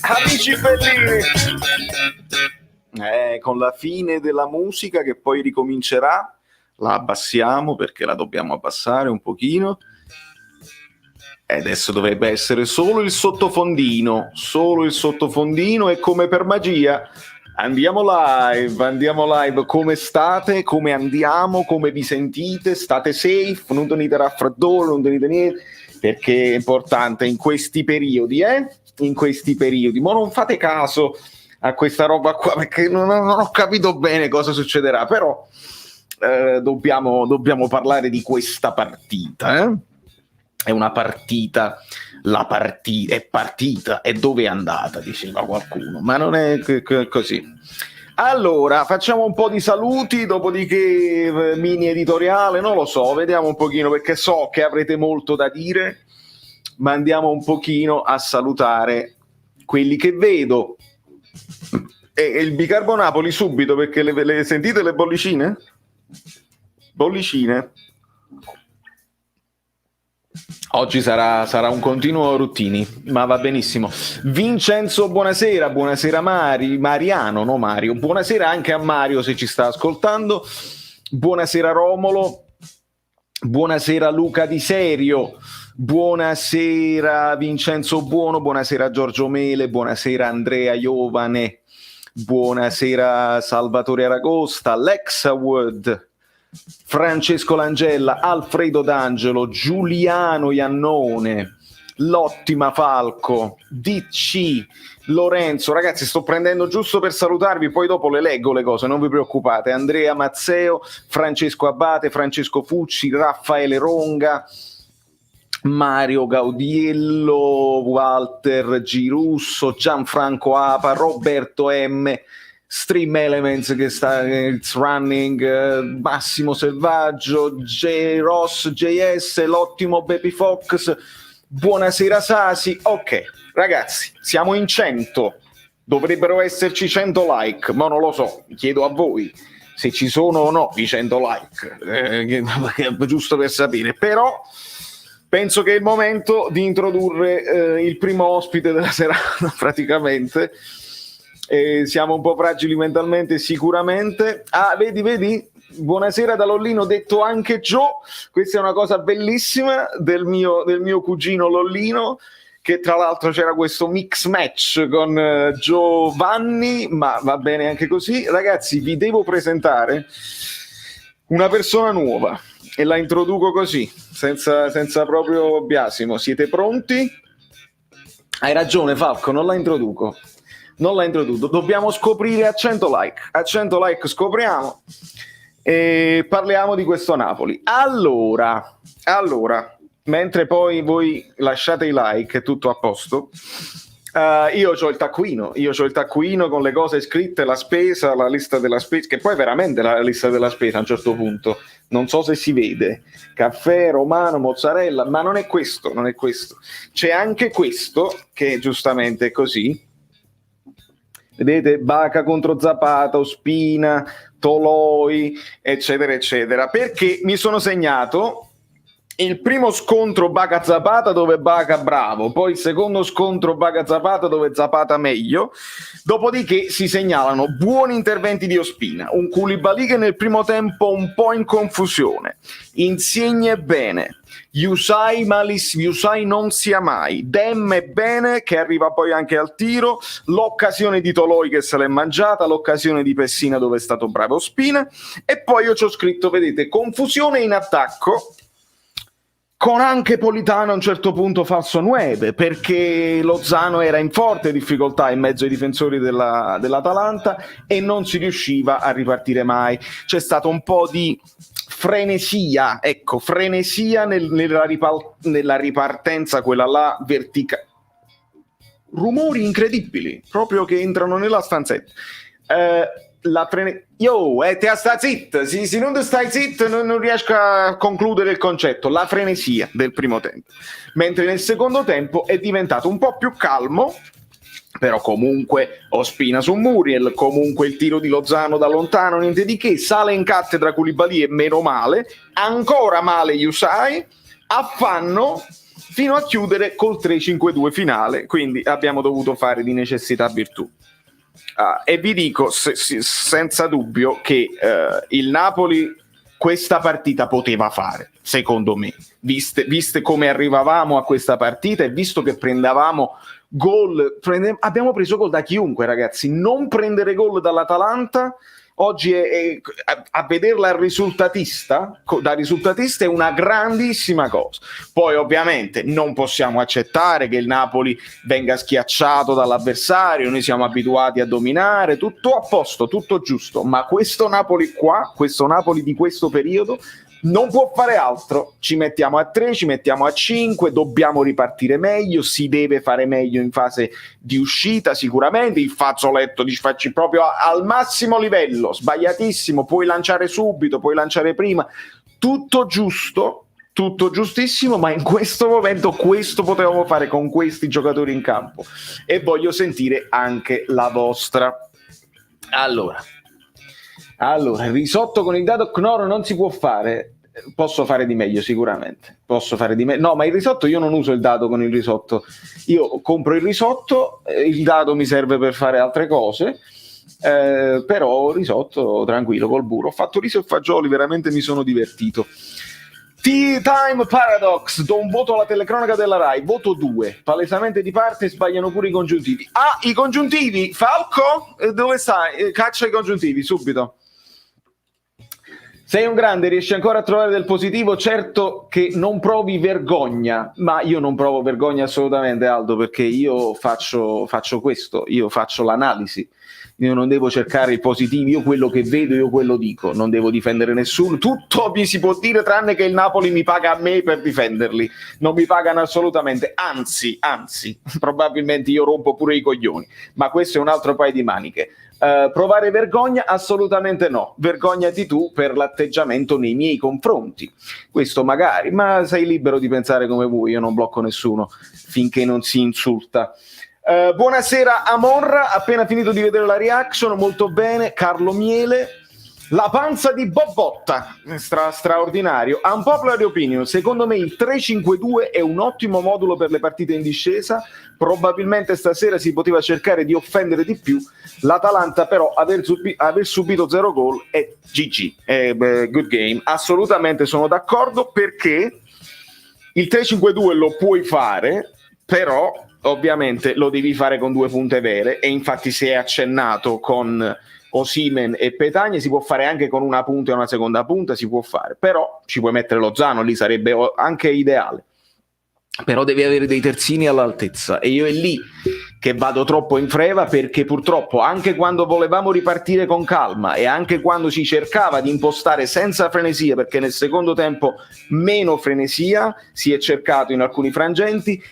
Amici bellini, con la fine della musica che poi ricomincerà, la abbassiamo perché la dobbiamo abbassare un pochino. E adesso dovrebbe essere solo il sottofondino e come per magia andiamo live. Come state? Come andiamo? Come vi sentite? State safe? Non tenete raffreddore, non tenete niente, perché è importante in questi periodi, ma non fate caso a questa roba qua, perché non ho capito bene cosa succederà, però dobbiamo parlare di questa partita, È una partita, la partita è partita, e dove è andata, diceva qualcuno, ma non è così. Allora, facciamo un po' di saluti, dopodiché mini editoriale, non lo so, vediamo un pochino, perché so che avrete molto da dire, ma andiamo un pochino a salutare quelli che vedo. E il bicarbonapoli subito, perché le sentite le bollicine? Bollicine. Oggi sarà un continuo Ruttini, ma va benissimo. Vincenzo, buonasera Mariano, no Mario. Buonasera anche a Mario se ci sta ascoltando. Buonasera Romolo. Buonasera Luca Di Serio. Buonasera Vincenzo Buono. Buonasera Giorgio Mele. Buonasera Andrea Iovane. Buonasera Salvatore Aragosta. Lexa Wood. Francesco Langella, Alfredo D'Angelo, Giuliano Iannone, l'ottima Falco, DC, Lorenzo. Ragazzi, sto prendendo giusto per salutarvi, poi dopo le leggo le cose, non vi preoccupate. Andrea Mazzeo, Francesco Abate, Francesco Fucci, Raffaele Ronga, Mario Gaudiello, Walter Girusso, Gianfranco Apa, Roberto M, Stream Elements che sta It's Running, Massimo Selvaggio, J Ross JS, l'ottimo Baby Fox, buonasera Sasi. Ok, ragazzi, siamo in 100, dovrebbero esserci 100 like, ma non lo so, chiedo a voi se ci sono o no i 100 like, giusto per sapere. Però penso che è il momento di introdurre il primo ospite della serata, praticamente. Siamo un po' fragili mentalmente, sicuramente. Ah, vedi? Buonasera da Lollino, detto anche Joe. Questa è una cosa bellissima del mio cugino Lollino, che tra l'altro c'era questo mix match con Giovanni, ma va bene anche così. Ragazzi, vi devo presentare una persona nuova e la introduco così, senza proprio biasimo. Siete pronti? Hai ragione Falco, non la introduco, dobbiamo scoprire a 100 like scopriamo e parliamo di questo Napoli. Allora, mentre poi voi lasciate i like, è tutto a posto. Io c'ho il taccuino con le cose scritte, la spesa, la lista della spesa, che poi è veramente la lista della spesa a un certo punto, non so se si vede, caffè, romano, mozzarella, ma non è questo, c'è anche questo che giustamente è così. Vedete, Baca contro Zapata, Ospina, Toloi, eccetera, eccetera. Perché mi sono segnato il primo scontro Baca-Zapata dove Baca bravo, poi il secondo scontro Baca-Zapata dove Zapata meglio, dopodiché si segnalano buoni interventi di Ospina, un Koulibaly che nel primo tempo un po' in confusione, Insigne bene, Yusai non sia mai, Dem è bene che arriva poi anche al tiro, l'occasione di Toloi che se l'è mangiata, l'occasione di Pessina dove è stato bravo Ospina, e poi io ci ho scritto, vedete, confusione in attacco, con anche Politano a un certo punto falso 9, perché Lozano era in forte difficoltà in mezzo ai difensori dell'Atalanta e non si riusciva a ripartire mai. C'è stato un po' di frenesia nella ripartenza, quella là verticale. Rumori incredibili, proprio che entrano nella stanzetta. te sta zitto, se non stai zitto non riesco a concludere il concetto. La frenesia del primo tempo, mentre nel secondo tempo è diventato un po' più calmo, però comunque Ospina su Muriel, comunque il tiro di Lozano da lontano, niente di che, sale in cattedra Koulibaly e meno male, ancora male Yusai, affanno fino a chiudere col 3-5-2 finale, quindi abbiamo dovuto fare di necessità virtù. E vi dico senza dubbio che il Napoli questa partita poteva fare, secondo me, viste come arrivavamo a questa partita e visto che prendevamo gol, abbiamo preso gol da chiunque, ragazzi. Non prendere gol dall'Atalanta oggi a vederla da risultatista è una grandissima cosa. Poi ovviamente non possiamo accettare che il Napoli venga schiacciato dall'avversario, noi siamo abituati a dominare, tutto a posto, tutto giusto, ma questo Napoli qua, questo Napoli di questo periodo non può fare altro. Ci mettiamo a 3, ci mettiamo a 5, dobbiamo ripartire meglio, si deve fare meglio in fase di uscita sicuramente. Il fazzoletto di facci proprio al massimo livello, sbagliatissimo, puoi lanciare subito, puoi lanciare prima, tutto giusto, tutto giustissimo, ma in questo momento questo potevamo fare con questi giocatori in campo e voglio sentire anche la vostra. Allora, il risotto con il dado Knorr non si può fare. Posso fare di meglio sicuramente, posso fare di meglio. No, ma il risotto io non uso il dado con il risotto, io compro il risotto, il dado mi serve per fare altre cose, però risotto tranquillo col burro. Ho fatto riso e fagioli, veramente mi sono divertito. Tea Time Paradox, do un voto alla telecronaca della Rai, voto 2, palesemente di parte, sbagliano pure i congiuntivi. I congiuntivi, Falco, dove stai? Caccia i congiuntivi, subito. Sei un grande, riesci ancora a trovare del positivo, certo che non provi vergogna, ma io non provo vergogna assolutamente, Aldo, perché io faccio questo, io faccio l'analisi, io non devo cercare il positivo, io quello che vedo, io quello dico, non devo difendere nessuno, tutto mi si può dire tranne che il Napoli mi paga a me per difenderli, non mi pagano assolutamente, anzi, probabilmente io rompo pure i coglioni, ma questo è un altro paio di maniche. Provare vergogna? Assolutamente no. Vergognati tu per l'atteggiamento nei miei confronti. Questo magari, ma sei libero di pensare come vuoi, io non blocco nessuno finché non si insulta. Buonasera Amorra, appena finito di vedere la reaction, molto bene. Carlo Miele, la panza di Bobotta, straordinario. Unpopular opinion, secondo me il 3-5-2 è un ottimo modulo per le partite in discesa, probabilmente stasera si poteva cercare di offendere di più, l'Atalanta però aver subito 0 gol è GG, good game, assolutamente sono d'accordo, perché il 3-5-2 lo puoi fare, però ovviamente lo devi fare con 2 punte vere, e infatti si è accennato con Osimhen e Petagna, si può fare anche con una punta e una seconda punta, si può fare, però ci puoi mettere Lozano, lì sarebbe anche ideale, però devi avere dei terzini all'altezza, e io è lì che vado troppo in freva, perché purtroppo anche quando volevamo ripartire con calma e anche quando si cercava di impostare senza frenesia, perché nel secondo tempo meno frenesia si è cercato in alcuni frangenti,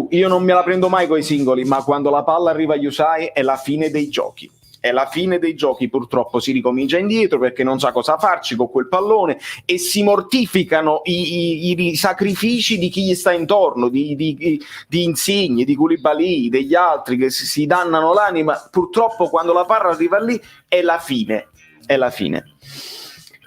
io non me la prendo mai coi singoli, ma quando la palla arriva agli Usai è la fine dei giochi. È la fine dei giochi, purtroppo si ricomincia indietro perché non sa cosa farci con quel pallone e si mortificano i sacrifici di chi gli sta intorno, di Insigne, di Koulibaly, degli altri che si dannano l'anima. Purtroppo quando la palla arriva lì è la fine.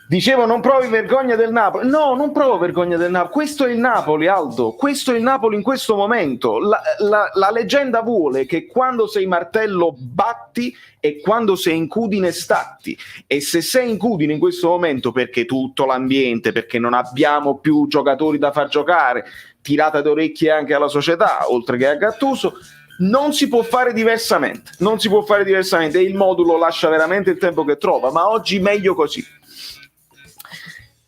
Dicevo, non provi vergogna del Napoli? No, non provo vergogna del Napoli. Questo è il Napoli, Aldo. Questo è il Napoli in questo momento. La leggenda vuole che quando sei martello batti e quando sei incudine statti. E se sei incudine in questo momento, perché tutto l'ambiente, perché non abbiamo più giocatori da far giocare, tirata d'orecchie anche alla società, oltre che a Gattuso, non si può fare diversamente. Non si può fare diversamente. E il modulo lascia veramente il tempo che trova, ma oggi meglio così.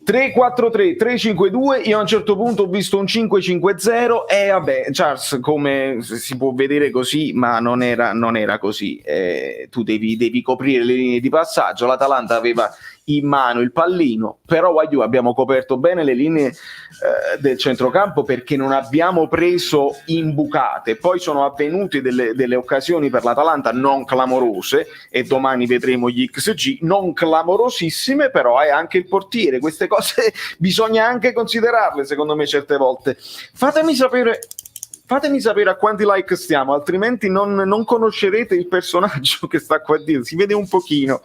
3-4-3, 3-5-2, io a un certo punto ho visto un 5-5-0 e vabbè, Charles, come si può vedere così, ma non era così, tu devi coprire le linee di passaggio, l'Atalanta aveva in mano il pallino, però abbiamo coperto bene le linee del centrocampo perché non abbiamo preso imbucate. Poi sono avvenute delle occasioni per l'Atalanta non clamorose, e domani vedremo gli XG, non clamorosissime, però è anche il portiere. Queste cose bisogna anche considerarle, secondo me, certe volte. Fatemi sapere a quanti like stiamo, altrimenti non conoscerete il personaggio che sta qua dietro, si vede un pochino.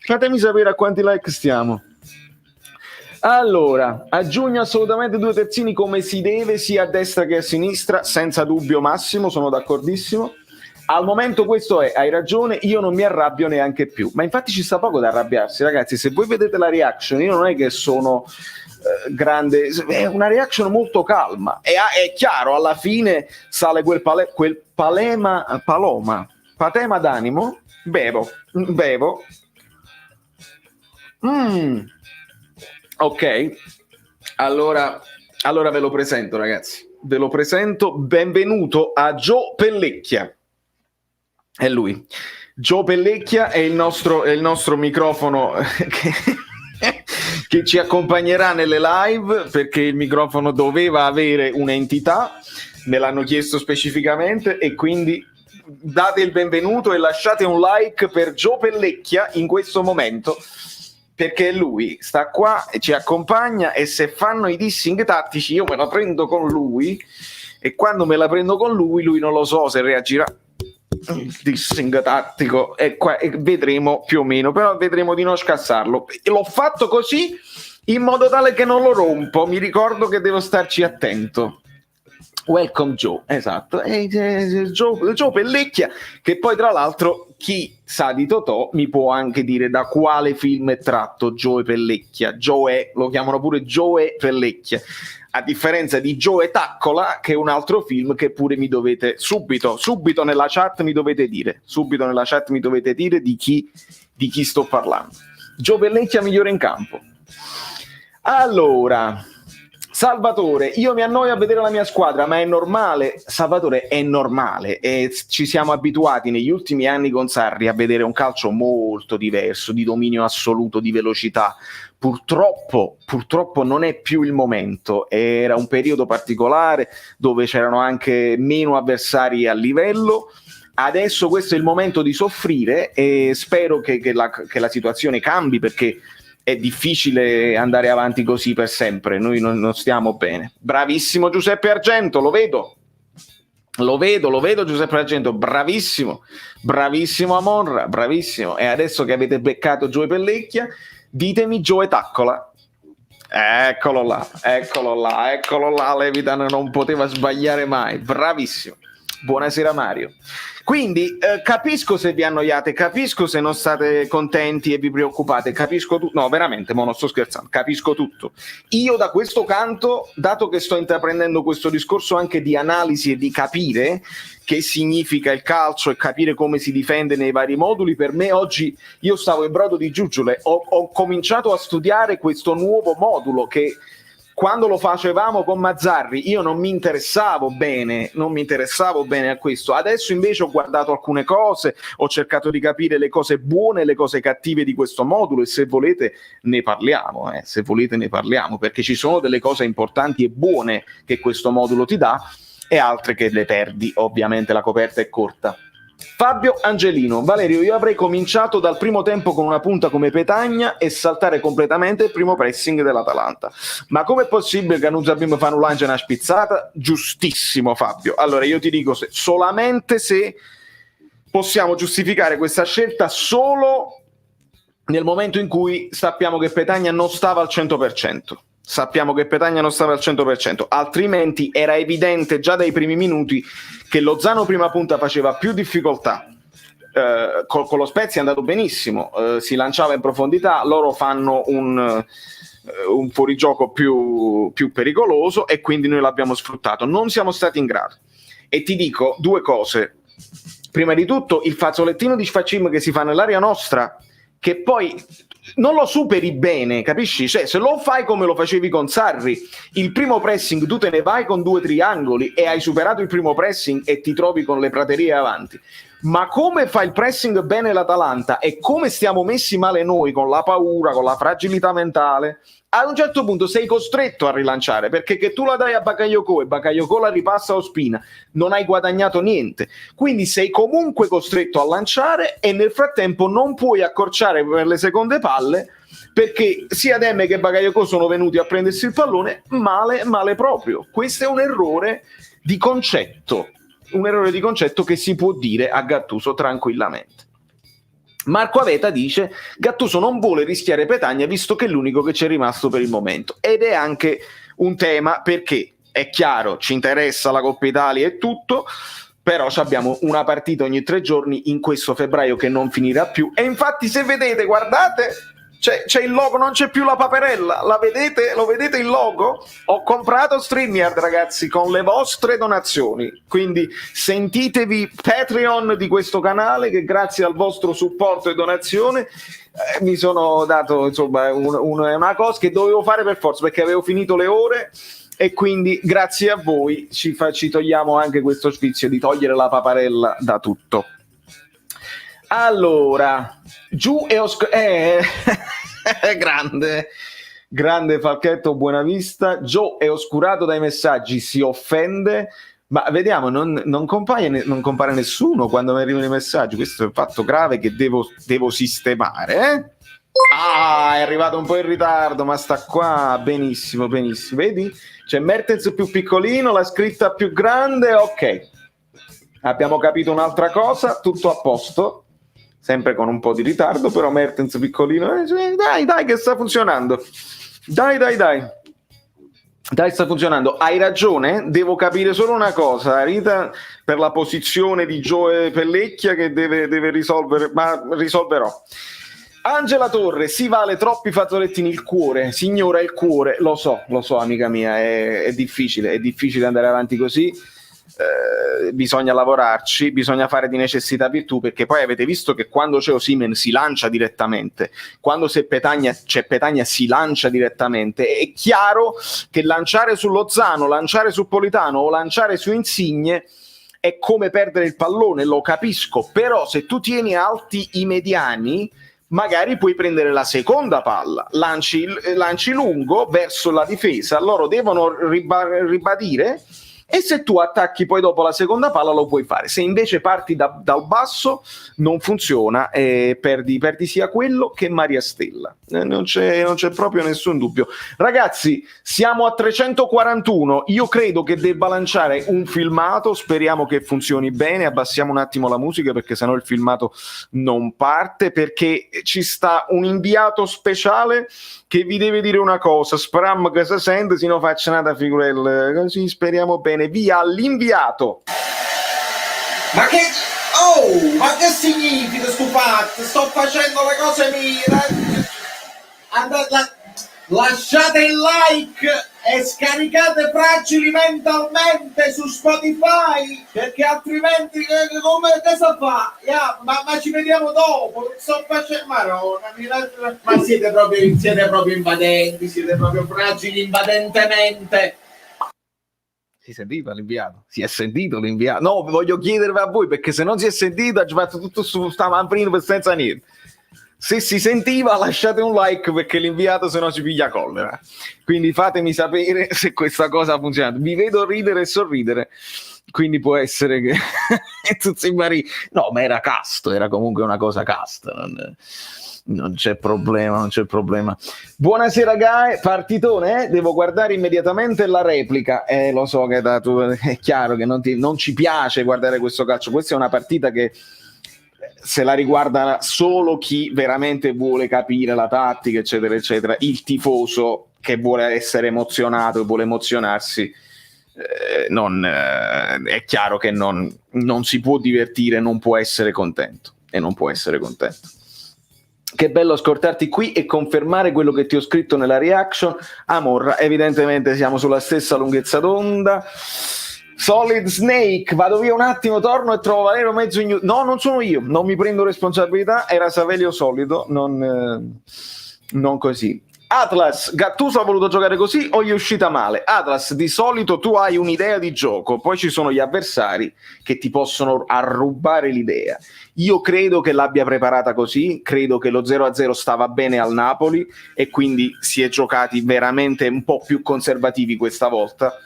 Fatemi sapere a quanti like stiamo. Allora, a giugno assolutamente 2 terzini come si deve, sia a destra che a sinistra, senza dubbio Massimo, sono d'accordissimo. Al momento questo è, hai ragione, io non mi arrabbio neanche più, ma infatti ci sta poco da arrabbiarsi, ragazzi. Se voi vedete la reaction, io non è che sono grande, è una reaction molto calma, è chiaro, alla fine sale quel patema d'animo, bevo. Ok, allora ve lo presento, ragazzi, benvenuto a Joe Pellecchia. È lui. Joe Pellecchia è il nostro microfono che ci accompagnerà nelle live, perché il microfono doveva avere un'entità, me l'hanno chiesto specificamente, e quindi date il benvenuto e lasciate un like per Joe Pellecchia in questo momento, perché lui sta qua e ci accompagna, e se fanno i dissing tattici io me la prendo con lui, e quando me la prendo con lui non lo so se reagirà. Dissing tattico e vedremo più o meno, però vedremo di non scassarlo. L'ho fatto così in modo tale che non lo rompo, mi ricordo che devo starci attento. Welcome Joe, esatto, Joe Pellecchia, che poi tra l'altro chi sa di Totò mi può anche dire da quale film è tratto Joe Pellecchia. Lo chiamano pure Joe Pellecchia, a differenza di Joe Taccola, che è un altro film che pure mi dovete subito nella chat mi dovete dire di chi sto parlando. Joe Pellecchia migliore in campo. Allora, Salvatore, io mi annoio a vedere la mia squadra, ma è normale? Salvatore, è normale, e ci siamo abituati negli ultimi anni con Sarri a vedere un calcio molto diverso, di dominio assoluto, di velocità. Purtroppo non è più il momento, era un periodo particolare dove c'erano anche meno avversari a livello. Adesso questo è il momento di soffrire, e spero che la situazione cambi, perché è difficile andare avanti così per sempre, noi non stiamo bene. Bravissimo Giuseppe Argento, lo vedo Giuseppe Argento, bravissimo Amonra, bravissimo. E adesso che avete beccato Joe Pellecchia, ditemi Joe Taccola. Eccolo là, Levitan non poteva sbagliare mai, bravissimo. Buonasera Mario. Quindi capisco se vi annoiate, capisco se non state contenti e vi preoccupate, capisco tutto. No, veramente, non sto scherzando, capisco tutto. Io da questo canto, dato che sto intraprendendo questo discorso anche di analisi e di capire che significa il calcio e capire come si difende nei vari moduli, per me oggi io stavo in brodo di giuggiole, ho cominciato a studiare questo nuovo modulo che quando lo facevamo con Mazzarri io non mi interessavo bene a questo. Adesso invece ho guardato alcune cose, ho cercato di capire le cose buone e le cose cattive di questo modulo, e se volete ne parliamo, perché ci sono delle cose importanti e buone che questo modulo ti dà e altre che le perdi, ovviamente la coperta è corta. Fabio Angelino, Valerio, io avrei cominciato dal primo tempo con una punta come Petagna e saltare completamente il primo pressing dell'Atalanta. Ma com'è possibile che non sappiamo fare un lancio e una spizzata? Giustissimo Fabio. Allora io ti dico, solamente se possiamo giustificare questa scelta solo nel momento in cui sappiamo che Petagna non stava al 100%. Altrimenti era evidente già dai primi minuti che Lozano prima punta faceva più difficoltà. Con lo Spezia è andato benissimo, si lanciava in profondità, loro fanno un fuorigioco più pericoloso, e quindi noi l'abbiamo sfruttato. Non siamo stati in grado. E ti dico due cose. Prima di tutto il fazzolettino di Sfacim che si fa nell'area nostra, che poi non lo superi bene, capisci? Cioè, se lo fai come lo facevi con Sarri, il primo pressing tu te ne vai con 2 triangoli e hai superato il primo pressing e ti trovi con le praterie avanti. ma come fa il pressing bene l'Atalanta e come stiamo messi male noi con la paura, con la fragilità mentale, ad un certo punto sei costretto a rilanciare, perché che tu la dai a Bakayoko e Bakayoko la ripassa a Ospina, non hai guadagnato niente, quindi sei comunque costretto a lanciare e nel frattempo non puoi accorciare per le seconde palle, perché sia Demme che Bakayoko sono venuti a prendersi il pallone male proprio. Questo è un errore di concetto che si può dire a Gattuso tranquillamente. Marco Aveta dice: Gattuso non vuole rischiare Petagna visto che è l'unico che ci è rimasto per il momento, ed è anche un tema, perché è chiaro, ci interessa la Coppa Italia e tutto, però abbiamo una partita ogni 3 giorni in questo febbraio che non finirà più, e infatti se vedete, guardate, c'è il logo, non c'è più la paperella, la vedete? Lo vedete il logo? Ho comprato StreamYard, ragazzi, con le vostre donazioni, quindi sentitevi Patreon di questo canale, che grazie al vostro supporto e donazione mi sono dato, insomma, una cosa che dovevo fare per forza, perché avevo finito le ore, e quindi grazie a voi ci togliamo anche questo sfizio di togliere la paperella da tutto. Allora, giù e grande Falchetto Buonavista. Joe è oscurato dai messaggi, si offende, ma vediamo, non compare nessuno quando mi arrivano i messaggi. Questo è un fatto grave che devo sistemare, eh? Ah, è arrivato un po' in ritardo, ma sta qua. Benissimo, vedi? C'è Mertens più piccolino, la scritta più grande, ok, abbiamo capito un'altra cosa, tutto a posto, sempre con un po' di ritardo, però Mertens piccolino, dai che sta funzionando, dai, sta funzionando. Hai ragione, devo capire solo una cosa, Rita, per la posizione di Gioe Pellecchia che deve risolvere, ma risolverò. Angela Torre, si vale troppi fazzolettini, il cuore, signora, il cuore, lo so amica mia, è difficile andare avanti così, bisogna lavorarci, bisogna fare di necessità virtù, perché poi avete visto che quando c'è Osimhen si lancia direttamente, quando c'è Petagna si lancia direttamente. È chiaro che lanciare su Lozano, lanciare su Politano o lanciare su Insigne è come perdere il pallone, lo capisco, però se tu tieni alti i mediani magari puoi prendere la seconda palla, lanci lungo verso la difesa, loro devono ribadire, e se tu attacchi poi dopo la seconda palla lo puoi fare. Se invece parti dal basso non funziona, e perdi sia quello che Maria Stella, non c'è proprio nessun dubbio. Ragazzi, siamo a 341, io credo che debba lanciare un filmato, speriamo che funzioni bene. Abbassiamo un attimo la musica perché sennò il filmato non parte, perché ci sta un inviato speciale che vi deve dire una cosa. Spram che si sente, se no faccia nata figurella, così speriamo bene. Via all'inviato. Ma che significa sto fatto? Sto facendo le cose mie. Lasciate il like e scaricate Fragili Mentalmente su Spotify, perché altrimenti come cosa fa? Ma ci vediamo dopo. Sto facendo ma siete proprio invadenti, siete proprio fragili invadentemente. Si sentiva l'inviato? Si è sentito l'inviato? No, voglio chiedervi a voi, perché se non si è sentito ci fatto tutto su stamattina per senza niente. Se si sentiva lasciate un like, perché l'inviato se no ci piglia collera, quindi fatemi sapere se questa cosa ha funzionato. Vi vedo ridere e sorridere, quindi può essere che tutti vari... no, ma era cast, era comunque una cosa cast, non c'è problema. Buonasera Gae, partitone, devo guardare immediatamente la replica, lo so che è chiaro che non ci piace guardare questo calcio. Questa è una partita che se la riguarda solo chi veramente vuole capire la tattica, eccetera eccetera. Il tifoso che vuole essere emozionato e vuole emozionarsi, è chiaro che non si può divertire, non può essere contento. Che bello ascoltarti qui e confermare quello che ti ho scritto nella reaction. Amor, evidentemente siamo sulla stessa lunghezza d'onda. Solid Snake, vado via un attimo, torno e trovo Valero mezzo ignoto. No, non sono io, non mi prendo responsabilità, era Savelio Solido, non così. Atlas, Gattuso ha voluto giocare così o gli è uscita male? Atlas, di solito tu hai un'idea di gioco, poi ci sono gli avversari che ti possono arrubare l'idea. Io credo che l'abbia preparata così, credo che lo 0-0 stava bene al Napoli e quindi si è giocati veramente un po' più conservativi questa volta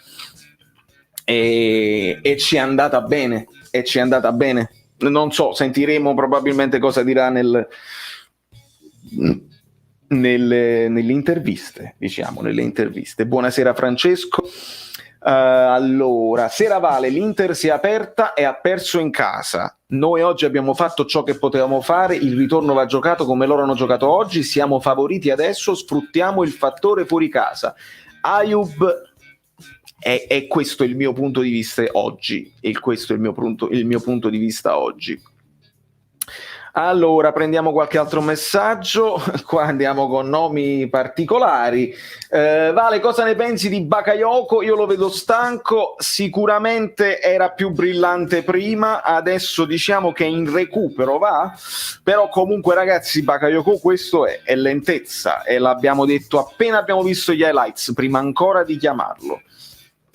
e ci è andata bene, Non so, sentiremo probabilmente cosa dirà nelle interviste, nelle interviste. Buonasera Francesco. Allora, Sera Vale, l'Inter si è aperta e ha perso in casa. Noi oggi abbiamo fatto ciò che potevamo fare, il ritorno va giocato come loro hanno giocato oggi, siamo favoriti adesso, sfruttiamo il fattore fuori casa. Ayub, è questo il mio punto di vista oggi, questo è il mio punto di vista oggi. Allora, prendiamo qualche altro messaggio, qua andiamo con nomi particolari. Vale, cosa ne pensi di Bakayoko? Io lo vedo stanco, sicuramente era più brillante prima, adesso diciamo che è in recupero, va? Però comunque ragazzi, Bakayoko questo è lentezza, e l'abbiamo detto appena abbiamo visto gli highlights, prima ancora di chiamarlo.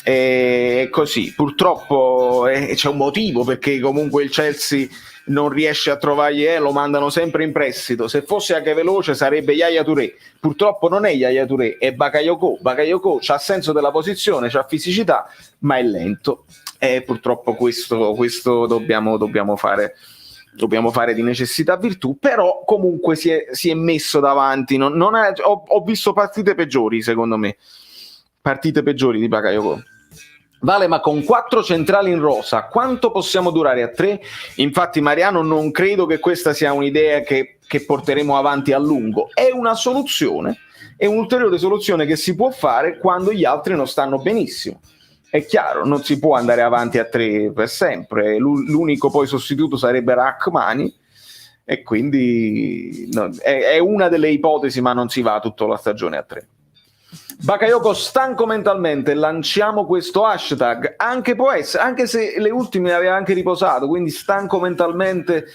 È così, purtroppo c'è un motivo perché comunque il Chelsea non riesce a trovargli, lo mandano sempre in prestito. Se fosse anche veloce sarebbe Yaya Touré, purtroppo non è Yaya Touré, è Bakayoko c'ha senso della posizione, c'ha fisicità, ma è lento, e purtroppo questo dobbiamo fare di necessità virtù. Però comunque si è messo davanti, ho visto partite peggiori, secondo me, partite peggiori di Bakayoko. Vale, ma con 4 centrali in rosa quanto possiamo durare a 3? Infatti Mariano, non credo che questa sia un'idea che porteremo avanti a lungo. È una soluzione, è un'ulteriore soluzione che si può fare quando gli altri non stanno benissimo. È chiaro, non si può andare avanti a 3 per sempre, l'unico poi sostituto sarebbe Rachmani, e quindi è una delle ipotesi, ma non si va tutta la stagione a 3. Bakayoko stanco mentalmente, lanciamo questo hashtag, anche può essere, anche se le ultime aveva anche riposato, quindi stanco mentalmente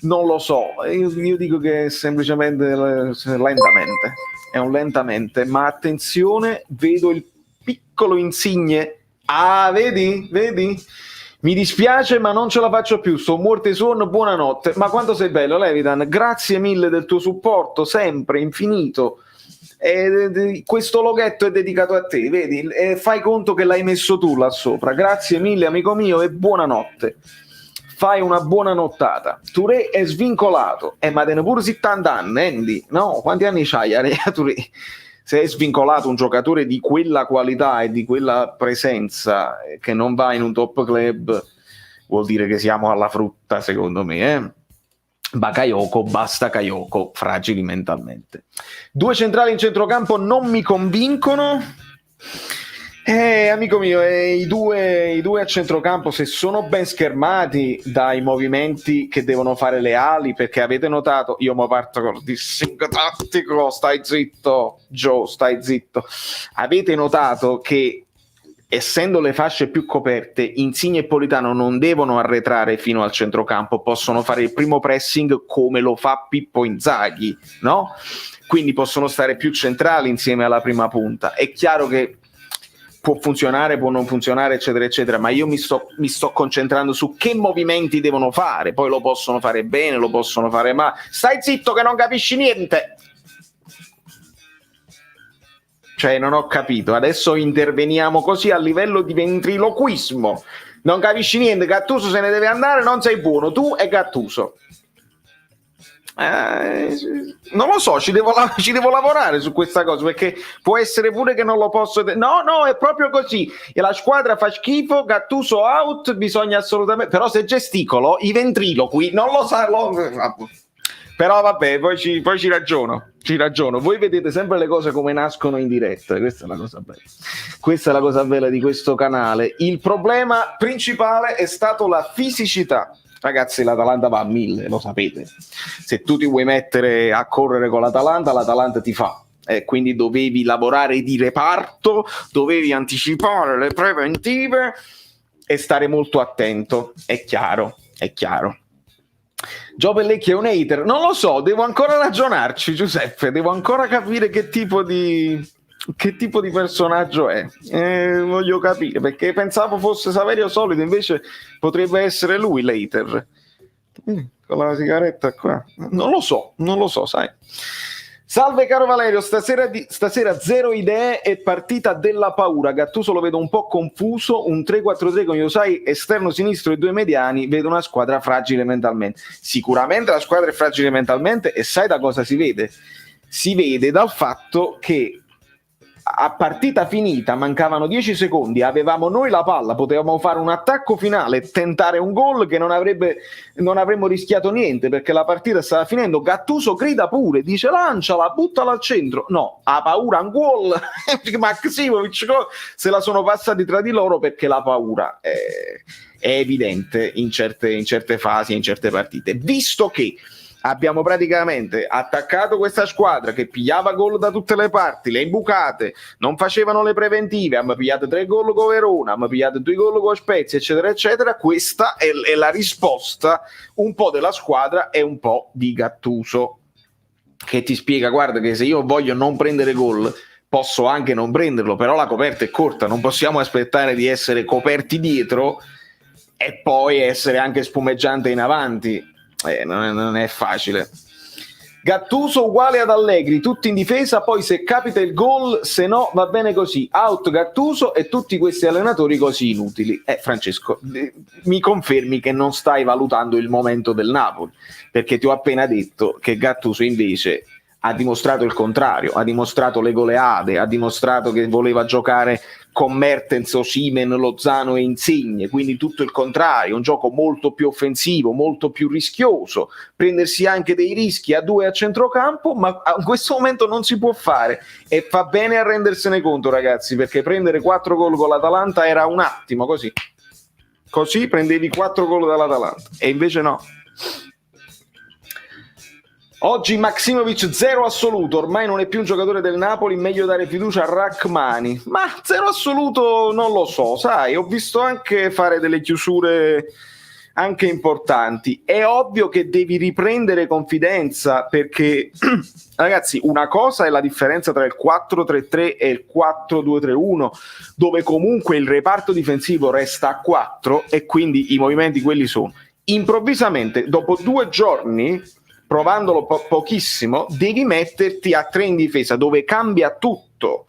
non lo so, io dico che semplicemente lentamente, è un lentamente, ma attenzione, vedo il piccolo Insigne, vedi? Mi dispiace ma non ce la faccio più, sto morto di sonno, buonanotte. Ma quanto sei bello Levitan, grazie mille del tuo supporto, sempre, infinito. Questo loghetto è dedicato a te, vedi? Fai conto che l'hai messo tu là sopra. Grazie mille amico mio e buonanotte. Fai una buona nottata. Touré è svincolato, ma te ne pure 70 anni, Andy. No, quanti anni c'hai Touré? Se è svincolato un giocatore di quella qualità e di quella presenza che non va in un top club, vuol dire che siamo alla frutta, secondo me, Bakayoko, basta Kayoko, fragili mentalmente. 2 centrali in centrocampo non mi convincono. Amico mio, i due a centrocampo, se sono ben schermati dai movimenti che devono fare le ali, perché avete notato, io mi parto con il dissing tattico, stai zitto Joe, stai zitto. Avete notato che essendo le fasce più coperte, Insigne e Politano non devono arretrare fino al centrocampo, possono fare il primo pressing come lo fa Pippo Inzaghi, no? Quindi possono stare più centrali insieme alla prima punta. È chiaro che può funzionare, può non funzionare, eccetera, eccetera, ma io mi sto concentrando su che movimenti devono fare, poi lo possono fare bene, lo possono fare male. Stai zitto che non capisci niente! Cioè, non ho capito. Adesso interveniamo così a livello di ventriloquismo. Non capisci niente, Gattuso se ne deve andare, non sei buono, tu e Gattuso. Non lo so, ci devo lavorare su questa cosa, perché può essere pure che non lo posso. No, è proprio così. E la squadra fa schifo, Gattuso out, bisogna assolutamente. Però se gesticolo, i ventriloqui, non lo sa. Però vabbè, poi ci ragiono. Voi vedete sempre le cose come nascono in diretta, questa è la cosa bella. Questa è la cosa bella di questo canale. Il problema principale è stato la fisicità. Ragazzi, l'Atalanta va a 1000, lo sapete. Se tu ti vuoi mettere a correre con l'Atalanta ti fa. Quindi dovevi lavorare di reparto, dovevi anticipare le preventive e stare molto attento. È chiaro. Gio Pellecchi è un hater? Non lo so, devo ancora ragionarci, Giuseppe, devo ancora capire che tipo di personaggio è. Voglio capire, perché pensavo fosse Saverio Solito, invece potrebbe essere lui l'hater. Con la sigaretta qua. Non lo so, sai. Salve caro Valerio, stasera zero idee e partita della paura. Gattuso lo vedo un po' confuso, un 3-4-3 con Iosai esterno sinistro e 2 mediani, vedo una squadra fragile mentalmente. Sicuramente la squadra è fragile mentalmente, e sai da cosa si vede? Si vede dal fatto che a partita finita mancavano 10 secondi, avevamo noi la palla, potevamo fare un attacco finale, tentare un gol che non avremmo rischiato niente, perché la partita stava finendo. Gattuso grida pure, dice lanciala, buttala al centro. No, ha paura un gol. Maksimovic se la sono passati tra di loro, perché la paura è evidente in certe fasi, in certe partite, visto che abbiamo praticamente attaccato questa squadra che pigliava gol da tutte le parti, le imbucate, non facevano le preventive, abbiamo pigliato 3 gol con Verona, abbiamo pigliato 2 gol con Spezia, eccetera eccetera. Questa è la risposta un po' della squadra e un po' di Gattuso, che ti spiega: guarda che se io voglio non prendere gol posso anche non prenderlo, però la coperta è corta, non possiamo aspettare di essere coperti dietro e poi essere anche spumeggiante in avanti. Non è facile. Gattuso uguale ad Allegri, tutti in difesa, poi se capita il gol, se no va bene così. Out Gattuso e tutti questi allenatori così inutili. Francesco, mi confermi che non stai valutando il momento del Napoli, perché ti ho appena detto che Gattuso invece ha dimostrato il contrario, ha dimostrato le goleade, ha dimostrato che voleva giocare con Mertens, Osimhen, Lozano e Insigne, quindi tutto il contrario, un gioco molto più offensivo, molto più rischioso, prendersi anche dei rischi a 2 a centrocampo, ma in questo momento non si può fare, e fa bene a rendersene conto, ragazzi, perché prendere 4 gol con l'Atalanta era un attimo, così prendevi 4 gol dall'Atalanta, e invece no. Oggi Maksimovic 0 assoluto, ormai non è più un giocatore del Napoli, meglio dare fiducia a Rachmani. Ma 0 assoluto non lo so, sai, ho visto anche fare delle chiusure anche importanti. È ovvio che devi riprendere confidenza, perché ragazzi, una cosa è la differenza tra il 4-3-3 e il 4-2-3-1, dove comunque il reparto difensivo resta a 4 e quindi i movimenti quelli sono. Improvvisamente, dopo 2 giorni, provandolo pochissimo, devi metterti a 3 in difesa, dove cambia tutto.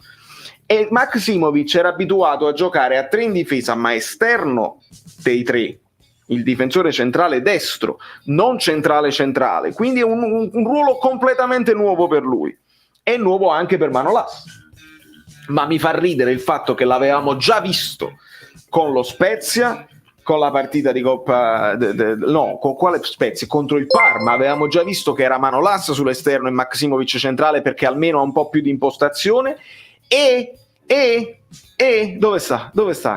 E Maksimovic era abituato a giocare a 3 in difesa, ma esterno dei 3, il difensore centrale destro, non centrale, quindi è un ruolo completamente nuovo per lui, e nuovo anche per Manolas. Ma mi fa ridere il fatto che l'avevamo già visto con lo Spezia, con la partita di Coppa, con quale Spezia? Contro il Parma, avevamo già visto che era Manolas sull'esterno e Maksimovic centrale, perché almeno ha un po' più di impostazione. E dove sta?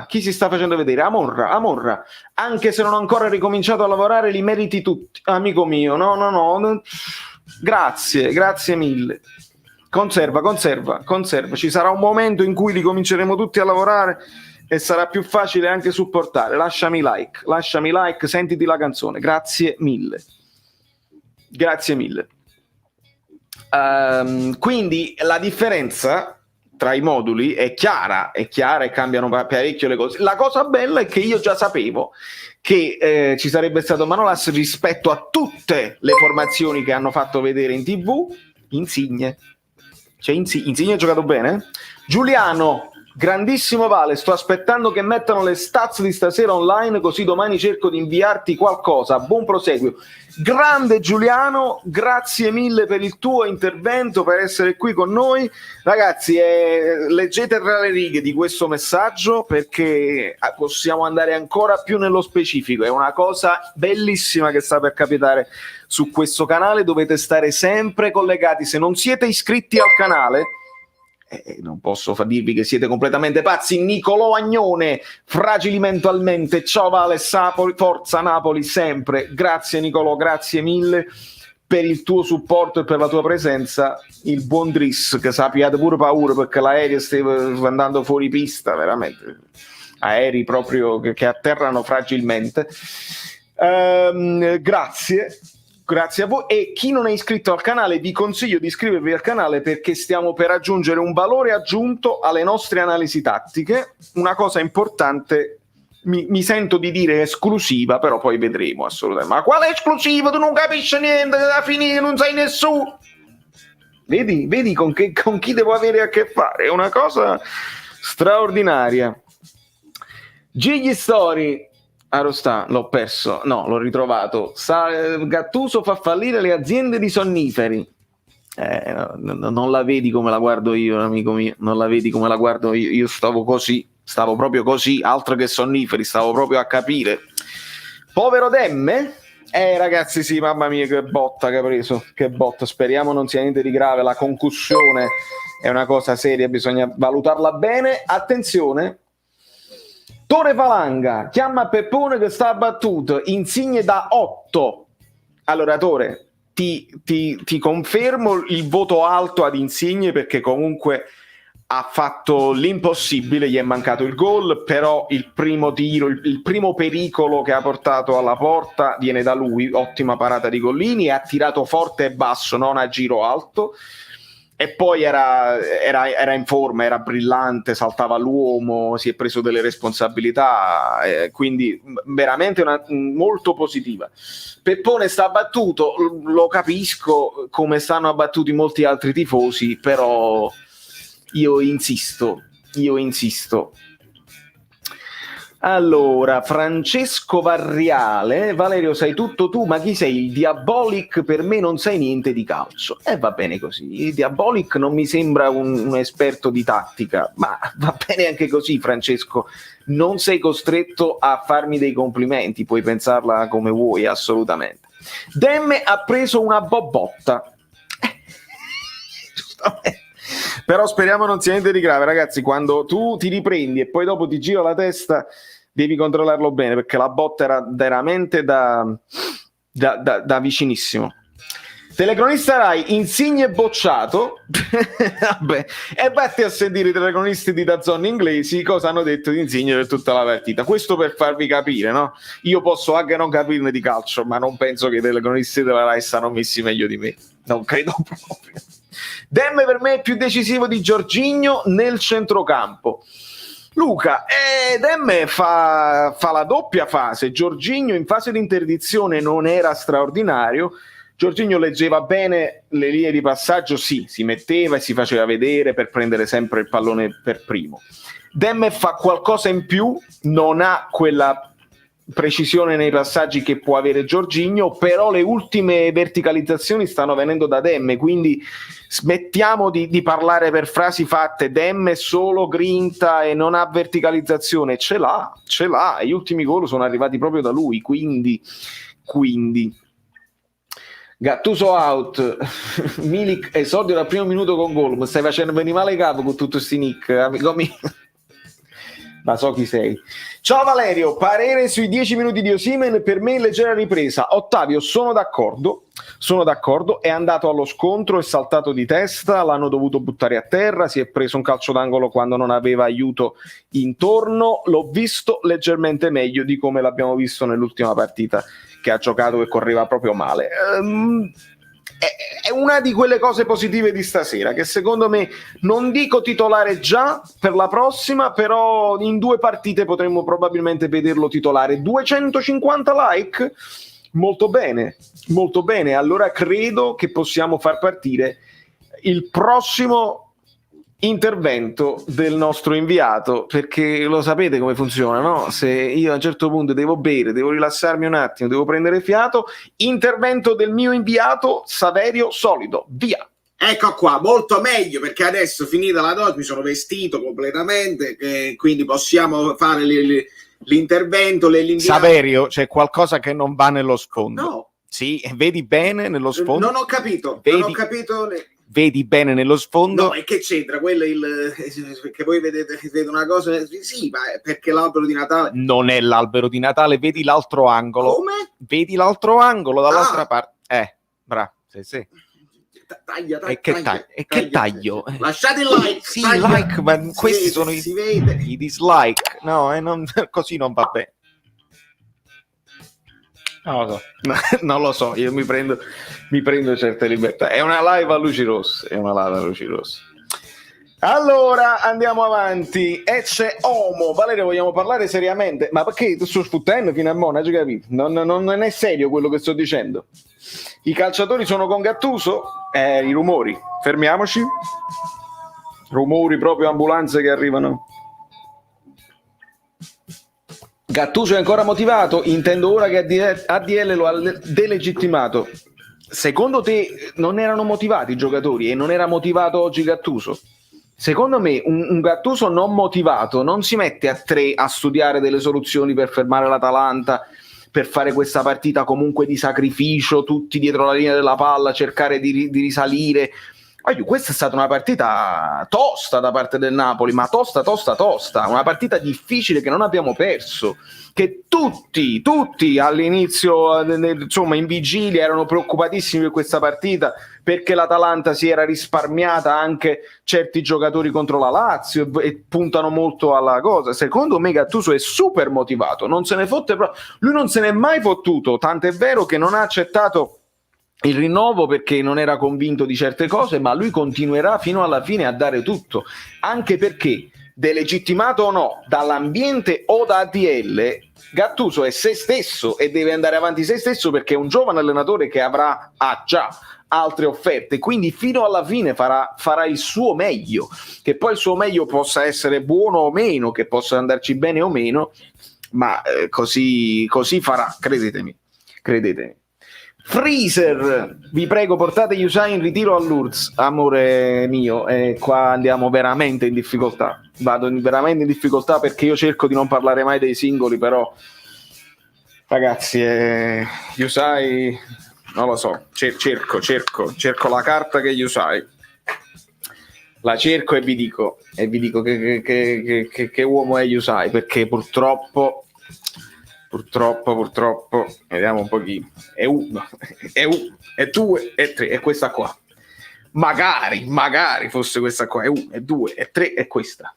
Chi si sta facendo vedere? Amorra, anche se non ho ancora ricominciato a lavorare, li meriti tutti, amico mio. No. Grazie mille. Conserva. Ci sarà un momento in cui ricominceremo tutti a lavorare e sarà più facile anche supportare. Lasciami like, sentiti la canzone. Grazie mille. Quindi la differenza tra i moduli è chiara e cambiano parecchio le cose. La cosa bella è che io già sapevo che ci sarebbe stato Manolas rispetto a tutte le formazioni che hanno fatto vedere in TV. Insigne ha giocato bene. Giuliano, grandissimo Vale, sto aspettando che mettano le stats di stasera online, così domani cerco di inviarti qualcosa. Buon proseguio. Grande Giuliano, grazie mille per il tuo intervento, per essere qui con noi. Ragazzi, leggete tra le righe di questo messaggio, perché possiamo andare ancora più nello specifico. È una cosa bellissima che sta per capitare su questo canale. Dovete stare sempre collegati. Se non siete iscritti al canale, non posso dirvi che siete completamente pazzi. Nicolò Agnone, fragili mentalmente. Ciao Vale, forza Napoli sempre. Grazie Nicolò, grazie mille per il tuo supporto e per la tua presenza. Il buon Driss, che sappiate pure paura, perché l'aereo stava andando fuori pista, veramente aerei proprio che atterrano fragilmente. Grazie a voi, e chi non è iscritto al canale vi consiglio di iscrivervi al canale perché stiamo per aggiungere un valore aggiunto alle nostre analisi tattiche, una cosa importante, mi sento di dire esclusiva, però poi vedremo assolutamente. Ma quale esclusiva? Tu non capisci niente, alla fine non sai nessuno. Vedi con chi devo avere a che fare, è una cosa straordinaria. Gigli Story. Arostà, l'ho perso, no, l'ho ritrovato. Gattuso fa fallire le aziende di sonniferi. Non la vedi come la guardo io, amico mio, non la vedi come la guardo io. Io stavo proprio così, altro che sonniferi, stavo proprio a capire. Povero Demme? Ragazzi, sì, mamma mia, che botta che ha preso, che botta. Speriamo non sia niente di grave, la concussione è una cosa seria, bisogna valutarla bene. Attenzione. Tore Falanga chiama Peppone che sta battuto, Insigne da 8. Allora Tore, ti confermo il voto alto ad Insigne perché comunque ha fatto l'impossibile, gli è mancato il gol, però il primo tiro, il primo pericolo che ha portato alla porta viene da lui, ottima parata di Gollini, ha tirato forte e basso, non a giro alto. E poi era in forma, era brillante, saltava l'uomo, si è preso delle responsabilità, quindi veramente molto positiva. Peppone sta abbattuto, lo capisco, come stanno abbattuti molti altri tifosi, però io insisto. Allora, Francesco Varriale, Valerio sai tutto tu, ma chi sei? Il Diabolic per me non sai niente di calcio. Va bene così, il Diabolic non mi sembra un esperto di tattica, ma va bene anche così Francesco, non sei costretto a farmi dei complimenti, puoi pensarla come vuoi assolutamente. Demme ha preso una bobotta. Giustamente. Però speriamo non sia niente di grave, ragazzi. Quando tu ti riprendi e poi dopo ti gira la testa, devi controllarlo bene perché la botta era veramente da vicinissimo. Telecronista Rai, Insigne bocciato. Vabbè, e vatti a sentire i telecronisti di DAZN inglesi cosa hanno detto di Insigne per tutta la partita. Questo per farvi capire, no? Io posso anche non capirne di calcio, ma non penso che i telecronisti della Rai stanno messi meglio di me. Non credo proprio. Demme per me è più decisivo di Jorginho nel centrocampo. Luca, Demme fa la doppia fase. Jorginho in fase di interdizione non era straordinario. Jorginho leggeva bene le linee di passaggio, sì, si metteva e si faceva vedere per prendere sempre il pallone per primo. Demme fa qualcosa in più, non ha quella precisione nei passaggi che può avere Jorginho, però le ultime verticalizzazioni stanno venendo da Demme, quindi smettiamo di parlare per frasi fatte. Demme solo grinta e non ha verticalizzazione, ce l'ha, gli ultimi gol sono arrivati proprio da lui, quindi Gattuso out. Milik esordio dal primo minuto con gol, mi stai facendo venire male capo con tutto sti nick, amico mio. Ma so chi sei. Ciao Valerio, parere sui 10 minuti di Osimhen, per me leggera ripresa. Ottavio, sono d'accordo, è andato allo scontro, è saltato di testa, l'hanno dovuto buttare a terra, si è preso un calcio d'angolo quando non aveva aiuto intorno, l'ho visto leggermente meglio di come l'abbiamo visto nell'ultima partita che ha giocato e correva proprio male. È una di quelle cose positive di stasera che secondo me, non dico titolare già per la prossima, però in 2 partite potremmo probabilmente vederlo titolare. 250 like? Molto bene, allora credo che possiamo far partire il prossimo intervento del nostro inviato, perché lo sapete come funziona, no? Se io a un certo punto devo bere, devo rilassarmi un attimo, devo prendere fiato, intervento del mio inviato Saverio Solido, via. Ecco qua, molto meglio, perché adesso finita la dose mi sono vestito completamente, quindi possiamo fare l'intervento. Saverio, c'è qualcosa che non va nello sfondo. No. Sì, vedi bene nello sfondo? Non ho capito. Vedi bene nello sfondo? No, e che c'entra? Quello che voi vedete una cosa. Sì, ma perché l'albero di Natale non è l'albero di Natale, vedi l'altro angolo. Come? Vedi l'altro angolo dall'altra parte. Bravo, sì. Taglia. Che taglio? Lasciate il like. Sì, like, ma questi sono i dislike. No, così non va bene. Non lo so. Non lo so, io mi prendo certe libertà. È una live a luci rosse, Allora andiamo avanti. E c'è Omo. Valerio, vogliamo parlare seriamente? Ma perché tu sto sfuttendo fino a mo', hai capito? Non è serio quello che sto dicendo. I calciatori sono con Gattuso? I rumori. Fermiamoci. Rumori, proprio ambulanze che arrivano. Gattuso è ancora motivato? Intendo ora che ADL lo ha delegittimato. Secondo te non erano motivati i giocatori e non era motivato oggi Gattuso? Secondo me un Gattuso non motivato non si mette a 3 a studiare delle soluzioni per fermare l'Atalanta, per fare questa partita comunque di sacrificio, tutti dietro la linea della palla, cercare di risalire. Questa è stata una partita tosta da parte del Napoli, ma tosta, una partita difficile che non abbiamo perso, che tutti all'inizio, insomma in vigilia, erano preoccupatissimi per questa partita perché l'Atalanta si era risparmiata anche certi giocatori contro la Lazio e puntano molto alla cosa. Secondo me Gattuso è super motivato, non se ne fotte proprio, lui non se n'è mai fottuto, tant'è vero che non ha accettato il rinnovo perché non era convinto di certe cose, ma lui continuerà fino alla fine a dare tutto, anche perché, delegittimato o no dall'ambiente o da ADL, Gattuso è se stesso e deve andare avanti se stesso perché è un giovane allenatore che ha già altre offerte, quindi fino alla fine farà il suo meglio, che poi il suo meglio possa essere buono o meno, che possa andarci bene o meno, ma così farà, credetemi. Freezer, vi prego portate Yusai in ritiro a Lourdes, amore mio, e qua andiamo veramente in difficoltà, vado veramente in difficoltà perché io cerco di non parlare mai dei singoli, però ragazzi Yusai, non lo so, cerco la carta che Yusai, la cerco e vi dico che uomo è Yusai, perché purtroppo, vediamo un pochino, è 1, è 2, è 3, è questa qua. Magari fosse questa qua, è 1, è 2, è 3, è questa.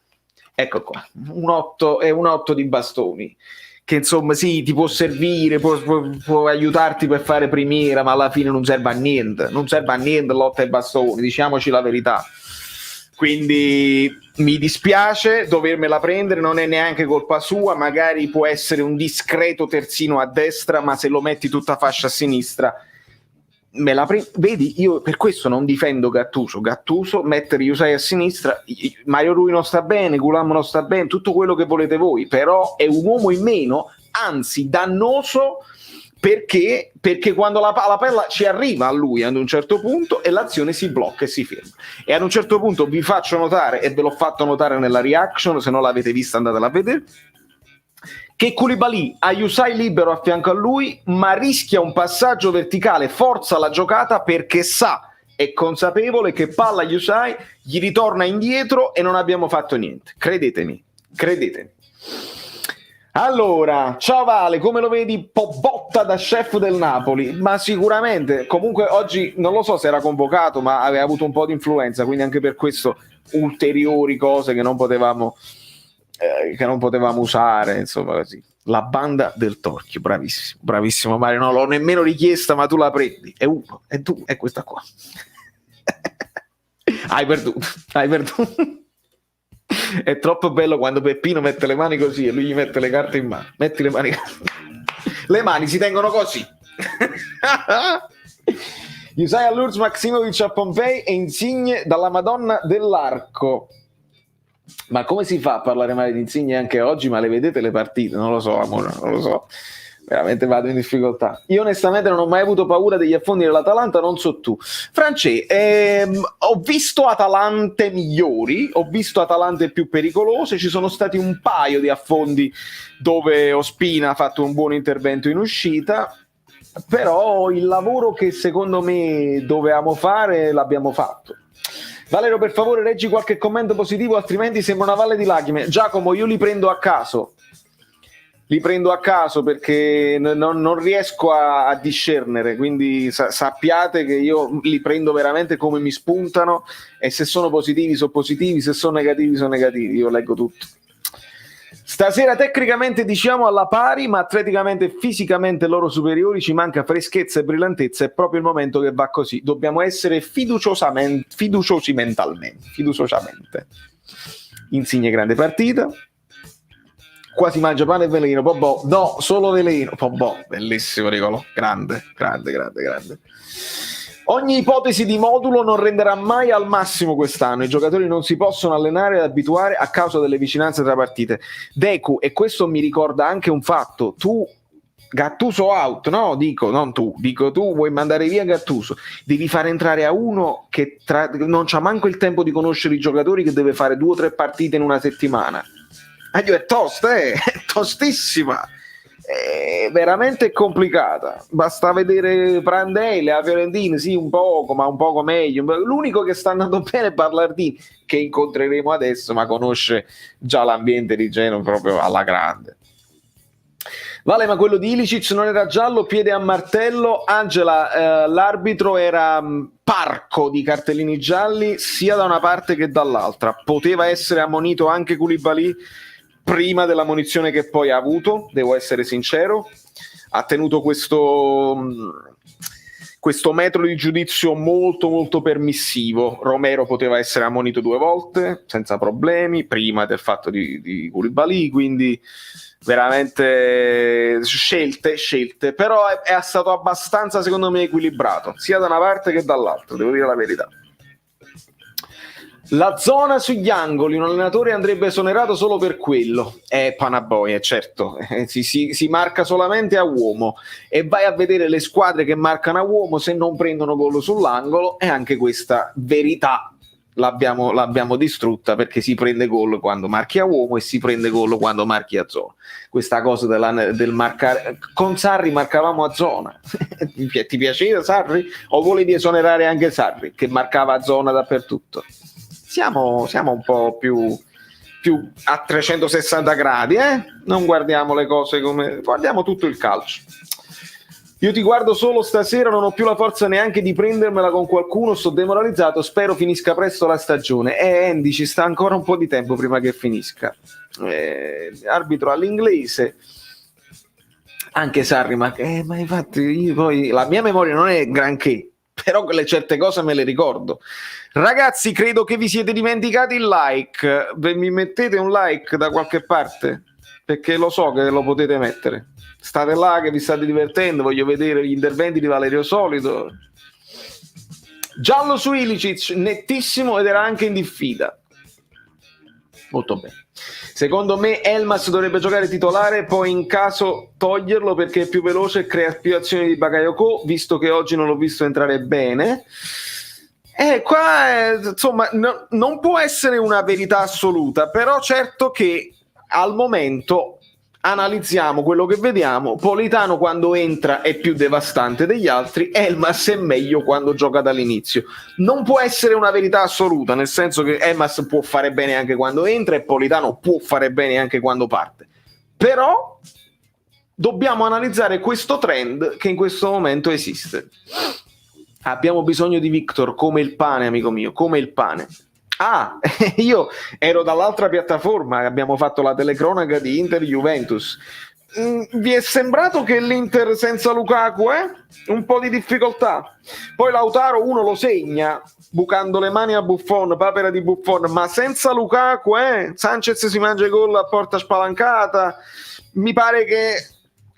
Ecco qua, un 8, è un 8 di bastoni, che insomma sì, ti può servire, può aiutarti per fare primiera, ma alla fine non serve a niente l'8 ai bastoni, diciamoci la verità. Quindi mi dispiace dovermela prendere, non è neanche colpa sua, magari può essere un discreto terzino a destra, ma se lo metti tutta fascia a sinistra, vedi, io per questo non difendo Gattuso, mettere Yusai a sinistra, Mario Rui non sta bene, Gulam non sta bene, tutto quello che volete voi, però è un uomo in meno, anzi dannoso, perché quando la palla ci arriva a lui ad un certo punto e l'azione si blocca e si ferma, e ad un certo punto vi faccio notare, e ve l'ho fatto notare nella reaction, se non l'avete vista andatela a vedere, che Koulibaly ha Yusai libero a fianco a lui, ma rischia un passaggio verticale, forza la giocata perché è consapevole che palla Yusai gli ritorna indietro e non abbiamo fatto niente, credetemi. Allora, ciao Vale, come lo vedi? Botta da chef del Napoli, ma sicuramente, comunque oggi non lo so se era convocato, ma aveva avuto un po' di influenza, quindi anche per questo ulteriori cose che non potevamo usare, insomma così. La banda del torchio, bravissimo Mario, non l'ho nemmeno richiesta, ma tu la prendi, è 1, è 2, è questa qua. Hai perduto. È troppo bello quando Peppino mette le mani così e lui gli mette le carte in mano. Metti le mani. Le mani si tengono così. Yusai a Lourdes, Maximovic a Pompei e Insigne dalla Madonna dell'Arco. Ma come si fa a parlare male di Insigne anche oggi? Ma le vedete le partite? Non lo so, amore, non lo so. Veramente vado in difficoltà. Io onestamente non ho mai avuto paura degli affondi dell'Atalanta, non so tu. France, ho visto Atalante migliori, ho visto Atalante più pericolose, ci sono stati un paio di affondi dove Ospina ha fatto un buon intervento in uscita, però il lavoro che secondo me dovevamo fare l'abbiamo fatto. Valerio, per favore leggi qualche commento positivo, altrimenti sembra una valle di lacrime. Giacomo, io li prendo a caso perché non riesco a discernere, quindi sappiate che io li prendo veramente come mi spuntano, e se sono positivi sono positivi, se sono negativi sono negativi, io leggo tutto. Stasera tecnicamente diciamo alla pari, ma atleticamente e fisicamente loro superiori, ci manca freschezza e brillantezza, è proprio il momento che va così. Dobbiamo essere fiduciosi mentalmente. Insigne grande partita. Quasi mangia pane e veleno, Pobò. No, solo veleno. Pobò, bellissimo Nicolò. Grande. Ogni ipotesi di modulo non renderà mai al massimo quest'anno. I giocatori non si possono allenare ed abituare a causa delle vicinanze tra partite. Deku, e questo mi ricorda anche un fatto, tu Gattuso out, no? Non tu, dico tu vuoi mandare via Gattuso, devi fare entrare a uno che non c'ha manco il tempo di conoscere i giocatori, che deve fare 2 o 3 partite in una settimana. È tosta, è tostissima. È veramente complicata. Basta vedere Prandelli, la Fiorentina, sì, un poco, ma un poco meglio. L'unico che sta andando bene è Ballardini, che incontreremo adesso, ma conosce già l'ambiente di Genova proprio alla grande. Vale, ma quello di Ilicic non era giallo, piede a martello. Angela, l'arbitro era parco di cartellini gialli sia da una parte che dall'altra. Poteva essere ammonito anche Koulibaly prima della munizione che poi ha avuto, devo essere sincero. Ha tenuto questo metodo di giudizio molto molto permissivo. Romero poteva essere ammonito 2 volte senza problemi prima del fatto di Koulibaly, quindi veramente scelte, però è stato abbastanza, secondo me, equilibrato sia da una parte che dall'altra, devo dire la verità. La zona sugli angoli, un allenatore andrebbe esonerato solo per quello. Panaboia, certo, si marca solamente a uomo, e vai a vedere le squadre che marcano a uomo se non prendono gol sull'angolo, e anche questa verità l'abbiamo distrutta, perché si prende gol quando marchi a uomo e si prende gol quando marchi a zona. Questa cosa del marcare, con Sarri marcavamo a zona. Ti piaceva Sarri? O volevi esonerare anche Sarri, che marcava a zona dappertutto? Siamo un po' più a 360 gradi, non guardiamo le cose come guardiamo tutto il calcio. Io ti guardo solo stasera, non ho più la forza neanche di prendermela con qualcuno, sto demoralizzato, spero finisca presto la stagione. Andy, ci sta ancora un po' di tempo prima che finisca. Arbitro all'inglese, anche Sarri, ma infatti io poi la mia memoria non è granché, però quelle certe cose me le ricordo. Ragazzi, credo che vi siete dimenticati il like. Mi mettete un like da qualche parte? Perché lo so che lo potete mettere. State là che vi state divertendo, voglio vedere gli interventi di Valerio Solito. Giallo su Ilicic, nettissimo, ed era anche in diffida. Molto bene. Secondo me Elmas dovrebbe giocare titolare, poi in caso toglierlo perché è più veloce e crea più azioni di Bakayoko, visto che oggi non l'ho visto entrare bene. Insomma, non può essere una verità assoluta, però certo che al momento analizziamo quello che vediamo. Politano quando entra è più devastante degli altri, Elmas è meglio quando gioca dall'inizio. Non può essere una verità assoluta, nel senso che Elmas può fare bene anche quando entra e Politano può fare bene anche quando parte, però dobbiamo analizzare questo trend che in questo momento esiste. Abbiamo bisogno di Victor come il pane, amico mio, come il pane. Io ero dall'altra piattaforma, abbiamo fatto la telecronaca di Inter-Juventus. Vi è sembrato che l'Inter senza Lukaku un po' di difficoltà? Poi Lautaro uno lo segna, bucando le mani a Buffon, papera di Buffon, ma senza Lukaku Sanchez si mangia i gol a porta spalancata. Mi pare che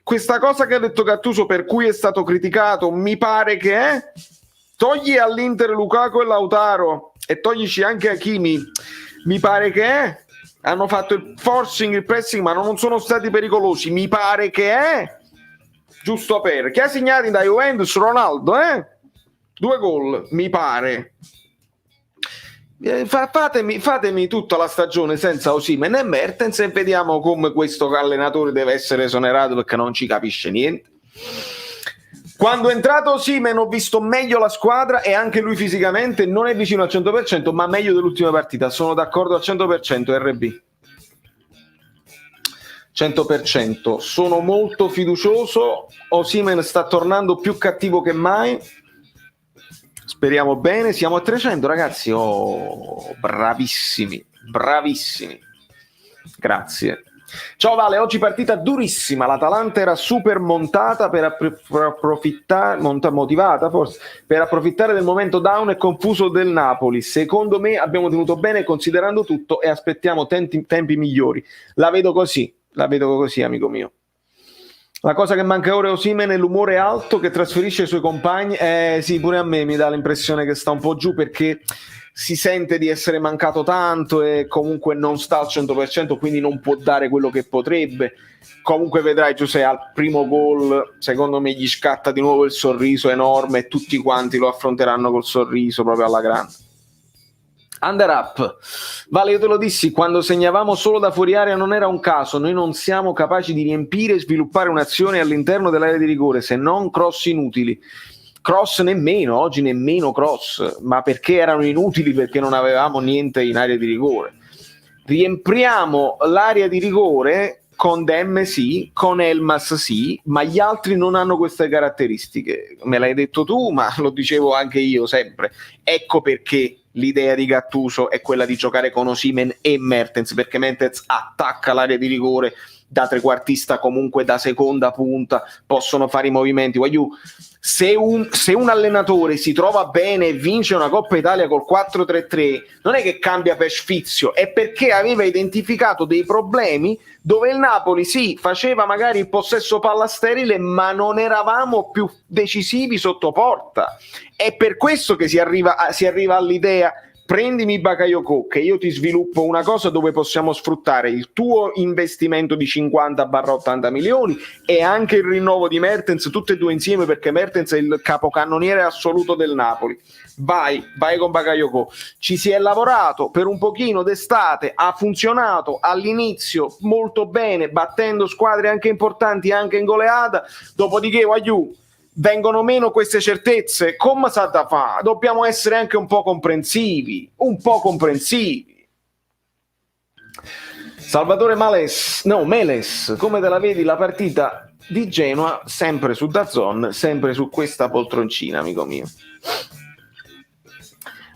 questa cosa che ha detto Gattuso, per cui è stato criticato, mi pare che togli all'Inter Lukaku e Lautaro e toglici anche Hakimi, mi pare che hanno fatto il forcing, il pressing, ma non sono stati pericolosi, mi pare che giusto per chi ha segnato da Juventus Ronaldo 2 gol, mi pare. Fatemi tutta la stagione senza Osimhen e Mertens e vediamo come questo allenatore deve essere esonerato, perché non ci capisce niente. Quando è entrato Osimhen ho visto meglio la squadra e anche lui fisicamente non è vicino al 100%, ma meglio dell'ultima partita. Sono d'accordo al 100%, RB. 100%. Sono molto fiducioso. Osimhen sta tornando più cattivo che mai. Speriamo bene. Siamo a 300, ragazzi. Bravissimi. Grazie. Ciao Vale, oggi partita durissima, l'Atalanta era super montata per approfittare, motivata forse, per approfittare del momento down e confuso del Napoli. Secondo me abbiamo tenuto bene considerando tutto e aspettiamo tempi migliori. La vedo così, amico mio. La cosa che manca ora è Osimhen, l'umore alto che trasferisce ai suoi compagni. Sì, pure a me mi dà l'impressione che sta un po' giù, perché si sente di essere mancato tanto e comunque non sta al 100%, quindi non può dare quello che potrebbe. Comunque vedrai, Giuseppe, al primo gol secondo me gli scatta di nuovo il sorriso enorme e tutti quanti lo affronteranno col sorriso proprio alla grande. Under up. Vale, io te lo dissi, quando segnavamo solo da fuori area non era un caso, noi non siamo capaci di riempire e sviluppare un'azione all'interno dell'area di rigore, se non cross inutili. Cross nemmeno, oggi nemmeno cross, ma perché erano inutili? Perché non avevamo niente in area di rigore. Riempiamo l'area di rigore con Demme sì, con Elmas sì, ma gli altri non hanno queste caratteristiche. Me l'hai detto tu, ma lo dicevo anche io sempre. Ecco perché l'idea di Gattuso è quella di giocare con Osimhen e Mertens, perché Mertens attacca l'area di rigore da trequartista, comunque da seconda punta, possono fare i movimenti. Se un allenatore si trova bene e vince una Coppa Italia col 4-3-3, non è che cambia per sfizio, è perché aveva identificato dei problemi dove il Napoli sì, faceva magari il possesso palla sterile, ma non eravamo più decisivi sotto porta. È per questo che si arriva all'idea: prendimi Bakayoko, che io ti sviluppo una cosa dove possiamo sfruttare il tuo investimento di 50-80 milioni e anche il rinnovo di Mertens, tutte e due insieme, perché Mertens è il capocannoniere assoluto del Napoli. Vai con Bakayoko. Ci si è lavorato per un pochino d'estate, ha funzionato all'inizio molto bene, battendo squadre anche importanti, anche in goleada. Dopodiché vengono meno queste certezze. Come sa da fa? Dobbiamo essere anche un po' comprensivi. Salvatore Meles, come te la vedi la partita di Genoa? Sempre su DAZN, sempre su questa poltroncina, amico mio.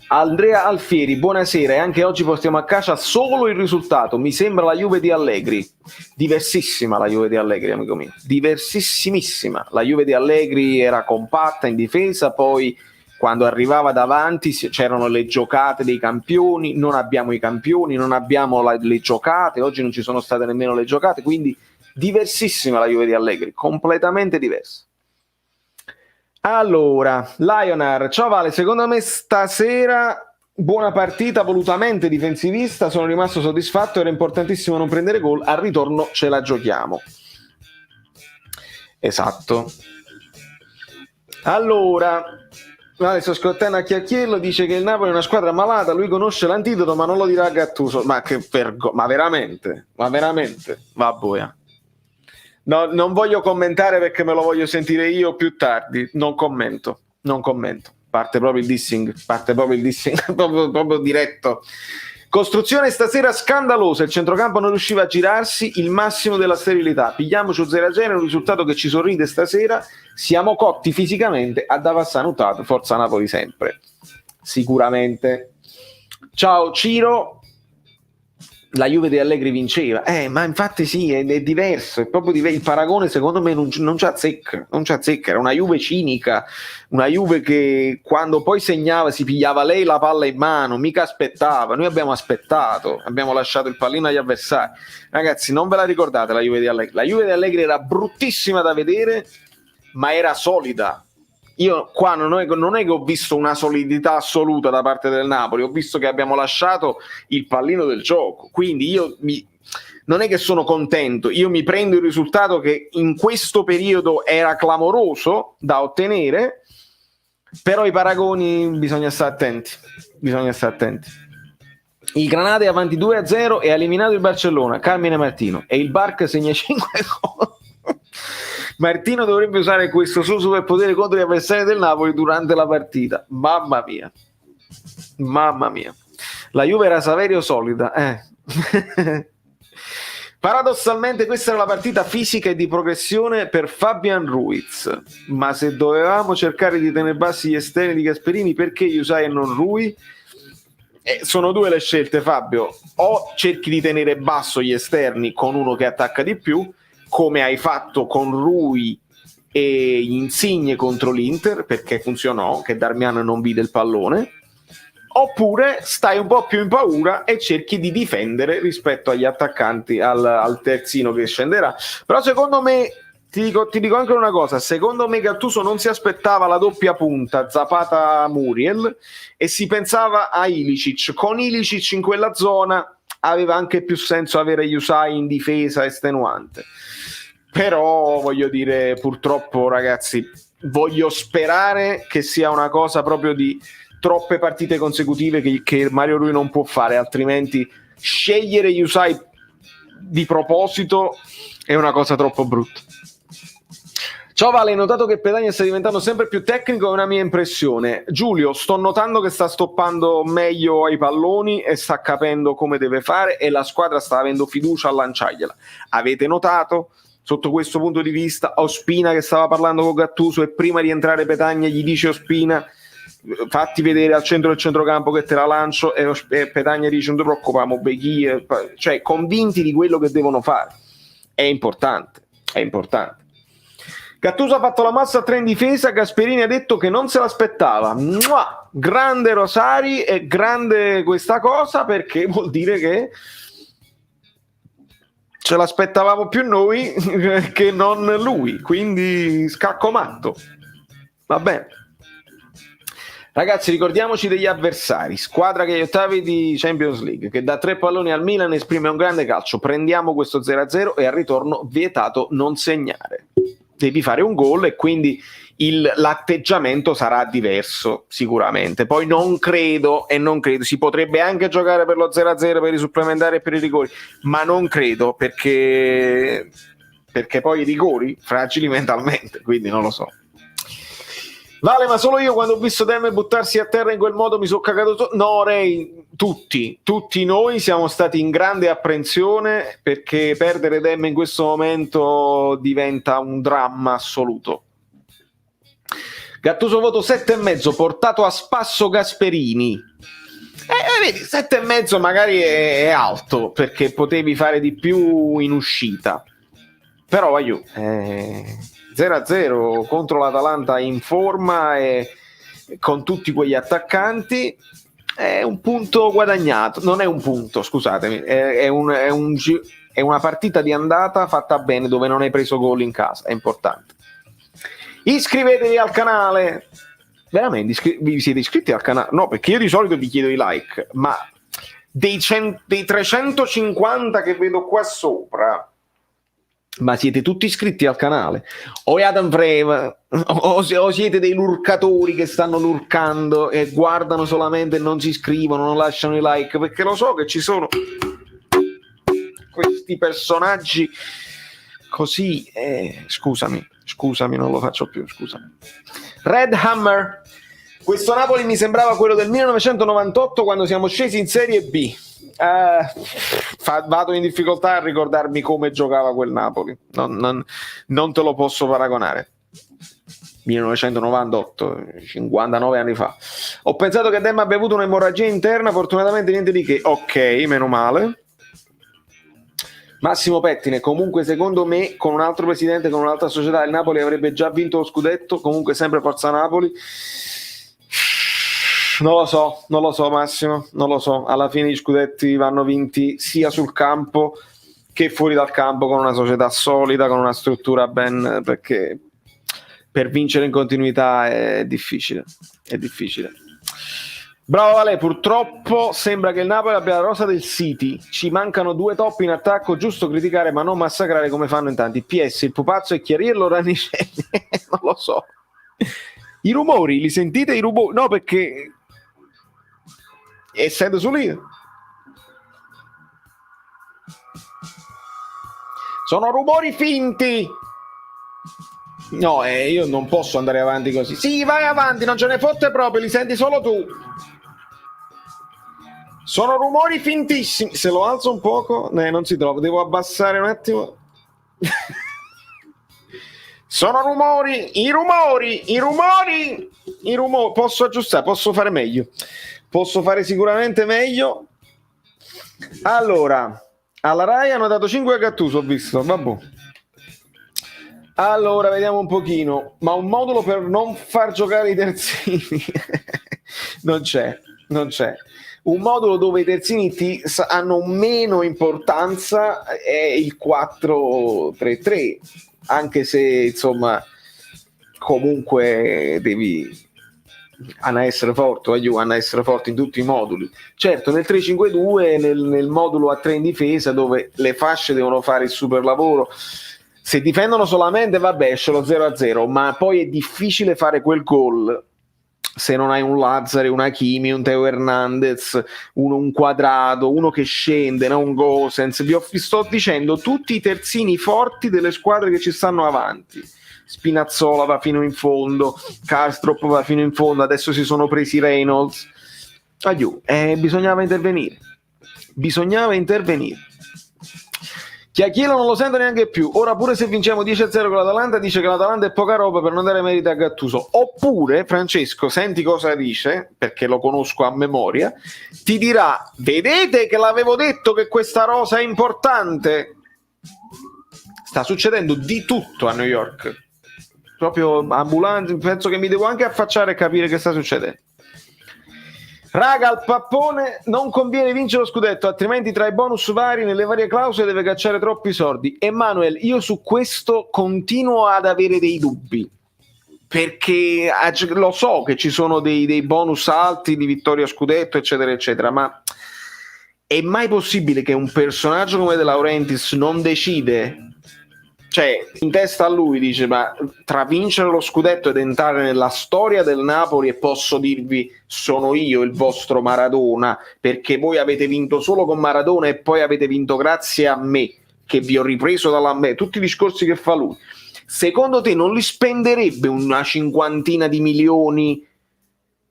Andrea Alfieri, buonasera, e anche oggi portiamo a casa solo il risultato. Mi sembra la Juve di Allegri. Diversissima la Juve di Allegri, amico mio, diversissimissima. La Juve di Allegri era compatta in difesa, poi quando arrivava davanti c'erano le giocate dei campioni. Non abbiamo i campioni, non abbiamo le giocate, oggi non ci sono state nemmeno le giocate, quindi diversissima la Juve di Allegri, completamente diversa. Allora, Lionar, ciao Vale, secondo me stasera buona partita, volutamente difensivista, sono rimasto soddisfatto, era importantissimo non prendere gol, al ritorno ce la giochiamo. Esatto. Allora, Vale, sto ascoltando a Chiacchiello, dice che il Napoli è una squadra malata, lui conosce l'antidoto ma non lo dirà a Gattuso. Ma veramente, va boia. No, non voglio commentare perché me lo voglio sentire io più tardi. Non commento. Parte proprio il dissing, proprio diretto. Costruzione stasera scandalosa, il centrocampo non riusciva a girarsi, il massimo della sterilità. Pigliamoci 0-0, è un risultato che ci sorride stasera. Siamo cotti fisicamente a Davassanutato, forza Napoli sempre. Sicuramente. Ciao Ciro. La Juve di Allegri vinceva, ma infatti sì, è diverso, è proprio il paragone secondo me non ci azzecca, era una Juve cinica, una Juve che quando poi segnava si pigliava lei la palla in mano, mica aspettava. Noi abbiamo aspettato, abbiamo lasciato il pallino agli avversari. Ragazzi, non ve la ricordate la Juve di Allegri? La Juve di Allegri era bruttissima da vedere, ma era solida. Io qua non è che ho visto una solidità assoluta da parte del Napoli, ho visto che abbiamo lasciato il pallino del gioco, quindi non è che sono contento, io mi prendo il risultato che in questo periodo era clamoroso da ottenere, però i paragoni bisogna stare attenti. Il Granada è avanti 2-0 e ha eliminato il Barcellona, Carmine Martino, e il Barca segna 5 gol. Martino dovrebbe usare questo suo superpotere contro gli avversari del Napoli durante la partita. Mamma mia. La Juve era Saverio solida. Paradossalmente questa era la partita fisica e di progressione per Fabian Ruiz. Ma se dovevamo cercare di tenere bassi gli esterni di Gasperini, perché Yusai e non Rui? sono due le scelte, Fabio: o cerchi di tenere basso gli esterni con uno che attacca di più, come hai fatto con Rui e Insigne contro l'Inter, perché funzionò, che Darmian non vide il pallone, oppure stai un po' più in paura e cerchi di difendere rispetto agli attaccanti, al terzino che scenderà. Però secondo me, ti dico anche una cosa, secondo me Gattuso non si aspettava la doppia punta Zapata-Muriel e si pensava a Ilicic. Con Ilicic in quella zona aveva anche più senso avere Yusai in difesa estenuante. Però voglio dire, purtroppo ragazzi, voglio sperare che sia una cosa proprio di troppe partite consecutive che Mario Rui non può fare, altrimenti scegliere Yusai di proposito è una cosa troppo brutta. Ciao Vale, hai notato che Petagna sta diventando sempre più tecnico? È una mia impressione. Giulio, sto notando che sta stoppando meglio ai palloni e sta capendo come deve fare e la squadra sta avendo fiducia a lanciargliela. Avete notato? Sotto questo punto di vista, Ospina che stava parlando con Gattuso e prima di entrare Petagna gli dice: Ospina, fatti vedere al centro del centrocampo che te la lancio, e Petagna dice: non ti preoccupare, Beghi, cioè convinti di quello che devono fare. È importante. Gattuso ha fatto la massa a 3 in difesa, Gasperini ha detto che non se l'aspettava. Mua! Grande Rosari e grande questa cosa, perché vuol dire che ce l'aspettavamo più noi che non lui, quindi scacco matto. Va bene. Ragazzi, ricordiamoci degli avversari. Squadra che agli ottavi di Champions League, che da 3 palloni al Milan esprime un grande calcio. Prendiamo questo 0-0 e al ritorno vietato non segnare. Devi fare un gol e quindi l'atteggiamento sarà diverso sicuramente. Poi non credo, si potrebbe anche giocare per lo 0-0, per i supplementari e per i rigori, ma non credo, perché poi i rigori fragili mentalmente, quindi non lo so. Vale, ma solo io quando ho visto Demme buttarsi a terra in quel modo mi sono cagato no, Ray, tutti noi siamo stati in grande apprensione, perché perdere Demme in questo momento diventa un dramma assoluto. Gattuso voto 7,5, portato a spasso Gasperini. Vedi, 7,5 magari è alto, perché potevi fare di più in uscita, però voglio 0-0 contro l'Atalanta in forma e con tutti quegli attaccanti è un punto guadagnato. Non è un punto, scusatemi, è una partita di andata fatta bene, dove non hai preso gol in casa, è importante. Iscrivetevi al canale. Veramente vi siete iscritti al canale? No, perché io di solito vi chiedo i like, ma dei 350 che vedo qua sopra, ma siete tutti iscritti al canale? O è Adam Frame, o siete dei lurcatori che stanno lurcando e guardano solamente e non si iscrivono, non lasciano i like? Perché lo so che ci sono questi personaggi così. Scusami, non lo faccio più, scusami. Red Hammer: questo Napoli mi sembrava quello del 1998 quando siamo scesi in Serie B. Vado in difficoltà a ricordarmi come giocava quel Napoli, non te lo posso paragonare. 1998, 59 anni fa. Ho pensato che Demma abbia avuto un'emorragia interna, fortunatamente niente di che. Ok, meno male. Massimo Pettine: comunque secondo me con un altro presidente, con un'altra società, il Napoli avrebbe già vinto lo scudetto. Comunque sempre forza Napoli. Non lo so Massimo, non lo so. Alla fine gli scudetti vanno vinti sia sul campo che fuori dal campo, con una società solida, con una struttura ben, perché per vincere in continuità è difficile. Bravo Vale, purtroppo sembra che il Napoli abbia la rosa del City, ci mancano 2 top in attacco, giusto criticare ma non massacrare come fanno in tanti. PS, il pupazzo è Chiariello Ranicelli? Non lo so. I rumori, li sentite i rumori? No, perché essendo su lì sono rumori finti. No, io non posso andare avanti così. Sì, vai avanti, non ce ne fotte proprio, li senti solo tu. Sono rumori fintissimi. Se lo alzo un poco, non si trova, devo abbassare un attimo. Sono rumori, i rumori. Posso aggiustare, posso fare meglio. posso fare sicuramente meglio. Allora, alla Rai hanno dato 5 a Gattuso, ho visto, vabbè. Allora, vediamo un pochino, ma un modulo per non far giocare i terzini non c'è. Un modulo dove i terzini hanno meno importanza è il 4-3-3, anche se insomma comunque hanno a essere forti in tutti i moduli. Certo, nel 3-5-2, nel modulo a 3 in difesa, dove le fasce devono fare il super lavoro, se difendono solamente vabbè, esce lo 0-0, ma poi è difficile fare quel gol se non hai un Lazzari, un Hakimi, un Teo Hernandez, un Quadrado, uno che scende, no? Un Gosens. Vi sto dicendo tutti i terzini forti delle squadre che ci stanno avanti. Spinazzola va fino in fondo, Kastrop va fino in fondo, adesso si sono presi Reynolds. Bisognava intervenire. Chiacchiero non lo sento neanche più. Ora pure se vinciamo 10-0 con l'Atalanta dice che l'Atalanta è poca roba per non dare merito a Gattuso. Oppure Francesco, senti cosa dice, perché lo conosco a memoria, ti dirà: vedete che l'avevo detto che questa rosa è importante. Sta succedendo di tutto a New York, proprio ambulante. Penso che mi devo anche affacciare e capire che sta succedendo. Raga, al pappone non conviene vincere lo scudetto, altrimenti tra i bonus vari nelle varie clausole deve cacciare troppi soldi. Emanuel, io su questo continuo ad avere dei dubbi, perché lo so che ci sono dei bonus alti di vittoria a scudetto, eccetera, eccetera, ma è mai possibile che un personaggio come De Laurentiis non decide? Cioè, in testa a lui dice: ma tra vincere lo scudetto ed entrare nella storia del Napoli, e posso dirvi sono io il vostro Maradona, perché voi avete vinto solo con Maradona e poi avete vinto grazie a me, che vi ho ripreso dalla me, tutti i discorsi che fa lui. Secondo te non li spenderebbe una 50 di milioni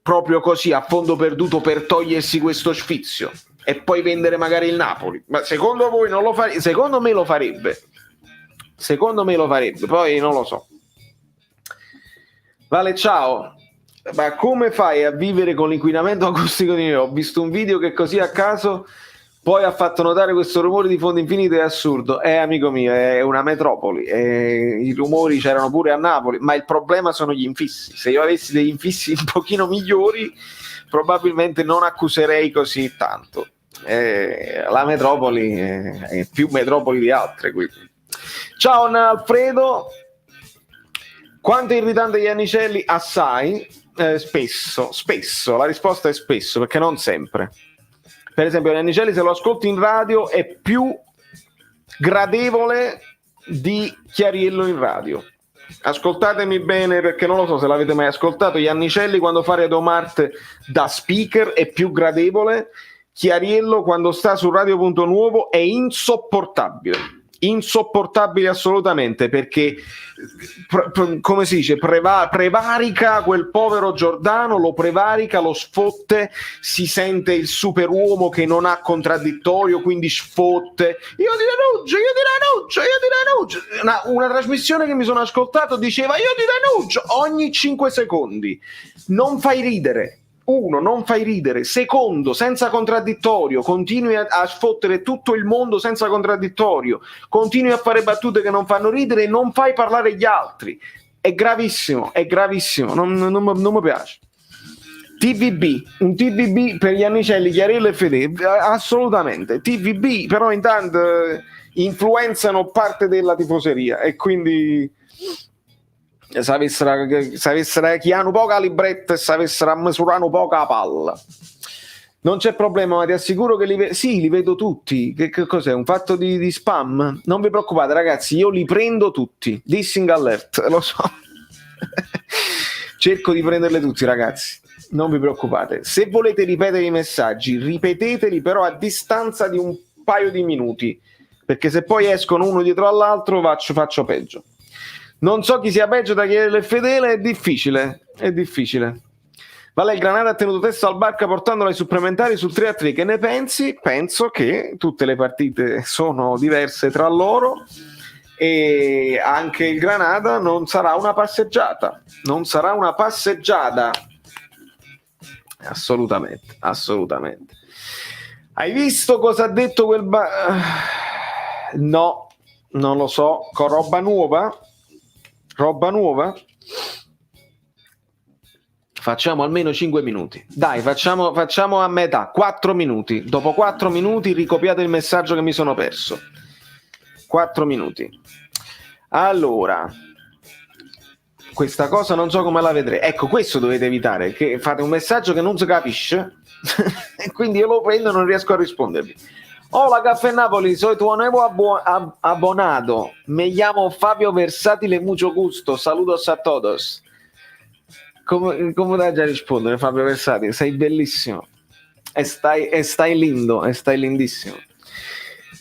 proprio così a fondo perduto per togliersi questo sfizio e poi vendere magari il Napoli? Ma secondo voi non lo farebbe? Secondo me lo farebbe, poi non lo so. Vale, ciao. Ma come fai a vivere con l'inquinamento acustico di New York? Ho visto un video che così a caso poi ha fatto notare questo rumore di fondo infinito, è assurdo. Amico mio, è una metropoli, i rumori c'erano pure a Napoli, ma il problema sono gli infissi. Se io avessi degli infissi un pochino migliori, probabilmente non accuserei così tanto. La metropoli è più metropoli di altre, quindi. Ciao Alfredo, quanto è irritante Iannicelli? Assai, spesso, la risposta è spesso, perché non sempre. Per esempio Iannicelli, se lo ascolti in radio, è più gradevole di Chiariello in radio. Ascoltatemi bene, perché non lo so se l'avete mai ascoltato. Iannicelli quando fa Radio Marte da speaker è più gradevole. Chiariello quando sta su Radio Punto Nuovo è insopportabile assolutamente, perché come si dice, prevarica quel povero Giordano, lo prevarica, lo sfotte, si sente il superuomo che non ha contraddittorio, quindi sfotte: io ti denuncio. Una trasmissione che mi sono ascoltato diceva: io ti denuncio ogni 5 secondi. Non fai ridere. Uno, non fai ridere. Secondo, senza contraddittorio, continui a sfottere tutto il mondo senza contraddittorio, continui a fare battute che non fanno ridere e non fai parlare gli altri. È gravissimo, non mi piace. un TVB per Iannicelli, Chiarello e Fede, assolutamente. TVB, però intanto influenzano parte della tifoseria, e quindi sapessero chi hanno poca libretta e sapessero a misurare poca palla. Non c'è problema, ma ti assicuro che li vedo tutti. Che cos'è? Un fatto di spam? Non vi preoccupate ragazzi, io li prendo tutti. Dissing alert, lo so. Cerco di prenderli tutti ragazzi, non vi preoccupate. Se volete ripetere i messaggi, ripeteteli, però a distanza di un paio di minuti, perché se poi escono uno dietro all'altro faccio peggio. Non so chi sia peggio da Chiarello e Fedele, è difficile. Vale, il Granata ha tenuto testa al Barca portandola ai supplementari sul 3-3. Che ne pensi? Penso che tutte le partite sono diverse tra loro e anche il Granata non sarà una passeggiata. assolutamente, assolutamente. Hai visto cosa ha detto quel no, non lo so, con roba nuova? Facciamo almeno 5 minuti. Dai, facciamo a metà, 4 minuti. Dopo 4 minuti ricopiate il messaggio che mi sono perso. 4 minuti. Allora, questa cosa non so come la vedrete. Ecco, questo dovete evitare, che fate un messaggio che non si capisce e quindi io lo prendo e non riesco a rispondervi. Hola Caffè Napoli, soy tu nuevo abonado. Me llamo Fabio Versatile, mucho gusto. Saludos a todos. Come dai già rispondere, Fabio Versatile? Sei bellissimo. E stai lindo, e stai lindissimo.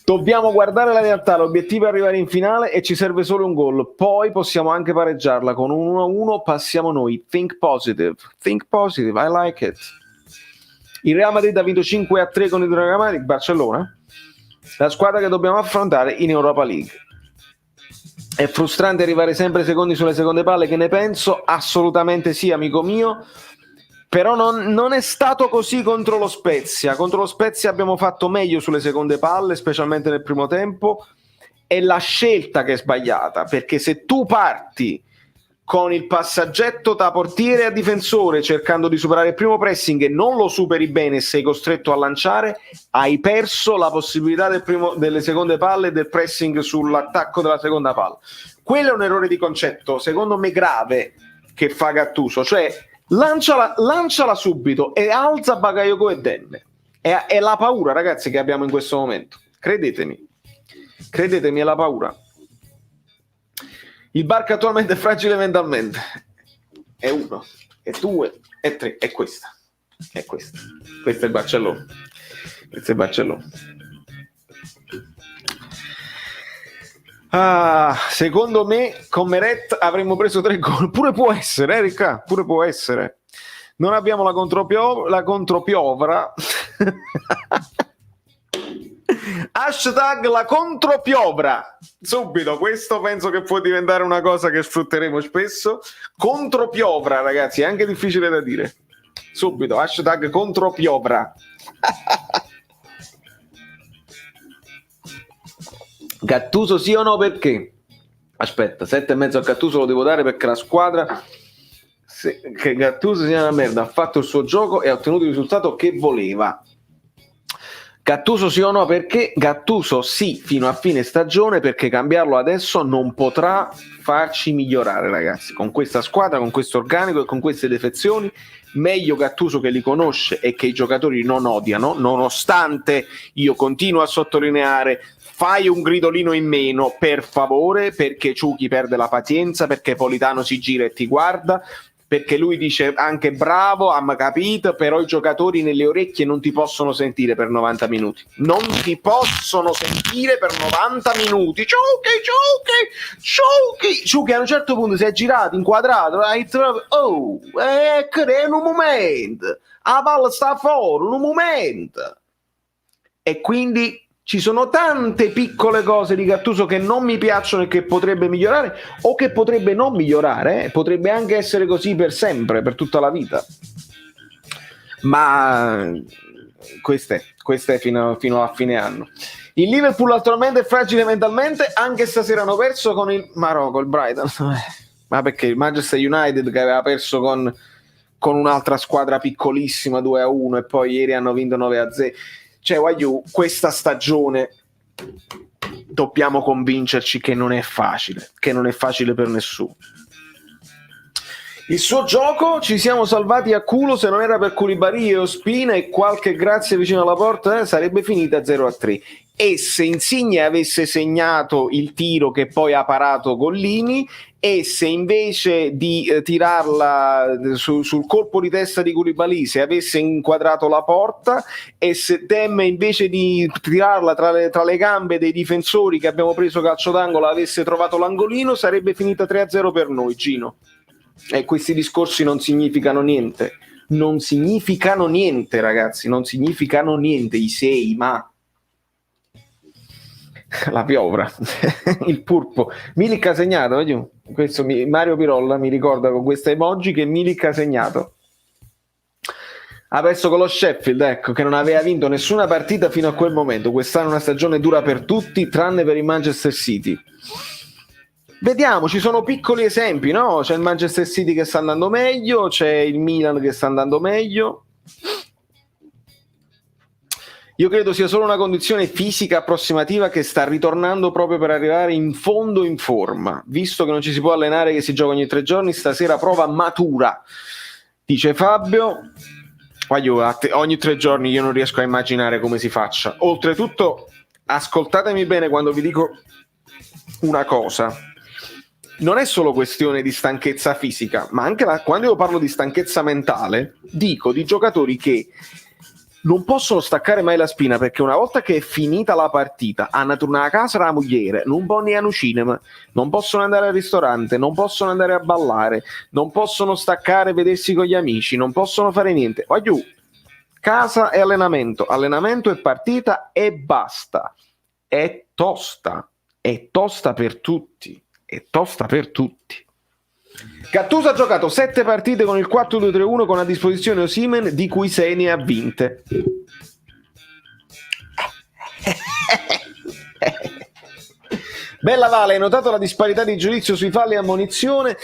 Dobbiamo guardare la realtà, l'obiettivo è arrivare in finale e ci serve solo un gol, poi possiamo anche pareggiarla, con un 1-1 passiamo noi. Think positive, I like it. Il Real Madrid ha vinto 5-3 con il Real Barcellona, la squadra che dobbiamo affrontare in Europa League. È frustrante arrivare sempre secondi sulle seconde palle, che ne penso? Assolutamente sì, amico mio. Però non è stato così contro lo Spezia. Contro lo Spezia abbiamo fatto meglio sulle seconde palle, specialmente nel primo tempo. È la scelta che è sbagliata, perché se tu parti con il passaggetto da portiere a difensore cercando di superare il primo pressing e non lo superi bene e sei costretto a lanciare, hai perso la possibilità delle seconde palle e del pressing sull'attacco della seconda palla. Quello è un errore di concetto, secondo me grave, che fa Gattuso, cioè lanciala subito e alza Bakayoko e Demme. È la paura, ragazzi, che abbiamo in questo momento. Credetemi, è la paura. Il Barca attualmente è fragile mentalmente. È 1, è 2, è 3, è questa. Questo è il Barcellona. Secondo me con Meret avremmo preso 3 gol. Pure può essere, Ricca, pure può essere. Non abbiamo la contropiovra. Hashtag la contropiovra. Subito, questo penso che può diventare una cosa che sfrutteremo spesso. Contropiovra, ragazzi, è anche difficile da dire. Subito, hashtag contropiovra. Gattuso sì o no, perché? Aspetta, 7,5 a Gattuso lo devo dare perché la squadra che Gattuso sia una merda, ha fatto il suo gioco e ha ottenuto il risultato che voleva. Gattuso sì o no, perché? Gattuso sì fino a fine stagione, perché cambiarlo adesso non potrà farci migliorare, ragazzi. Con questa squadra, con questo organico e con queste defezioni, meglio Gattuso che li conosce e che i giocatori non odiano, nonostante io continuo a sottolineare: fai un gridolino in meno, per favore, perché Ciuchi perde la pazienza, perché Politano si gira e ti guarda, perché lui dice anche bravo, hanno capito, però i giocatori nelle orecchie non ti possono sentire per 90 minuti. Non ti possono sentire per 90 minuti. Ciuchi a un certo punto si è girato, inquadrato, crea un momento, la palla sta fuori, un momento. E quindi ci sono tante piccole cose di Gattuso che non mi piacciono e che potrebbe migliorare, o che potrebbe non migliorare, potrebbe anche essere così per sempre, per tutta la vita. Ma questo è fino a fine anno. Il Liverpool attualmente è fragile mentalmente, anche stasera hanno perso con il Marocco, il Brighton. Ma perché il Manchester United, che aveva perso con un'altra squadra piccolissima 2-1 e poi ieri hanno vinto 9-0. Cioè, questa stagione dobbiamo convincerci che non è facile per nessuno. Il suo gioco, ci siamo salvati a culo, se non era per Koulibaly e Ospina e qualche grazia vicino alla porta, sarebbe finita 0-3. E se Insigne avesse segnato il tiro che poi ha parato Gollini, e se invece di tirarla sul colpo di testa di Koulibaly se avesse inquadrato la porta, e se Demme invece di tirarla tra le gambe dei difensori che abbiamo preso calcio d'angolo avesse trovato l'angolino, sarebbe finita 3-0 per noi, Gino. E questi discorsi non significano niente, ragazzi, non significano niente i sei, ma la piovra. Il purpo. Milik ha segnato, questo Mario Pirolla mi ricorda con questa emoji che Milik ha segnato. Ha perso con lo Sheffield, ecco, che non aveva vinto nessuna partita fino a quel momento. Quest'anno è una stagione dura per tutti, tranne per il Manchester City. Vediamo, ci sono piccoli esempi, no? C'è il Manchester City che sta andando meglio, c'è il Milan che sta andando meglio. Io credo sia solo una condizione fisica approssimativa che sta ritornando proprio per arrivare in fondo in forma. Visto che non ci si può allenare, che si gioca ogni 3 giorni, stasera prova matura, dice Fabio. Ogni 3 giorni io non riesco a immaginare come si faccia. Oltretutto, ascoltatemi bene quando vi dico una cosa. Non è solo questione di stanchezza fisica, ma anche quando io parlo di stanchezza mentale, dico di giocatori che non possono staccare mai la spina, perché una volta che è finita la partita hanno tornato a casa la moglie, non vanno al cinema, non possono andare al ristorante, non possono andare a ballare, non possono staccare e vedersi con gli amici, non possono fare niente. Voglio casa e allenamento e partita e basta. È tosta per tutti, è tosta per tutti. Gattuso ha giocato 7 partite con il 4-2-3-1 con a disposizione Osimhen, di cui 6 ne ha vinte. Bella Vale, hai notato la disparità di giudizio sui falli e ammonizione?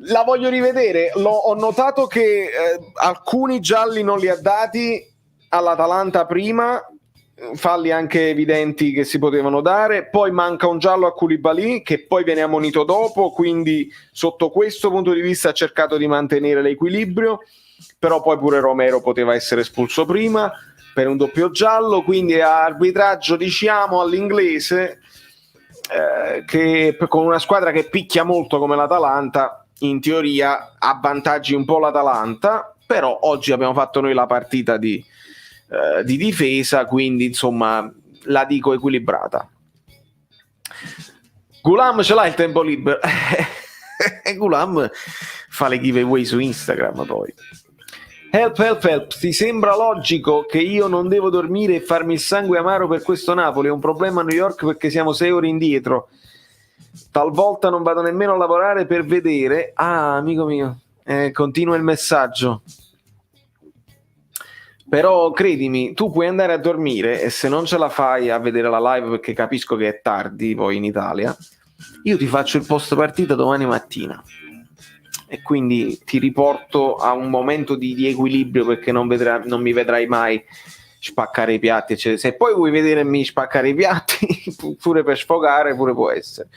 La voglio rivedere. Ho notato che alcuni gialli non li ha dati all'Atalanta prima, falli anche evidenti che si potevano dare, poi manca un giallo a Koulibaly che poi viene ammonito dopo, quindi sotto questo punto di vista ha cercato di mantenere l'equilibrio, però poi pure Romero poteva essere espulso prima per un doppio giallo, quindi arbitraggio diciamo all'inglese, che con una squadra che picchia molto come l'Atalanta in teoria avvantaggi un po' l'Atalanta, però oggi abbiamo fatto noi la partita di difesa, quindi insomma la dico equilibrata. Gulam ce l'ha il tempo libero e Gulam fa le giveaway su Instagram. Poi help, ti sembra logico che io non devo dormire e farmi il sangue amaro per questo Napoli? È un problema a New York perché siamo 6 ore indietro, talvolta non vado nemmeno a lavorare per vedere. Amico mio, continua il messaggio. Però credimi, tu puoi andare a dormire e se non ce la fai a vedere la live, perché capisco che è tardi poi in Italia, io ti faccio il post partita domani mattina e quindi ti riporto a un momento di equilibrio, perché non mi vedrai mai spaccare i piatti, eccetera. Se poi vuoi vedermi spaccare i piatti pure per sfogare, pure può essere.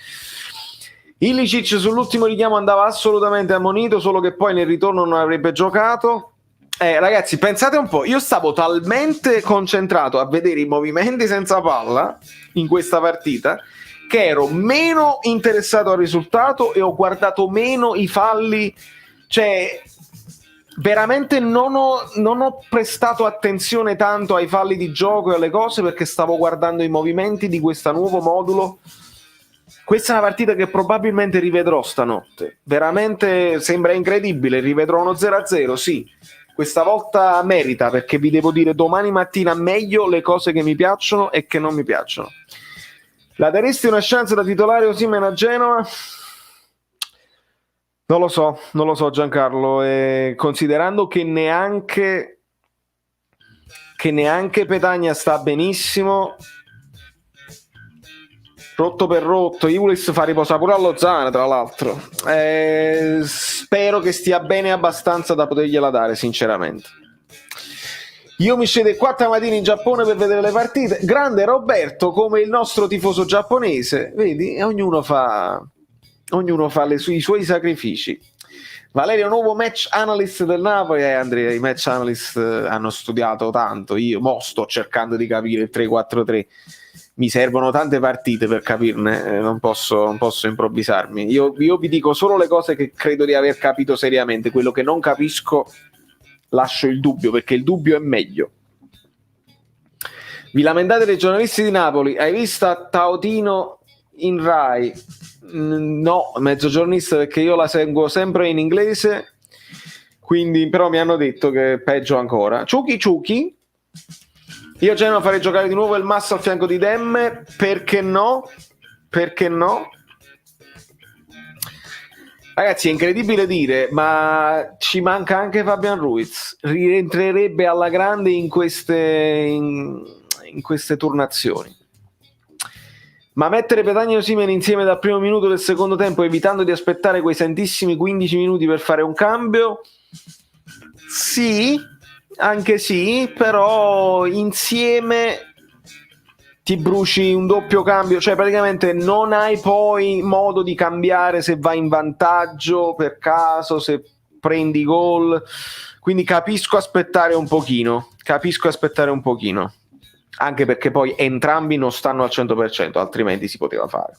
Ilicic sull'ultimo richiamo andava assolutamente ammonito, solo che poi nel ritorno non avrebbe giocato. Ragazzi, pensate un po', io stavo talmente concentrato a vedere i movimenti senza palla in questa partita che ero meno interessato al risultato e ho guardato meno i falli, cioè veramente non ho prestato attenzione tanto ai falli di gioco e alle cose, perché stavo guardando i movimenti di questo nuovo modulo. Questa è una partita che probabilmente rivedrò stanotte, veramente sembra incredibile, rivedrò uno 0-0, sì. Questa volta merita, perché vi devo dire domani mattina meglio le cose che mi piacciono e che non mi piacciono. La daresti una chance da titolare Osimhen a Genova? Non lo so Giancarlo, considerando che neanche Petagna sta benissimo, rotto per rotto, Iulis fa riposare pure a Lozano tra l'altro, spero che stia bene abbastanza da potergliela dare sinceramente. Io mi scedo 4 mattine in Giappone per vedere le partite, grande Roberto, come il nostro tifoso giapponese, vedi, ognuno fa i suoi sacrifici. Valerio, nuovo match analyst del Napoli. Andrea, i match analyst hanno studiato tanto, io sto cercando di capire il 3-4-3, mi servono tante partite per capirne, non posso improvvisarmi. Io vi dico solo le cose che credo di aver capito seriamente, quello che non capisco lascio il dubbio, perché il dubbio è meglio. Vi lamentate dei giornalisti di Napoli, hai visto Taotino in Rai? No, mezzogiornalista, perché io la seguo sempre in inglese, quindi però mi hanno detto che è peggio ancora. Ciuchi, io Genova farei giocare di nuovo il Massa al fianco di Demme, perché no? Ragazzi, è incredibile dire, ma ci manca anche Fabian Ruiz. Rientrerebbe alla grande in queste turnazioni. Ma mettere Petagna e Osimhen insieme dal primo minuto del secondo tempo, evitando di aspettare quei santissimi 15 minuti per fare un cambio? Sì, anche sì, però insieme ti bruci un doppio cambio, cioè praticamente non hai poi modo di cambiare se vai in vantaggio per caso, se prendi gol, quindi capisco aspettare un pochino, anche perché poi entrambi non stanno al 100%, altrimenti si poteva fare.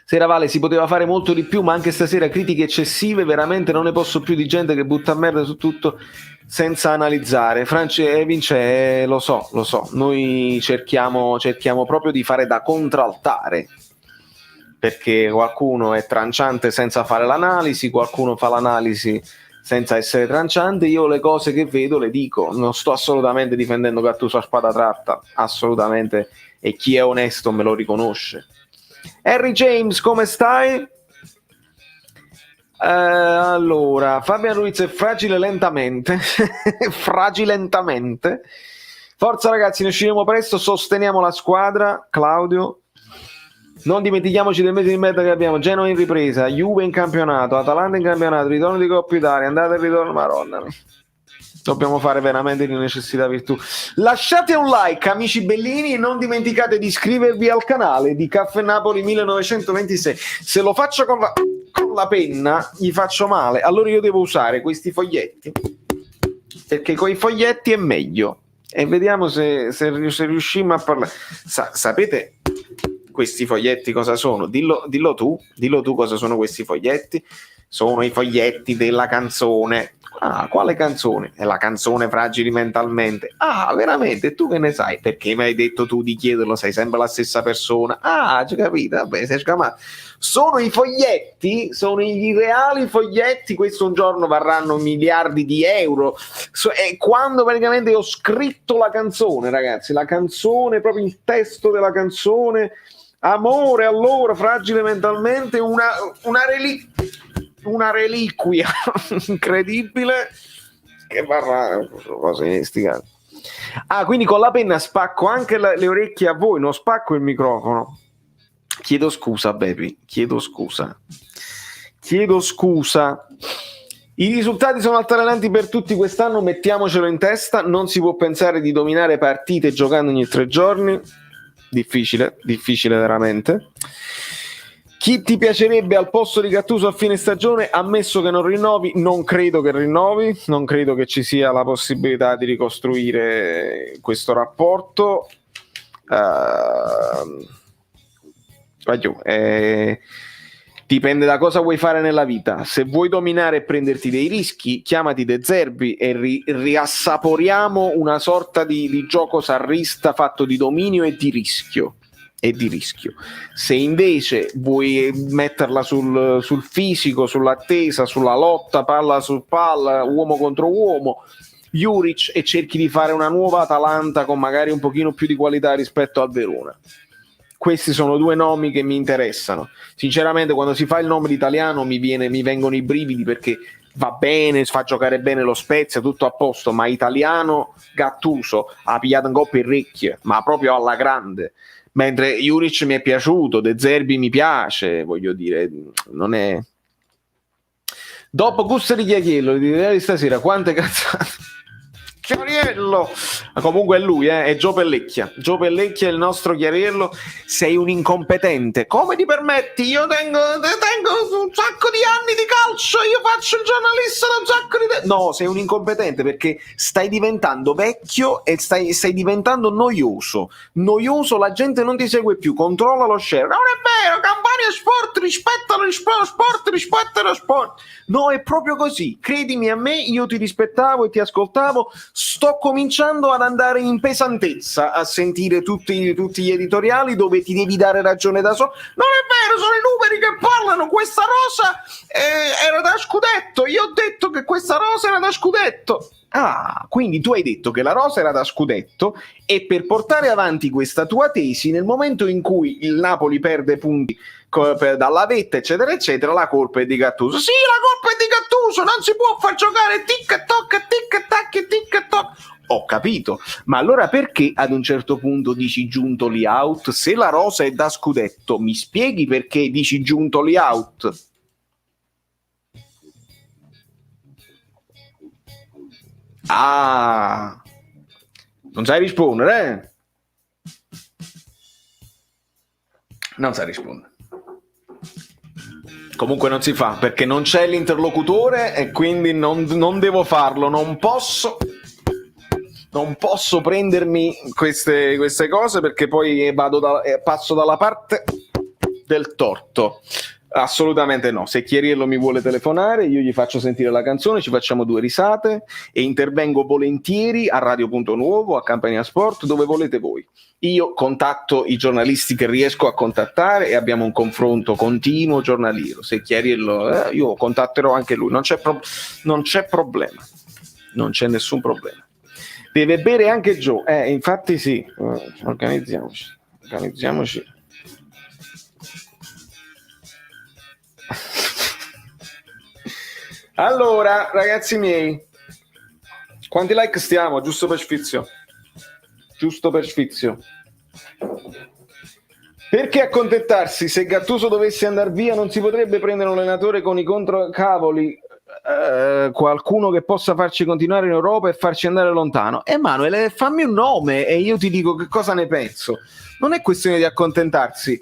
Sera Vale, si poteva fare molto di più, ma anche stasera critiche eccessive, veramente non ne posso più di gente che butta merda su tutto senza analizzare. Vince, lo so, noi cerchiamo proprio di fare da contraltare, perché qualcuno è tranciante senza fare l'analisi, qualcuno fa l'analisi senza essere tranciante. Io le cose che vedo le dico, non sto assolutamente difendendo Gattuso a spada tratta, assolutamente, e chi è onesto me lo riconosce. Harry James, come stai? Allora, Fabian Ruiz è fragile lentamente. Fragilentamente. Forza ragazzi, ne usciremo presto, sosteniamo la squadra. Claudio, non dimentichiamoci del mese di merda che abbiamo. Genoa in ripresa, Juve in campionato, Atalanta in campionato, ritorno di Coppa Italia, andata e ritorno, maronna. Dobbiamo fare veramente di necessità virtù. Lasciate un like, amici bellini, e non dimenticate di iscrivervi al canale di Caffè Napoli 1926. Se lo faccio con la penna gli faccio male, allora io devo usare questi foglietti, perché con i foglietti è meglio. E vediamo se riusciamo a parlare. Sapete questi foglietti cosa sono? Dillo tu cosa sono questi foglietti. Sono i foglietti della canzone. Ah, quale canzone? È la canzone Fragili Mentalmente. Ah, veramente? Tu che ne sai? Perché mi hai detto tu di chiederlo? Sei sempre la stessa persona. Ah, già capito, vabbè, sei scamato. Sono i foglietti, sono i reali foglietti. Questo un giorno varranno miliardi di euro. E quando praticamente ho scritto la canzone, ragazzi, la canzone, proprio il testo della canzone, amore, allora, fragile mentalmente, una reliquia incredibile che varrà cose sticate. Ah, quindi con la penna spacco anche le orecchie a voi, non spacco il microfono. Chiedo scusa, baby, chiedo scusa. I risultati sono altalenanti per tutti quest'anno, mettiamocelo in testa. Non si può pensare di dominare partite giocando ogni 3 giorni. Difficile veramente. Chi ti piacerebbe al posto di Gattuso a fine stagione, ammesso che non rinnovi? Non credo che rinnovi, non credo che ci sia la possibilità di ricostruire questo rapporto. Dipende da cosa vuoi fare nella vita. Se vuoi dominare e prenderti dei rischi, chiamati De Zerbi e riassaporiamo una sorta di gioco sarrista fatto di dominio e di rischio. Se invece vuoi metterla sul fisico, sull'attesa, sulla lotta palla su palla, uomo contro uomo, Juric, e cerchi di fare una nuova Atalanta con magari un pochino più di qualità rispetto al Verona. Questi sono 2 nomi che mi interessano. Sinceramente, quando si fa il nome italiano mi vengono i brividi, perché va bene, fa giocare bene lo Spezia, tutto a posto, ma italiano Gattuso ha pigliato un po' per orecchie, ma proprio alla grande. Mentre Juric mi è piaciuto, De Zerbi mi piace, voglio dire, non è... Dopo gusto di Chiariello, di stasera, quante cazzate... Chiariello! Comunque è lui, è Gio Pellecchia. Gio Pellecchia è il nostro Chiariello. Sei un incompetente. Come ti permetti? Io tengo un sacco di anni di calcio, io faccio il giornalista da un sacco di tempo. No, sei un incompetente perché stai diventando vecchio e stai diventando noioso. Noioso, la gente non ti segue più, controlla lo share. Non è vero, Campania Sport, rispettano lo sport, rispetta lo sport. No, è proprio così. Credimi a me, io ti rispettavo e ti ascoltavo. Sto cominciando ad andare in pesantezza a sentire tutti gli editoriali dove ti devi dare ragione da solo. Non è vero, sono i numeri che parlano. Questa rosa era da scudetto. Io ho detto che questa rosa era da scudetto. Ah, quindi tu hai detto che la rosa era da scudetto e per portare avanti questa tua tesi, nel momento in cui il Napoli perde punti dalla vetta, eccetera, eccetera, la colpa è di Gattuso. Sì, la colpa è di Gattuso, non si può far giocare tic-tac, tic-tac, tic-tac. Ho capito, ma allora perché ad un certo punto dici Giuntoli out? Se la rosa è da scudetto, mi spieghi perché dici Giuntoli out? Ah, non sai rispondere, eh? Non sai rispondere. Comunque non si fa, perché non c'è l'interlocutore e quindi non devo farlo, non posso prendermi queste cose, perché poi passo dalla parte del torto. Assolutamente no. Se Chieriello mi vuole telefonare, io gli faccio sentire la canzone, ci facciamo 2 risate e intervengo volentieri a Radio Punto Nuovo, a Campania Sport, dove volete voi. Io contatto i giornalisti che riesco a contattare e abbiamo un confronto continuo giornaliero. Se Chieriello, io contatterò anche lui, non c'è problema, non c'è nessun problema. Deve bere anche Joe, infatti sì, organizziamoci. Allora, ragazzi miei, quanti like stiamo? Giusto per sfizio. Perché accontentarsi? Se Gattuso dovesse andare via non si potrebbe prendere un allenatore con i controcavoli, qualcuno che possa farci continuare in Europa e farci andare lontano. Emanuele, fammi un nome e io ti dico che cosa ne penso. Non è questione di accontentarsi.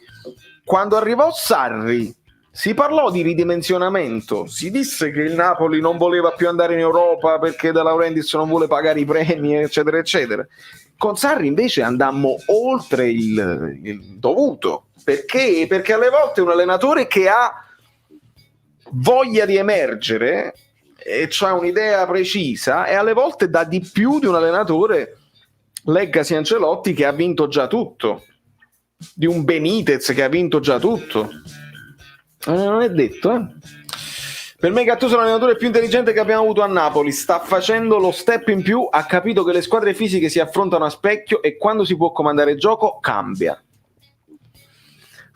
Quando arrivò Sarri si parlò di ridimensionamento, si disse che il Napoli non voleva più andare in Europa perché De Laurentiis non vuole pagare i premi, eccetera eccetera. Con Sarri invece andammo oltre il dovuto. Perché? Perché alle volte un allenatore che ha voglia di emergere e c'ha un'idea precisa, e alle volte dà di più di un allenatore, leggasi Ancelotti, che ha vinto già tutto, di un Benitez che ha vinto già tutto. Non è detto, eh? Per me Gattuso è l'allenatore più intelligente che abbiamo avuto a Napoli, sta facendo lo step in più, ha capito che le squadre fisiche si affrontano a specchio e quando si può comandare il gioco cambia.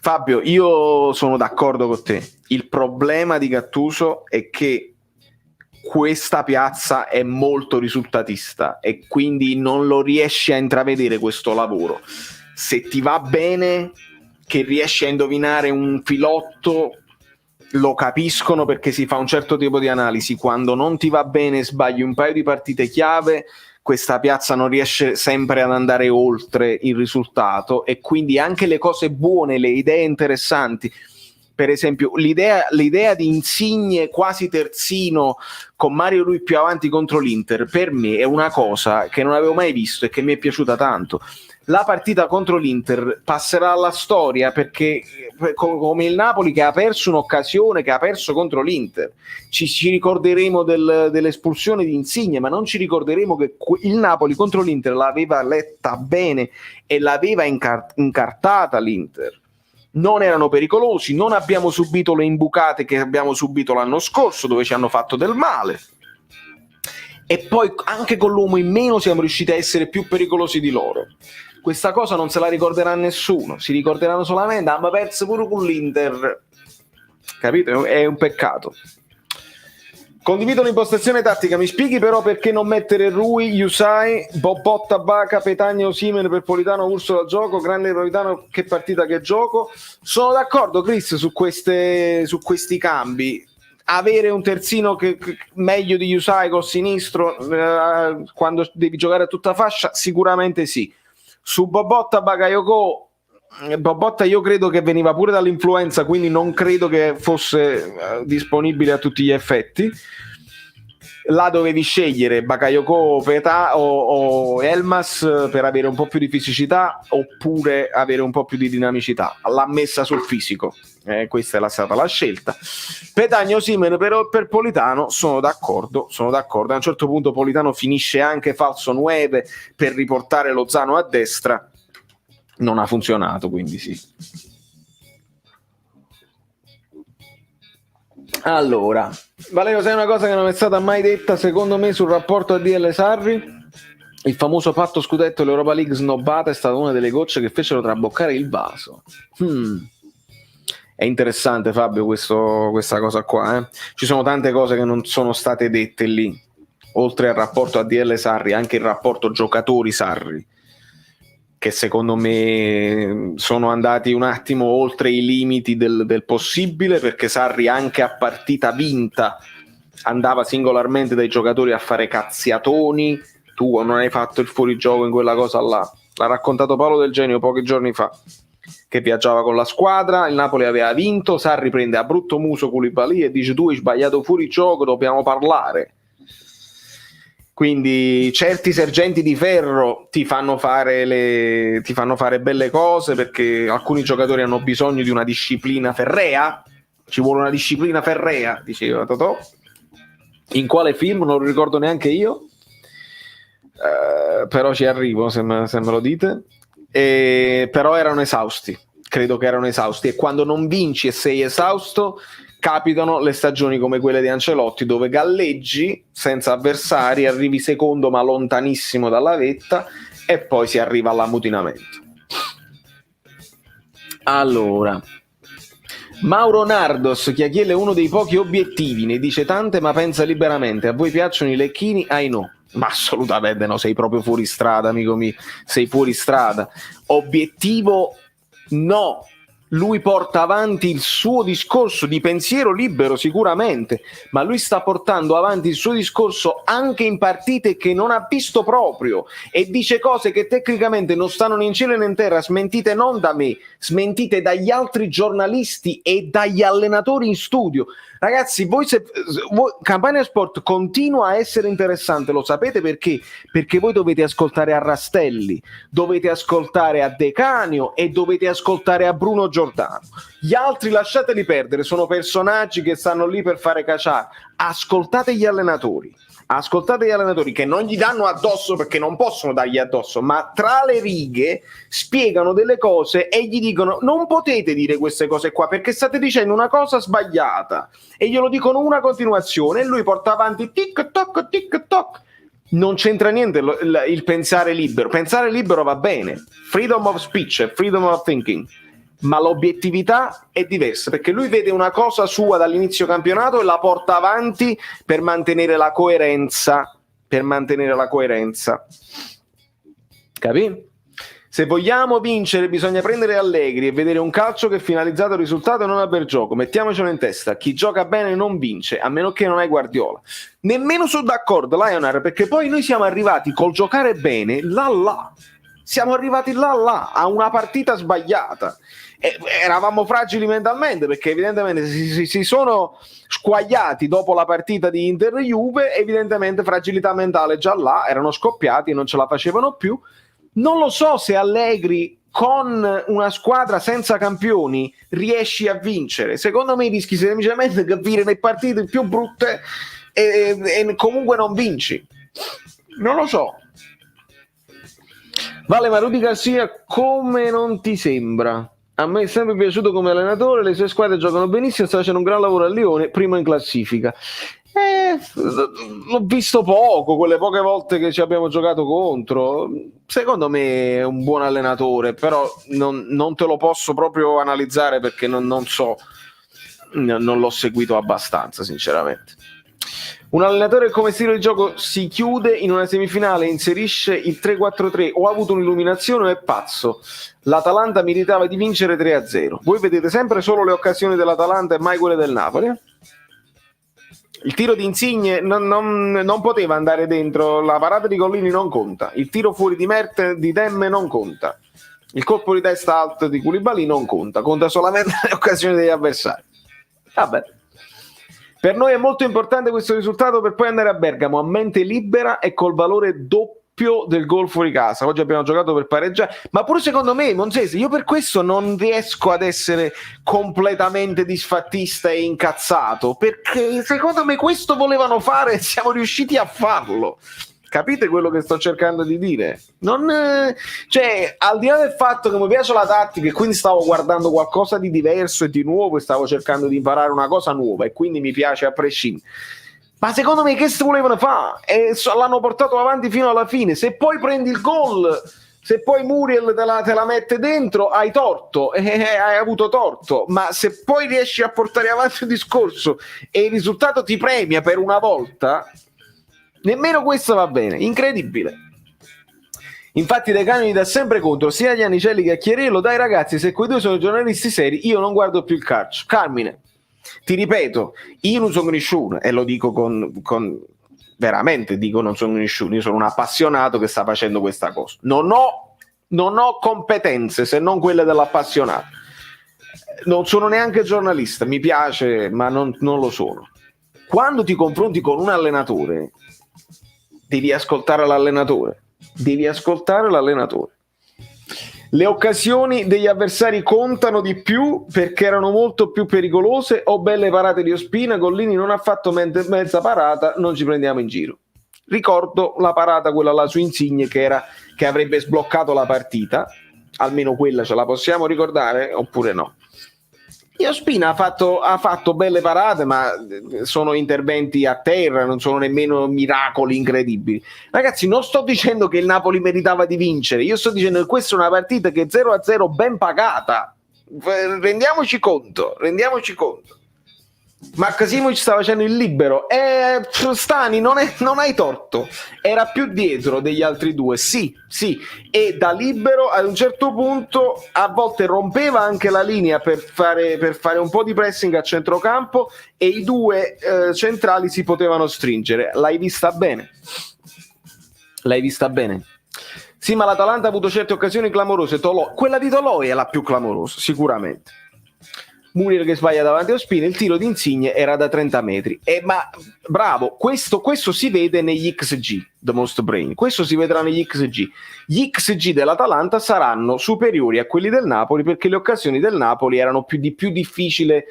Fabio, io sono d'accordo con te. Il problema di Gattuso è che questa piazza è molto risultatista e quindi non lo riesci a intravedere questo lavoro. Se ti va bene, che riesci a indovinare un filotto, lo capiscono perché si fa un certo tipo di analisi. Quando non ti va bene, sbagli un paio di partite chiave, questa piazza non riesce sempre ad andare oltre il risultato, e quindi anche le cose buone, le idee interessanti, per esempio l'idea di Insigne quasi terzino con Mario Rui più avanti contro l'Inter, per me è una cosa che non avevo mai visto e che mi è piaciuta tanto. La partita contro l'Inter passerà alla storia perché come il Napoli che ha perso un'occasione, che ha perso contro l'Inter. Ci ricorderemo dell'espulsione di Insigne, ma non ci ricorderemo che il Napoli contro l'Inter l'aveva letta bene e l'aveva incartata l'Inter. Non erano pericolosi, non abbiamo subito le imbucate che abbiamo subito l'anno scorso, dove ci hanno fatto del male. E poi anche con l'uomo in meno siamo riusciti a essere più pericolosi di loro. Questa cosa non se la ricorderà nessuno, si ricorderanno solamente ma perso pure con l'Inter. Capito? È un peccato. Condivido l'impostazione tattica, mi spieghi però perché non mettere Rui, Yusai, Bobotta, Baca, Petagna, Osimhen per Politano, Urso al gioco, grande Politano, che partita, che gioco. Sono d'accordo, Chris, su questi cambi. Avere un terzino che meglio di Yusai col sinistro quando devi giocare a tutta fascia, sicuramente sì. Su Bobotta, Bakayoko, Bobotta io credo che veniva pure dall'influenza, quindi non credo che fosse disponibile a tutti gli effetti. Là dovevi scegliere Bakayoko o Elmas per avere un po' più di fisicità oppure avere un po' più di dinamicità. L'ha messa sul fisico, questa è stata la scelta. Petagna, Osimhen per Politano, sono d'accordo. A un certo punto Politano finisce anche falso 9 per riportare Lozano a destra, non ha funzionato, quindi sì. Allora, Valerio, sai una cosa che non è stata mai detta secondo me sul rapporto ADL Sarri? Il famoso patto scudetto e l'Europa League snobbata è stata una delle gocce che fecero traboccare il vaso. È interessante, Fabio, questa cosa qua. Ci sono tante cose che non sono state dette lì, oltre al rapporto ADL Sarri, anche il rapporto giocatori Sarri, che secondo me sono andati un attimo oltre i limiti del possibile, perché Sarri anche a partita vinta andava singolarmente dai giocatori a fare cazziatoni. Tu non hai fatto il fuorigioco in quella cosa là, l'ha raccontato Paolo Del Genio pochi giorni fa, che viaggiava con la squadra, il Napoli aveva vinto, Sarri prende a brutto muso Koulibaly e dice: tu hai sbagliato fuorigioco, dobbiamo parlare. Quindi certi sergenti di ferro ti fanno fare belle cose, perché alcuni giocatori hanno bisogno di una disciplina ferrea. Ci vuole una disciplina ferrea, diceva Totò. In quale film? Non lo ricordo neanche io. Però ci arrivo se me lo dite. Però erano esausti, credo che erano esausti, e quando non vinci e sei esausto capitano le stagioni come quelle di Ancelotti, dove galleggi senza avversari, arrivi secondo ma lontanissimo dalla vetta e poi si arriva all'ammutinamento. Allora, Mauro Nardos, Chiachiele è uno dei pochi obiettivi, ne dice tante ma pensa liberamente. A voi piacciono i lecchini? Ai no. Ma assolutamente no, sei proprio fuori strada, amico mio, sei fuori strada. Obiettivo no. Lui porta avanti il suo discorso di pensiero libero sicuramente, ma lui sta portando avanti il suo discorso anche in partite che non ha visto proprio, e dice cose che tecnicamente non stanno né in cielo né in terra, smentite non da me, smentite dagli altri giornalisti e dagli allenatori in studio. Ragazzi, voi Campania Sport continua a essere interessante, lo sapete perché? Perché voi dovete ascoltare a Rastelli, dovete ascoltare a De Canio e dovete ascoltare a Bruno Giordano. Gli altri lasciateli perdere, sono personaggi che stanno lì per fare cacciare. Ascoltate gli allenatori che non gli danno addosso, perché non possono dargli addosso, ma tra le righe spiegano delle cose e gli dicono: non potete dire queste cose qua perché state dicendo una cosa sbagliata, e glielo dicono una continuazione e lui porta avanti tic toc. Non c'entra niente il pensare libero va bene, freedom of speech, freedom of thinking, ma l'obiettività è diversa, perché lui vede una cosa sua dall'inizio campionato e la porta avanti per mantenere la coerenza, capì? Se vogliamo vincere bisogna prendere Allegri e vedere un calcio che è finalizzato al risultato e non al bel gioco. Mettiamocelo in testa: chi gioca bene non vince, a meno che non hai Guardiola. Nemmeno sono d'accordo, Lionel, perché poi noi siamo arrivati col giocare bene siamo arrivati là a una partita sbagliata. Eravamo fragili mentalmente, perché evidentemente si sono squagliati dopo la partita di Inter-Juve, evidentemente fragilità mentale già là, erano scoppiati e non ce la facevano più. Non lo so se Allegri con una squadra senza campioni riesci a vincere. Secondo me rischi semplicemente di capire le partite più brutte e comunque non vinci. Non lo so. Vale, ma Rudy Garcia come non ti sembra? A me è sempre piaciuto come allenatore, le sue squadre giocano benissimo, sta facendo un gran lavoro a Lione, primo in classifica. L'ho visto poco, quelle poche volte che ci abbiamo giocato contro. Secondo me è un buon allenatore, però non te lo posso proprio analizzare, perché non so, non l'ho seguito abbastanza sinceramente. Un allenatore come stile di gioco si chiude in una semifinale e inserisce il 3-4-3 o ha avuto un'illuminazione o è pazzo. L'Atalanta meritava di vincere 3-0. Voi vedete sempre solo le occasioni dell'Atalanta e mai quelle del Napoli? Il tiro di Insigne non poteva andare dentro, la parata di Collini non conta, il tiro fuori di Demme non conta, il colpo di testa alto di Koulibaly non conta solamente le occasioni degli avversari. Vabbè. Per noi è molto importante questo risultato per poi andare a Bergamo a mente libera e col valore doppio del gol fuori casa. Oggi abbiamo giocato per pareggiare, ma pure secondo me, Monzese, io per questo non riesco ad essere completamente disfattista e incazzato, perché secondo me questo volevano fare e siamo riusciti a farlo. Capite quello che sto cercando di dire? Cioè, al di là del fatto che mi piace la tattica e quindi stavo guardando qualcosa di diverso e di nuovo e stavo cercando di imparare una cosa nuova e quindi mi piace a prescindere. Ma secondo me che si volevano fare? E l'hanno portato avanti fino alla fine. Se poi prendi il gol, se poi Muriel te la mette dentro, hai torto, hai avuto torto. Ma se poi riesci a portare avanti il discorso e il risultato ti premia per una volta, nemmeno questo va bene. Incredibile. Infatti De Canoni dà sempre contro sia a Iannicelli che a Chiarello. Dai ragazzi, se quei due sono giornalisti seri, io non guardo più il calcio. Carmine, ti ripeto, io non sono nessuno e lo dico con veramente dico non sono nessuno, io sono un appassionato che sta facendo questa cosa. Non ho competenze se non quelle dell'appassionato. Non sono neanche giornalista, mi piace, ma non lo sono. Quando ti confronti con un allenatore, devi ascoltare l'allenatore. Le occasioni degli avversari contano di più perché erano molto più pericolose o belle parate di Ospina. Gollini non ha fatto mezza parata, non ci prendiamo in giro. Ricordo la parata quella là su Insigne che avrebbe sbloccato la partita, almeno quella ce la possiamo ricordare oppure no? E Ospina ha fatto belle parate, ma sono interventi a terra, non sono nemmeno miracoli incredibili. Ragazzi, non sto dicendo che il Napoli meritava di vincere, io sto dicendo che questa è una partita che è 0-0 ben pagata. Rendiamoci conto. Maccasimo ci sta facendo il libero. Stani, non hai torto. Era più dietro degli altri due, sì. E da libero ad un certo punto a volte rompeva anche la linea per fare un po' di pressing a centrocampo e i due centrali si potevano stringere. L'hai vista bene? Sì, ma l'Atalanta ha avuto certe occasioni clamorose. Quella di Toloi è la più clamorosa, sicuramente. Muriel che sbaglia davanti a Ospina, il tiro di Insigne era da 30 metri. Ma bravo, questo si vede negli XG, The Most Brain. Questo si vedrà negli XG. Gli XG dell'Atalanta saranno superiori a quelli del Napoli perché le occasioni del Napoli erano di più difficile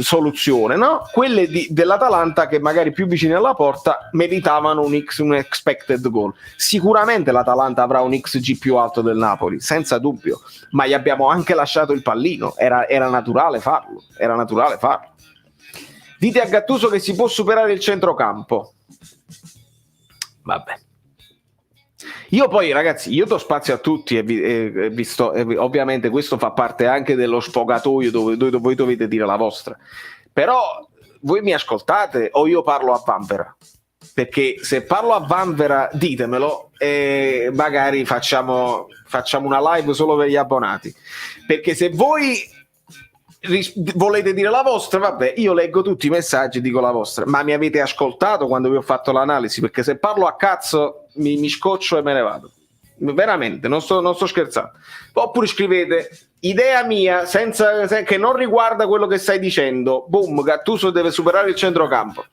soluzione, no? Quelle dell'Atalanta che magari più vicine alla porta meritavano un expected goal. Sicuramente l'Atalanta avrà un XG più alto del Napoli, senza dubbio, ma gli abbiamo anche lasciato il pallino, era naturale farlo. Dite a Gattuso che si può superare il centrocampo. Vabbè. Io poi ragazzi, io do spazio a tutti ovviamente questo fa parte anche dello sfogatoio dove voi dovete dire la vostra, però voi mi ascoltate o io parlo a vanvera? Perché se parlo a vanvera ditemelo e magari facciamo una live solo per gli abbonati, perché se voi volete dire la vostra, vabbè, io leggo tutti i messaggi e dico la vostra, ma mi avete ascoltato quando vi ho fatto l'analisi? Perché se parlo a cazzo mi scoccio e me ne vado, veramente, non sto scherzando. Oppure scrivete idea mia che non riguarda quello che stai dicendo, boom, Gattuso deve superare il centrocampo,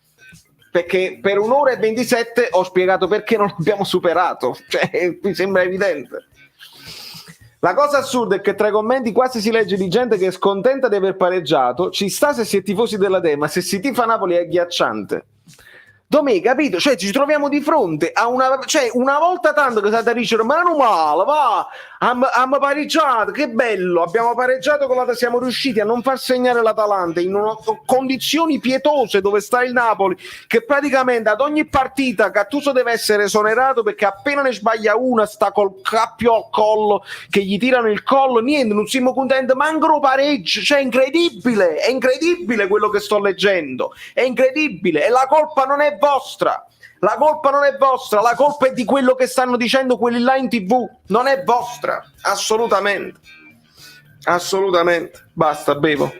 perché per 1 ora e 27 ho spiegato perché non l'abbiamo superato, cioè mi sembra evidente. La cosa assurda è che tra i commenti quasi si legge di gente che è scontenta di aver pareggiato. Ci sta se si è tifosi della Dea, ma se si tifa Napoli è agghiacciante. Domè, capito? Cioè ci troviamo di fronte a una volta tanto che state a dicere ma non male, va, abbiamo pareggiato, che bello, abbiamo pareggiato siamo riusciti a non far segnare l'Atalanta in condizioni pietose dove sta il Napoli, che praticamente ad ogni partita Gattuso deve essere esonerato perché appena ne sbaglia una sta col cappio al collo che gli tirano il collo, niente, non siamo contenti, mancano pareggio, cioè è incredibile quello che sto leggendo, è incredibile, e la colpa non è vostra, la colpa è di quello che stanno dicendo quelli là in TV, non è vostra, assolutamente. Basta, bevo.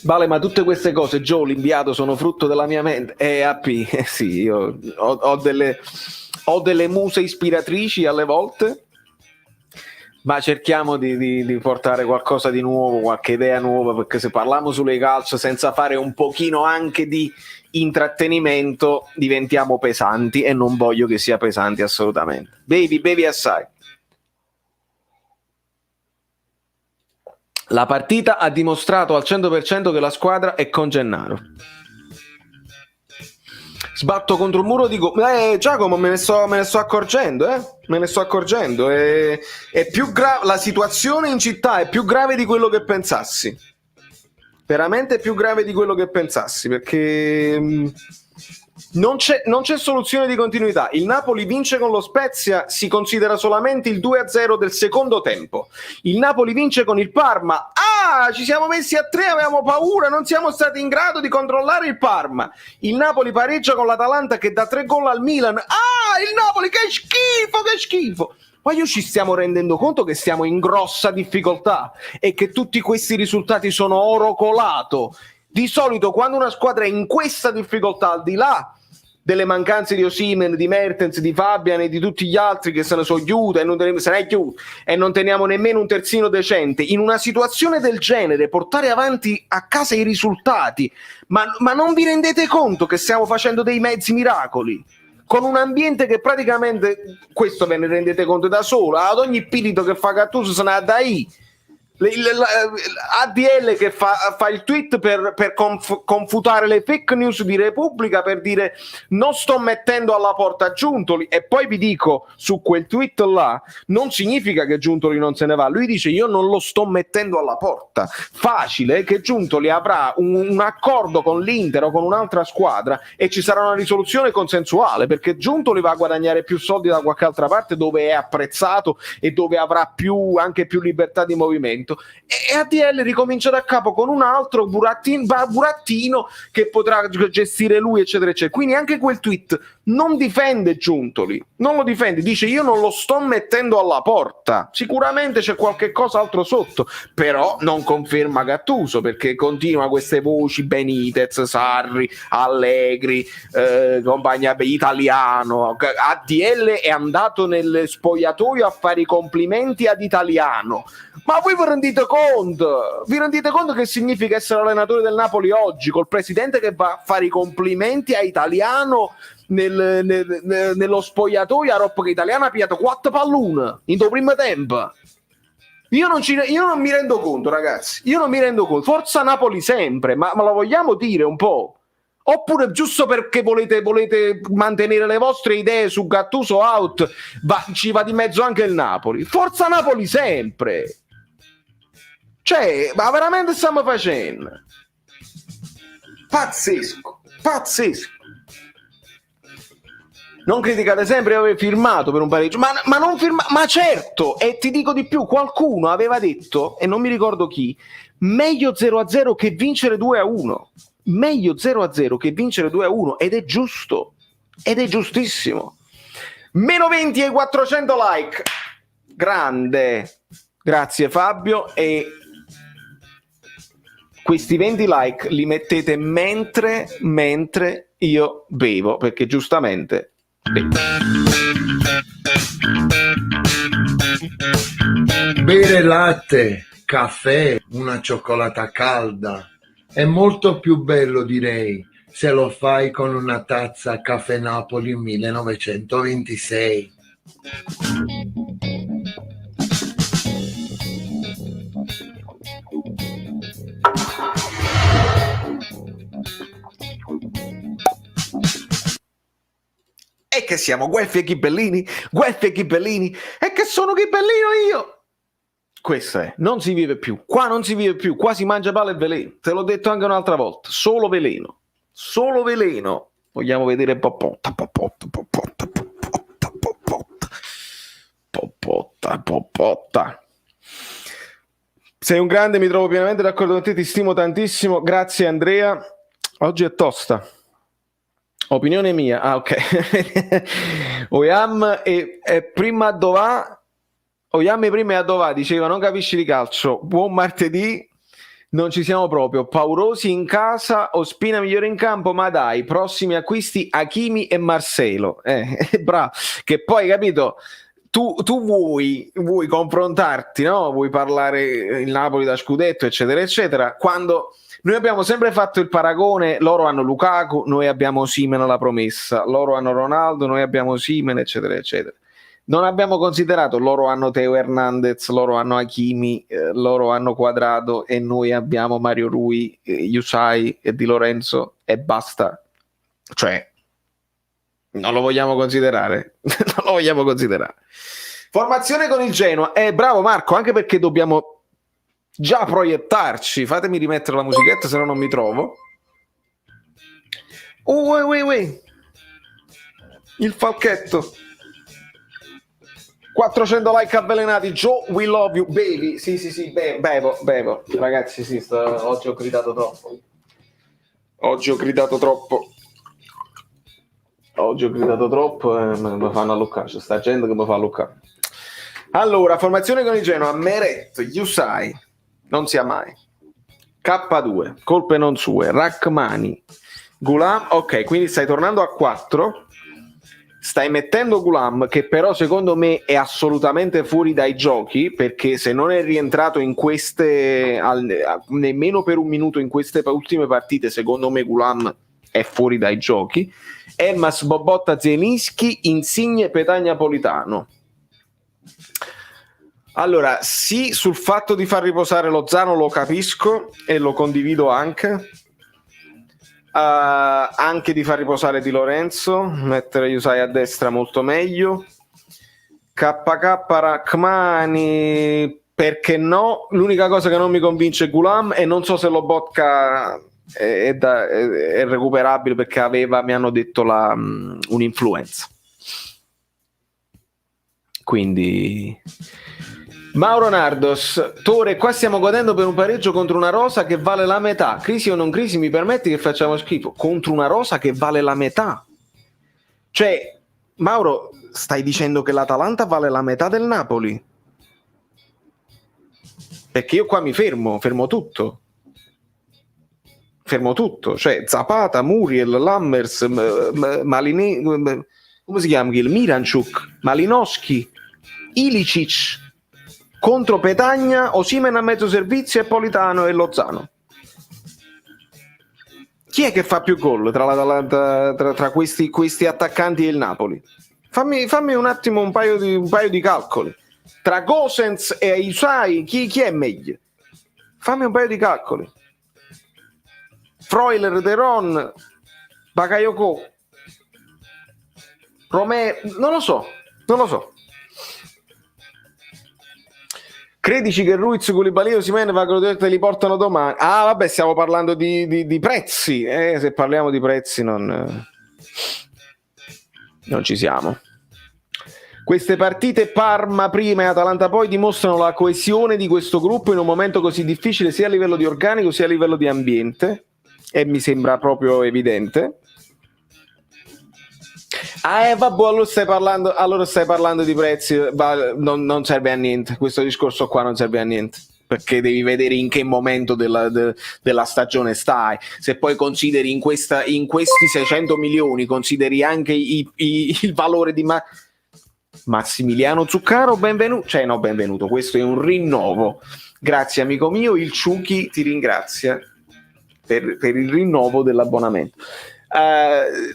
Vale, ma tutte queste cose, Joe, l'inviato, sono frutto della mia mente. AP, sì, io ho delle muse ispiratrici alle volte, ma cerchiamo di portare qualcosa di nuovo, qualche idea nuova, perché se parliamo sulle calcio senza fare un pochino anche di intrattenimento diventiamo pesanti e non voglio che sia pesanti assolutamente. Bevi assai. La partita ha dimostrato al 100% che la squadra è con Gennaro. Sbatto contro un muro, dico Giacomo, me ne sto accorgendo, me ne sto accorgendo, è più grave, la situazione in città è più grave di quello che pensassi, veramente più grave di quello che pensassi, perché non c'è soluzione di continuità. Il Napoli vince con lo Spezia, si considera solamente il 2-0 del secondo tempo. Il Napoli vince con il Parma, ci siamo messi a 3, avevamo paura, non siamo stati in grado di controllare il Parma. Il Napoli pareggia con l'Atalanta che dà 3 gol al Milan. Il Napoli, che schifo! Ma io ci stiamo rendendo conto che siamo in grossa difficoltà e che tutti questi risultati sono oro colato. Di solito quando una squadra è in questa difficoltà, al di là delle mancanze di Osimhen, di Mertens, di Fabian e di tutti gli altri che se ne sono chiusi e non teniamo nemmeno un terzino decente, in una situazione del genere portare avanti a casa i risultati, ma non vi rendete conto che stiamo facendo dei mezzi miracoli? Con un ambiente che praticamente, questo ve ne rendete conto da solo, ad ogni pilito che fa Gattuso se ne da ADL che fa il tweet per confutare le fake news di Repubblica, per dire non sto mettendo alla porta Giuntoli, e poi vi dico, su quel tweet là non significa che Giuntoli non se ne va, lui dice io non lo sto mettendo alla porta. Facile che Giuntoli avrà un accordo con l'Inter o con un'altra squadra e ci sarà una risoluzione consensuale, perché Giuntoli va a guadagnare più soldi da qualche altra parte dove è apprezzato e dove avrà anche più libertà di movimento, e ADL ricomincia da capo con un altro burattino che potrà gestire lui, eccetera eccetera. Quindi anche quel tweet non difende Giuntoli, non lo difende, dice io non lo sto mettendo alla porta, sicuramente c'è qualche cosa altro sotto, però non conferma Gattuso, perché continua queste voci, Benitez, Sarri, Allegri, compagnia Italiano. ADL è andato nel spogliatoio a fare i complimenti ad Italiano. Ma voi vi rendete conto? Vi rendete conto che significa essere allenatore del Napoli oggi, col presidente che va a fare i complimenti a Italiano nello spogliatoio, a roba che Italiano ha pigliato 4 pallone in tuo primo tempo? Io non mi rendo conto, ragazzi, io non mi rendo conto. Forza Napoli sempre, ma lo vogliamo dire un po'? Oppure giusto perché volete mantenere le vostre idee su Gattuso out, ci va di mezzo anche il Napoli? Forza Napoli sempre! Cioè, ma veramente stiamo facendo? Pazzesco! Non criticate sempre aver firmato per un pareggio, ma non ma certo, e ti dico di più, qualcuno aveva detto, e non mi ricordo chi, meglio 0-0 che vincere 2-1. Meglio 0-0 che vincere 2-1, ed è giusto, ed è giustissimo. Meno 20 e 400 like, grande, grazie Fabio. E questi 20 like li mettete mentre io bevo, perché giustamente bevo. Bere latte, caffè, una cioccolata calda è molto più bello, direi, se lo fai con una tazza Caffè Napoli 1926. E che siamo Guelfi e Ghibellini, e che sono Ghibellino io. Questo è, non si vive più, qua non si vive più, qua si mangia palla e veleno, te l'ho detto anche un'altra volta, solo veleno, vogliamo vedere Popotta. Sei un grande, mi trovo pienamente d'accordo con te, ti stimo tantissimo, grazie Andrea, oggi è tosta. Opinione mia, ok. Oyam e prima dov'è? Oyam prima e a dov'è, diceva non capisci di calcio, buon martedì, non ci siamo proprio, paurosi in casa, Ospina migliore in campo, ma dai, prossimi acquisti Hakimi e Marcelo, bravo, che poi capito, tu vuoi confrontarti, no? Vuoi parlare il Napoli da scudetto, eccetera, eccetera, quando... Noi abbiamo sempre fatto il paragone, loro hanno Lukaku, noi abbiamo Osimhen alla promessa, loro hanno Ronaldo, noi abbiamo Osimhen, eccetera, eccetera. Non abbiamo considerato, loro hanno Teo Hernandez, loro hanno Hakimi, loro hanno Quadrado e noi abbiamo Mario Rui, Yusai e Di Lorenzo e basta. Cioè, non lo vogliamo considerare. Non lo vogliamo considerare. Formazione con il Genoa. Bravo Marco, anche perché dobbiamo già proiettarci. Fatemi rimettere la musichetta, se no non mi trovo. Il falchetto. 400 like avvelenati. Joe, we love you, baby. Sì, bevo. Ragazzi, sì, oggi ho gridato troppo. Oggi ho gridato troppo e mi fanno alluccare. C'è sta gente che mi fa alluccare. Allora, formazione con il Genoa. Meret, Yusai, non sia mai. K2, colpe non sue. Rachmani, Gulam. Ok, quindi stai tornando a 4. Stai mettendo Gulam, che però secondo me è assolutamente fuori dai giochi, perché se non è rientrato in queste nemmeno per un minuto in queste ultime partite, secondo me Gulam è fuori dai giochi. Elmas, Bobotta, Zielinski, Insigne, Petagna, Politano. Allora, sì, sul fatto di far riposare Lozano lo capisco e lo condivido anche di far riposare Di Lorenzo, mettere Yusai a destra molto meglio. KK, Rachmani, perché no? L'unica cosa che non mi convince è Gulam e non so se Lobotka è recuperabile, perché mi hanno detto un'influenza. Quindi Mauro Nardos, Tore, qua stiamo godendo per un pareggio contro una rosa che vale la metà. Crisi o non crisi, mi permetti che facciamo schifo? Contro una rosa che vale la metà? Cioè, Mauro, stai dicendo che l'Atalanta vale la metà del Napoli? Perché io qua mi fermo tutto. Cioè Zapata, Muriel, Lammers, Malini, come si chiama? Miranchuk, Malinowski, Ilicic contro Petagna, Osimhen a mezzo servizio e Politano e Lozano. Chi è che fa più gol tra questi attaccanti e il Napoli? Fammi un attimo un paio di calcoli. Tra Gosens e Yusai chi è meglio? Fammi un paio di calcoli. Freuler, Deron, Bakayoko, Romeo, non lo so. Credici che Ruiz, Koulibaly e Osimhen te li portano domani? Ah, vabbè, stiamo parlando di prezzi. Se parliamo di prezzi non ci siamo. Queste partite Parma prima e Atalanta poi dimostrano la coesione di questo gruppo in un momento così difficile, sia a livello di organico sia a livello di ambiente, e mi sembra proprio evidente. Vabbè, allora stai parlando di prezzi, non serve a niente, questo discorso qua non serve a niente, perché devi vedere in che momento della stagione stai. Se poi consideri in questi 600 milioni, consideri anche il valore di Massimiliano Zuccaro, benvenuto, questo è un rinnovo. Grazie amico mio, il Ciuchi ti ringrazia per il rinnovo dell'abbonamento.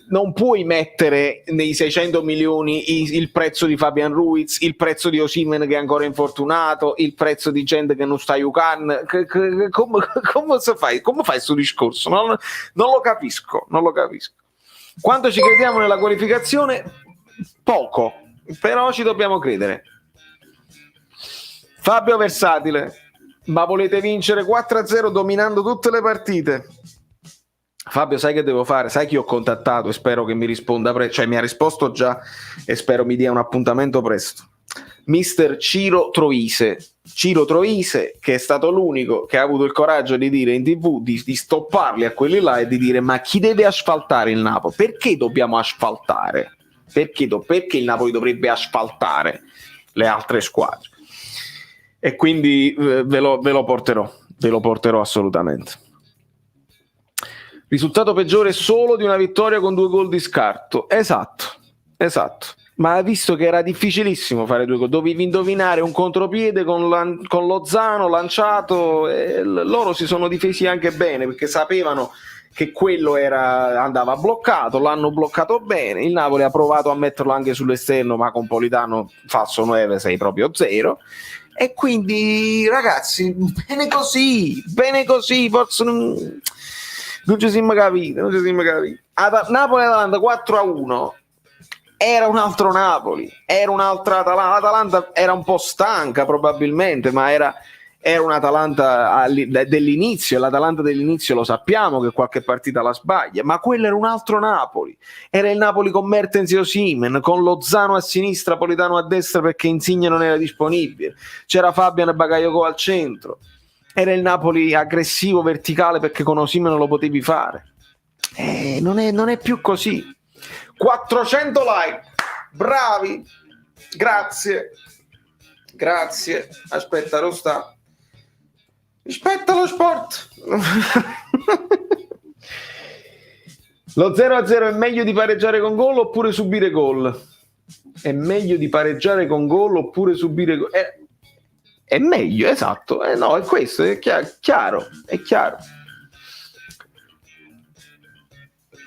Non puoi mettere nei 600 milioni il prezzo di Fabian Ruiz, il prezzo di Osimhen che è ancora infortunato, il prezzo di gente che non sta giocando. Come fai questo discorso? Non lo capisco. Quanto ci crediamo nella qualificazione? Poco, però ci dobbiamo credere. Fabio Versatile, ma volete vincere 4-0 dominando tutte le partite? Fabio, sai che devo fare? Sai chi ho contattato e spero che mi risponda cioè mi ha risposto già e spero mi dia un appuntamento presto. Mister Ciro Troise, che è stato l'unico che ha avuto il coraggio di dire in TV, di stopparli a quelli là e di dire: ma chi deve asfaltare il Napoli? Perché dobbiamo asfaltare? Perché il Napoli dovrebbe asfaltare le altre squadre? E quindi ve lo porterò assolutamente. Risultato peggiore solo di una vittoria con 2 gol di scarto. Esatto. Ma visto che era difficilissimo fare 2 gol, dovevi indovinare un contropiede con Lozano lanciato, e loro si sono difesi anche bene, perché sapevano che quello andava bloccato, l'hanno bloccato bene, il Napoli ha provato a metterlo anche sull'esterno, ma con Politano falso 9 sei proprio zero, e quindi ragazzi bene così, forse non ci siamo capiti. Napoli-Atalanta 4-1 era un altro Napoli, era un'altra Atalanta. L'Atalanta era un po' stanca probabilmente, ma era un'Atalanta dell'inizio, e l'Atalanta dell'inizio lo sappiamo che qualche partita la sbaglia, ma quello era un altro Napoli, era il Napoli con Mertens e Osimhen, con Lozano a sinistra, Politano a destra perché Insigne non era disponibile, c'era Fabian e Bakayoko al centro, era il Napoli aggressivo verticale perché con Osimhen non lo potevi fare. Non è più così. 400 like, bravi, grazie, aspetta, lo sta, rispetta lo sport. Lo 0-0 è meglio di pareggiare con gol oppure subire gol? È meglio di pareggiare con gol oppure subire gol? È meglio, esatto, no, è questo, è chiaro.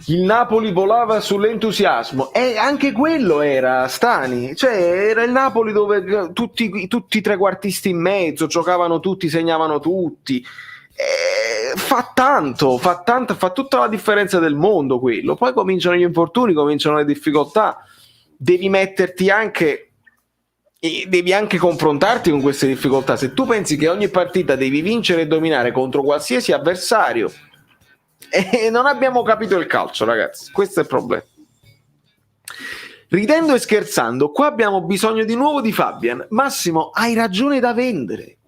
Il Napoli volava sull'entusiasmo, e anche quello era Stani, cioè era il Napoli dove tutti i trequartisti in mezzo giocavano tutti, segnavano tutti, fa tutta la differenza del mondo quello. Poi cominciano gli infortuni, cominciano le difficoltà, devi anche confrontarti con queste difficoltà. Se tu pensi che ogni partita devi vincere e dominare contro qualsiasi avversario, non abbiamo capito il calcio, ragazzi, questo è il problema. Ridendo e scherzando, qua abbiamo bisogno di nuovo di Fabian. Massimo, hai ragione da vendere,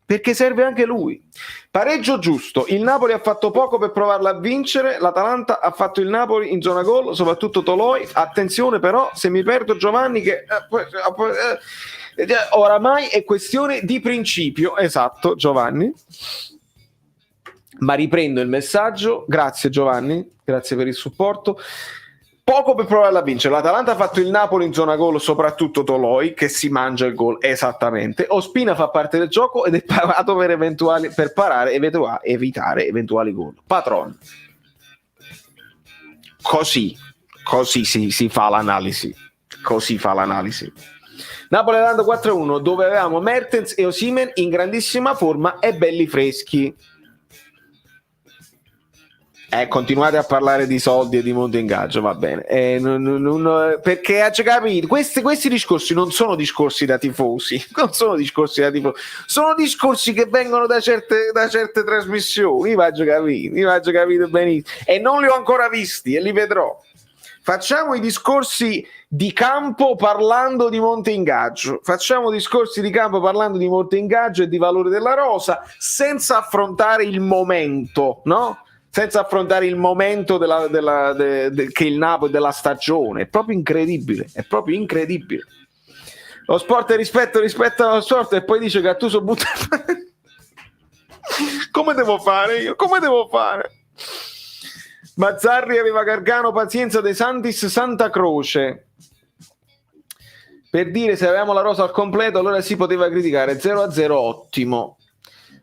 perché serve anche lui. Pareggio giusto, il Napoli ha fatto poco per provarla a vincere, l'Atalanta ha fatto il Napoli in zona gol, soprattutto Toloi. Attenzione però, se mi perdo Giovanni, che oramai è questione di principio. Esatto, Giovanni. Ma riprendo il messaggio, grazie Giovanni, grazie per il supporto. Poco per provarla a vincere, l'Atalanta ha fatto il Napoli in zona gol, soprattutto Toloi che si mangia il gol, esattamente. Ospina fa parte del gioco ed è pagato per evitare eventuali gol. Patron, così si fa l'analisi, Napoli-Atalanta 4-1, dove avevamo Mertens e Osimhen in grandissima forma e belli freschi. Continuate a parlare di soldi e di monte ingaggio, va bene, perché ha capito, questi discorsi non sono discorsi da tifosi, sono discorsi che vengono da certe trasmissioni, vi faccio capire benissimo, e non li ho ancora visti e li vedrò. Facciamo i discorsi di campo parlando di monte ingaggio, e di valore della rosa, senza affrontare il momento, no? Senza affrontare il momento che il Napoli della stagione. È proprio incredibile. Lo sport è rispetto allo sport, e poi dice che Gattuso butta. Come devo fare? Mazzarri aveva Gargano, pazienza, De Santis, Santa Croce. Per dire, se avevamo la rosa al completo allora si poteva criticare. 0-0 ottimo.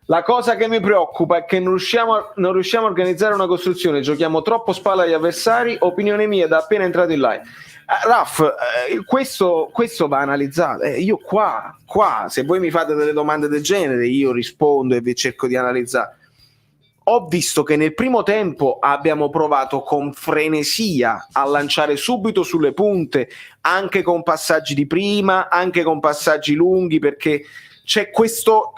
La cosa che mi preoccupa è che non riusciamo a organizzare una costruzione, giochiamo troppo spalla agli avversari, opinione mia da appena entrato in live. Raff, questo va analizzato. Io qua, se voi mi fate delle domande del genere, io rispondo e vi cerco di analizzare. Ho visto che nel primo tempo abbiamo provato con frenesia a lanciare subito sulle punte, anche con passaggi di prima, anche con passaggi lunghi, perché c'è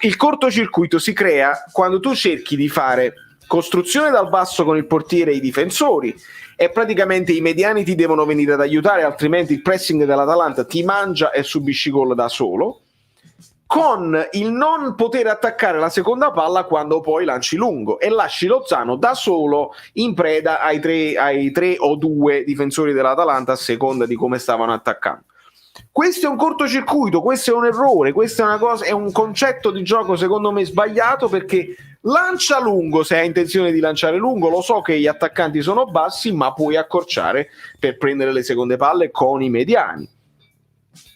il cortocircuito si crea quando tu cerchi di fare costruzione dal basso con il portiere e i difensori, e praticamente i mediani ti devono venire ad aiutare, altrimenti il pressing dell'Atalanta ti mangia e subisci gol da solo, con il non poter attaccare la seconda palla quando poi lanci lungo e lasci Lozano da solo in preda ai tre o due difensori dell'Atalanta a seconda di come stavano attaccando. Questo è un cortocircuito, questo è un errore, questa è una cosa, è un concetto di gioco secondo me sbagliato, perché lancia lungo se hai intenzione di lanciare lungo, lo so che gli attaccanti sono bassi, ma puoi accorciare per prendere le seconde palle con i mediani.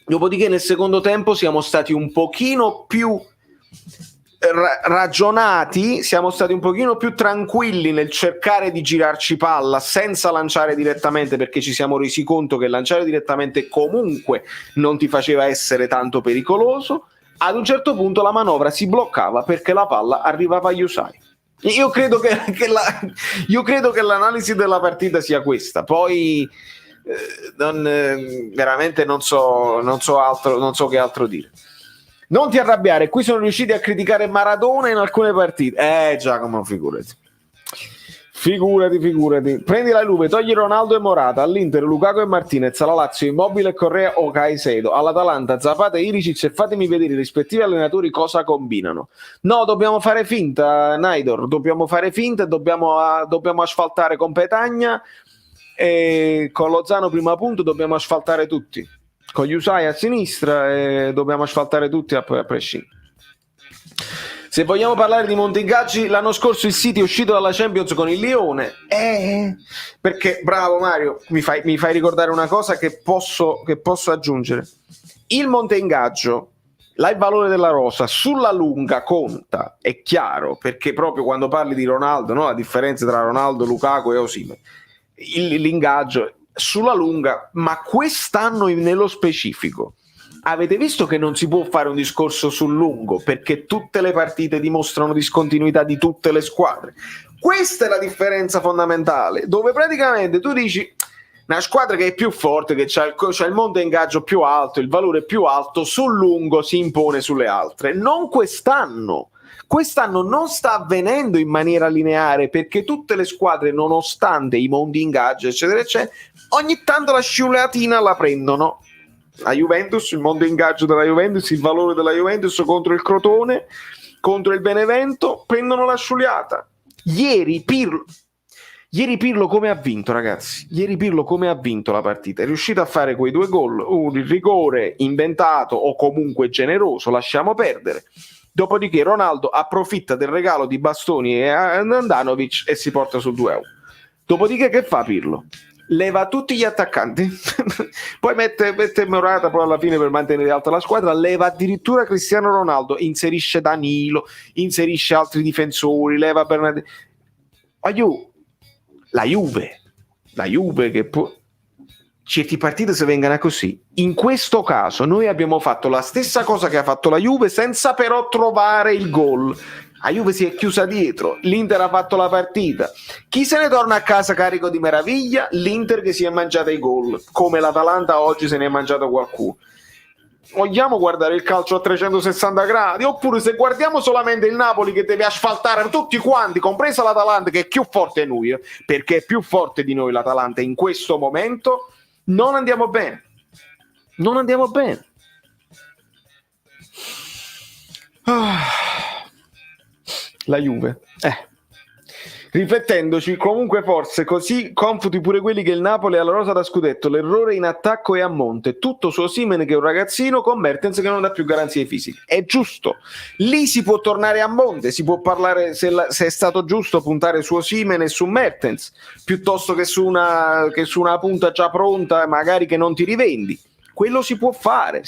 Dopodiché nel secondo tempo siamo stati un pochino più ragionati, siamo stati un pochino più tranquilli nel cercare di girarci palla senza lanciare direttamente, perché ci siamo resi conto che lanciare direttamente comunque non ti faceva essere tanto pericoloso. Ad un certo punto la manovra si bloccava perché la palla arrivava agli Usai. Io credo che l'analisi della partita sia questa. Poi veramente non so che altro dire. Non ti arrabbiare, qui sono riusciti a criticare Maradona in alcune partite. Giacomo, figurati. Prendi la Juve, togli Ronaldo e Morata, all'Inter Lukaku e Martinez, alla Lazio Immobile e Correa o Caicedo, all'Atalanta Zapata e Ilicic, e fatemi vedere i rispettivi allenatori cosa combinano. No, dobbiamo fare finta, Naidor, dobbiamo asfaltare con Petagna, e con Lozano prima punto dobbiamo asfaltare tutti, con gli Usai a sinistra, e dobbiamo asfaltare tutti a prescindere. Se vogliamo parlare di monte ingaggi, l'anno scorso il City è uscito dalla Champions con il Lione, perché bravo Mario, mi fai ricordare una cosa che posso aggiungere. Il monte ingaggio, il valore della rosa sulla lunga conta, è chiaro, perché proprio quando parli di Ronaldo, no? La differenza tra Ronaldo, Lukaku e Osimhen, l'ingaggio sulla lunga, ma quest'anno nello specifico avete visto che non si può fare un discorso sul lungo, perché tutte le partite dimostrano discontinuità di tutte le squadre. Questa è la differenza fondamentale, dove praticamente tu dici una squadra che è più forte, che c'ha il monte ingaggio più alto, il valore più alto, sul lungo si impone sulle altre. Non quest'anno non sta avvenendo in maniera lineare, perché tutte le squadre, nonostante i monti ingaggio eccetera eccetera, ogni tanto la sciulatina la prendono. La Juventus, il monte ingaggio della Juventus, il valore della Juventus contro il Crotone, contro il Benevento, prendono la sciuliata. Ieri Pirlo come ha vinto, ragazzi? Ieri Pirlo come ha vinto la partita? È riuscito a fare quei 2 gol, un rigore inventato o comunque generoso, lasciamo perdere. Dopodiché Ronaldo approfitta del regalo di Bastoni e Andanovic e si porta sul 2-1. Dopodiché che fa Pirlo? Leva tutti gli attaccanti, poi mette Morata poi alla fine per mantenere alta la squadra, leva addirittura Cristiano Ronaldo, inserisce Danilo, inserisce altri difensori, leva Bernardeschi. La Juve che può, certe partite se vengano così. In questo caso noi abbiamo fatto la stessa cosa che ha fatto la Juve senza però trovare il gol. La Juve si è chiusa dietro, l'Inter ha fatto la partita. Chi se ne torna a casa carico di meraviglia? L'Inter che si è mangiata i gol, come l'Atalanta oggi se ne è mangiato qualcuno. Vogliamo guardare il calcio a 360 gradi? Oppure se guardiamo solamente il Napoli che deve asfaltare tutti quanti, compresa l'Atalanta che è più forte di noi, perché è più forte di noi l'Atalanta in questo momento, non andiamo bene. La Juve, riflettendoci, comunque forse così confuti pure quelli che il Napoli ha la rosa da scudetto. L'errore in attacco è a monte, tutto su Osimhen che è un ragazzino, con Mertens che non dà più garanzie fisiche. È giusto, lì si può tornare a monte, si può parlare se è stato giusto puntare su Osimhen e su Mertens piuttosto che su una punta già pronta, magari che non ti rivendi. Quello si può fare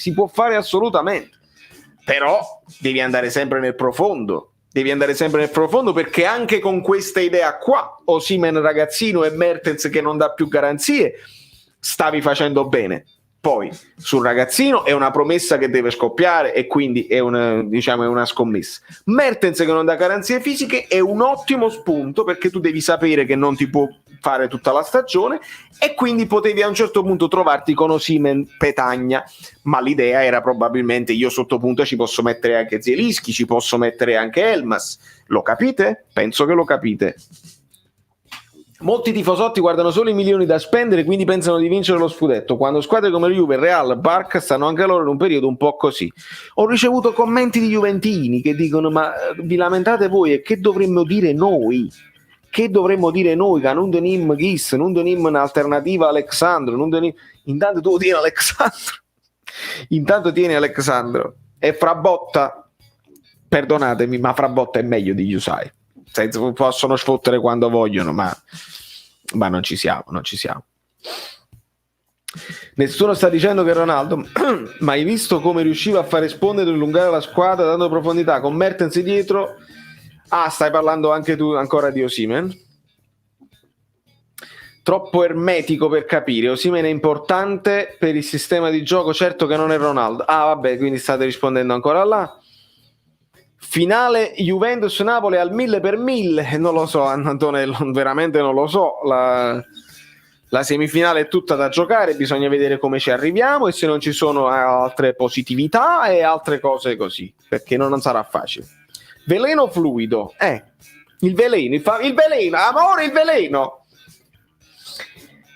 assolutamente, però devi andare sempre nel profondo, perché anche con questa idea qua, Osimhen ragazzino e Mertens che non dà più garanzie, stavi facendo bene. Poi sul ragazzino è una promessa che deve scoppiare e quindi è una scommessa. Mertens che non dà garanzie fisiche è un ottimo spunto, perché tu devi sapere che non ti può fare tutta la stagione e quindi potevi a un certo punto trovarti con Osimhen Petagna, ma l'idea era probabilmente io sotto punta ci posso mettere anche Zielinski, ci posso mettere anche Elmas. Lo capite? Penso che lo capite. Molti tifosotti guardano solo i milioni da spendere, quindi pensano di vincere lo scudetto, quando squadre come Juve, Real, Barca stanno anche loro in un periodo un po' così. Ho ricevuto commenti di juventini che dicono: ma vi lamentate voi e che dovremmo dire noi? Che non tenim Gis, non tenim un'alternativa Alexandro, intanto tu tieni Alexandro e Frabotta, perdonatemi, ma Frabotta è meglio di Usai. Possono sfottere quando vogliono, ma non ci siamo. Nessuno sta dicendo che Ronaldo, ma hai visto come riusciva a far rispondere e allungare la squadra dando profondità con Mertens dietro? Ah, stai parlando anche tu ancora di Osimhen? Troppo ermetico per capire. Osimhen è importante per il sistema di gioco, certo che non è Ronaldo. Ah, vabbè, quindi state rispondendo ancora là. Finale Juventus-Napoli al 1000 per 1000. Non lo so, Antonello, veramente non lo so. La semifinale è tutta da giocare, bisogna vedere come ci arriviamo e se non ci sono altre positività e altre cose così, perché non sarà facile. Veleno fluido, il veleno, amore, il veleno.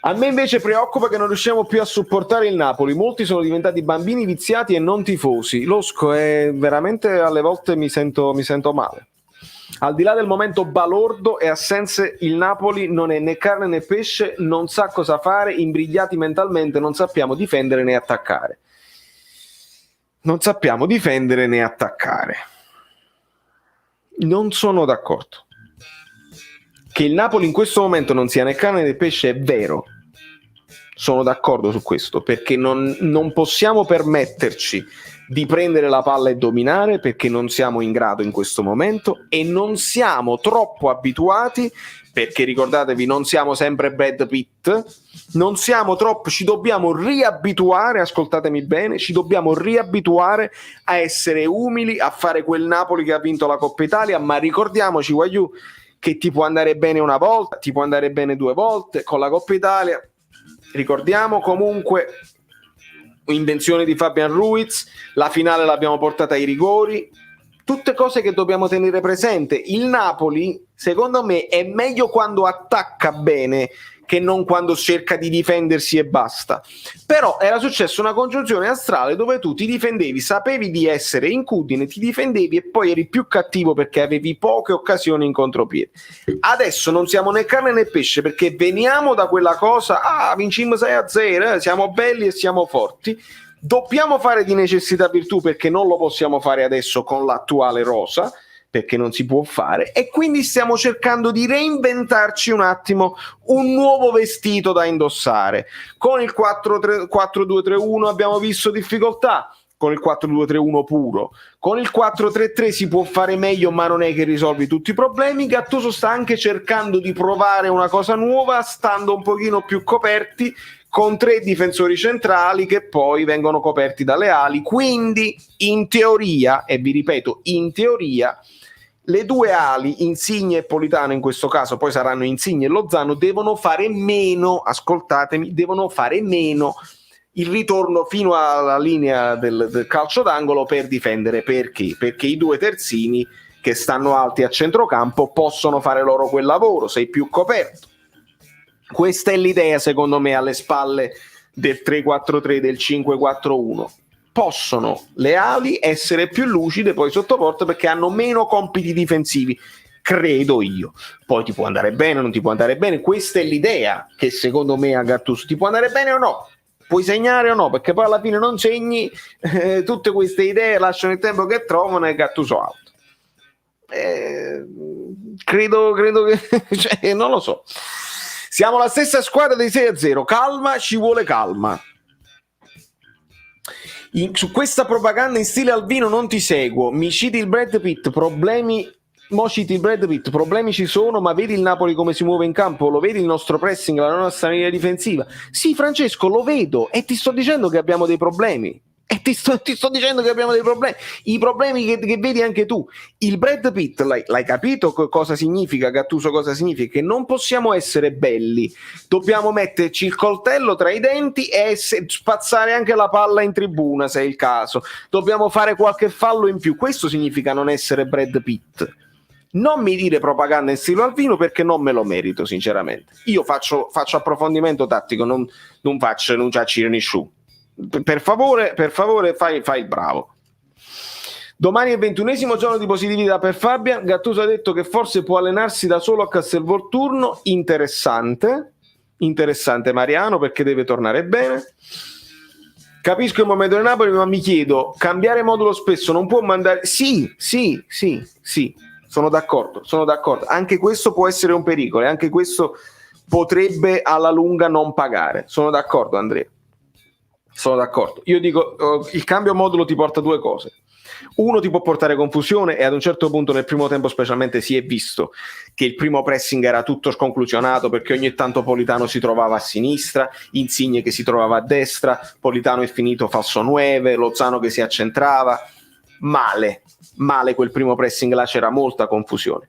A me invece preoccupa che non riusciamo più a supportare il Napoli. Molti sono diventati bambini viziati e non tifosi. Losco, è veramente alle volte mi sento male. Al di là del momento balordo e assenze, il Napoli non è né carne né pesce, non sa cosa fare, imbrigliati mentalmente, non sappiamo difendere né attaccare. Non sappiamo difendere né attaccare. Non sono d'accordo. Che il Napoli in questo momento non sia né carne né pesce è vero. Sono d'accordo su questo, perché non possiamo permetterci di prendere la palla e dominare, perché non siamo in grado in questo momento e non siamo troppo abituati, perché ricordatevi non siamo sempre Brad Pitt, non siamo troppo, ci dobbiamo riabituare, ascoltatemi bene, ci dobbiamo riabituare a essere umili, a fare quel Napoli che ha vinto la Coppa Italia, ma ricordiamoci, Guaiù, che ti può andare bene una volta, ti può andare bene 2 volte con la Coppa Italia. Ricordiamo comunque invenzione di Fabian Ruiz, la finale l'abbiamo portata ai rigori, tutte cose che dobbiamo tenere presente. Il Napoli, secondo me, è meglio quando attacca bene che non quando cerca di difendersi e basta. Però era successa una congiunzione astrale dove tu ti difendevi, sapevi di essere incudine, ti difendevi e poi eri più cattivo perché avevi poche occasioni in contropiede. Adesso non siamo né carne né pesce perché veniamo da quella cosa, vincimmo 6-0, siamo belli e siamo forti. Dobbiamo fare di necessità virtù perché non lo possiamo fare adesso con l'attuale rosa, perché non si può fare, e quindi stiamo cercando di reinventarci un attimo un nuovo vestito da indossare. Con il 4-2-3-1 abbiamo visto difficoltà, con il 4-2-3-1 puro, con il 4-3-3 si può fare meglio, ma non è che risolvi tutti i problemi. Gattuso sta anche cercando di provare una cosa nuova, stando un pochino più coperti, con 3 difensori centrali che poi vengono coperti dalle ali, quindi in teoria, e vi ripeto, in teoria, le 2 ali, Insigne e Politano in questo caso, poi saranno Insigne e Lozano, devono fare meno, ascoltatemi, devono fare meno il ritorno fino alla linea del calcio d'angolo per difendere. Perché? Perché i 2 terzini che stanno alti a centrocampo possono fare loro quel lavoro, sei più coperto. Questa è l'idea, secondo me, alle spalle del 3-4-3, del 5-4-1. Possono le ali essere più lucide poi sotto porta perché hanno meno compiti difensivi, credo io. Poi ti può andare bene o non ti può andare bene, questa è l'idea che secondo me a Gattuso ti può andare bene o no, puoi segnare o no, perché poi alla fine non segni, tutte queste idee lasciano il tempo che trovano e Gattuso alto. Credo che cioè, non lo so. Siamo la stessa squadra dei 6-0, calma, ci vuole calma. Su questa propaganda in stile Alvino non ti seguo, mi citi il Brad Pitt, problemi ci sono, ma vedi il Napoli come si muove in campo, lo vedi il nostro pressing, la nostra linea difensiva? Sì, Francesco, lo vedo e ti sto dicendo che abbiamo dei problemi. E ti sto dicendo che abbiamo dei problemi, i problemi che vedi anche tu. Il Brad Pitt, l'hai capito cosa significa, Gattuso, cosa significa? Che non possiamo essere belli, dobbiamo metterci il coltello tra i denti e spazzare anche la palla in tribuna se è il caso, dobbiamo fare qualche fallo in più, questo significa non essere Brad Pitt. Non mi dire propaganda in stile Alvino perché non me lo merito sinceramente. Io faccio approfondimento tattico, non ciaccio nessuno. Per favore fai il bravo. Domani è il 21esimo giorno di positività per Fabian. Gattuso ha detto che forse può allenarsi da solo a Castelvolturno. Interessante Mariano, perché deve tornare bene. Capisco il momento del Napoli, ma mi chiedo, cambiare modulo spesso non può mandare... Sì, sono d'accordo. Anche questo può essere un pericolo e anche questo potrebbe alla lunga non pagare. Sono d'accordo, Andrea. Sono d'accordo. Io dico, il cambio modulo ti porta a due cose. Uno, ti può portare confusione, e ad un certo punto nel primo tempo specialmente si è visto che il primo pressing era tutto sconclusionato, perché ogni tanto Politano si trovava a sinistra, Insigne che si trovava a destra, Politano è finito falso 9, Lozano che si accentrava. Male quel primo pressing, là c'era molta confusione.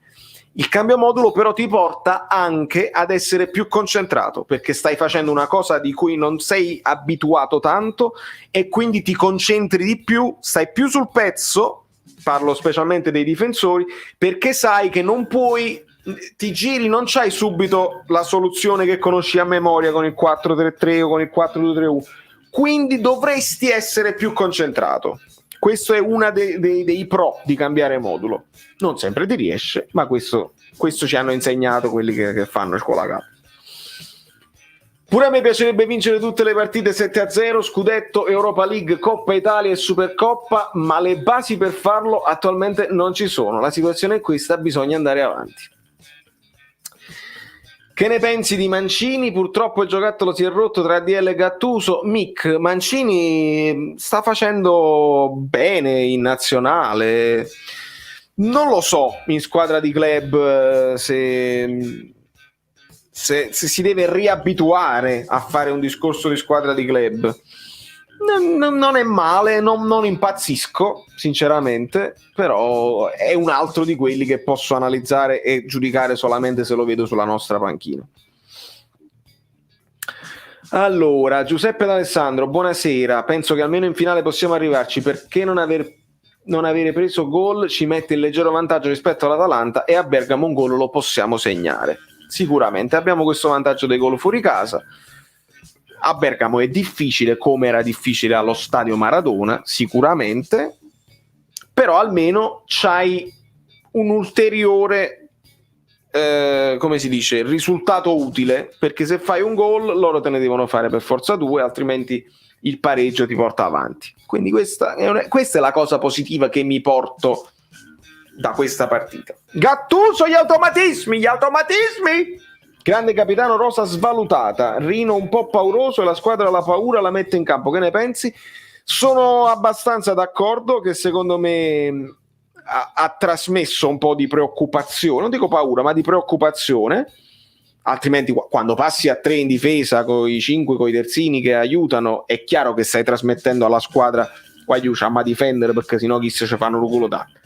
Il cambio modulo però ti porta anche ad essere più concentrato, perché stai facendo una cosa di cui non sei abituato tanto e quindi ti concentri di più, stai più sul pezzo, parlo specialmente dei difensori, perché sai che non puoi, ti giri, non c'hai subito la soluzione che conosci a memoria con il 4-3-3 o con il 4-2-3-1, quindi dovresti essere più concentrato. Questo è uno dei pro di cambiare modulo. Non sempre ti riesce, ma questo ci hanno insegnato quelli che fanno scuola K. Pure a me piacerebbe vincere tutte le partite 7-0, scudetto, Europa League, Coppa Italia e Supercoppa, ma le basi per farlo attualmente non ci sono. La situazione è questa, bisogna andare avanti. Che ne pensi di Mancini? Purtroppo il giocattolo si è rotto tra DL e Gattuso. Mick, Mancini sta facendo bene in nazionale. Non lo so in squadra di club se si deve riabituare a fare un discorso di squadra di club. Non è male, non impazzisco sinceramente, però è un altro di quelli che posso analizzare e giudicare solamente se lo vedo sulla nostra panchina. Allora, Giuseppe D'Alessandro, buonasera. Penso che almeno in finale possiamo arrivarci, perché non avere preso gol ci mette in leggero vantaggio rispetto all'Atalanta, e a Bergamo un gol lo possiamo segnare. Sicuramente abbiamo questo vantaggio dei gol fuori casa. A Bergamo è difficile, come era difficile allo stadio Maradona, sicuramente, però almeno c'hai un ulteriore, come si dice, risultato utile, perché se fai un gol loro te ne devono fare per forza 2, altrimenti il pareggio ti porta avanti. Quindi questa è la cosa positiva che mi porto da questa partita. Gattuso, gli automatismi! Grande capitano, rosa svalutata, Rino un po' pauroso e la squadra la paura la mette in campo. Che ne pensi? Sono abbastanza d'accordo che secondo me ha trasmesso un po' di preoccupazione, non dico paura, ma di preoccupazione, altrimenti quando passi a 3 in difesa con i 5, con i terzini che aiutano, è chiaro che stai trasmettendo alla squadra qua a difendere, perché sennò chi se ci fanno il culo d'acqua.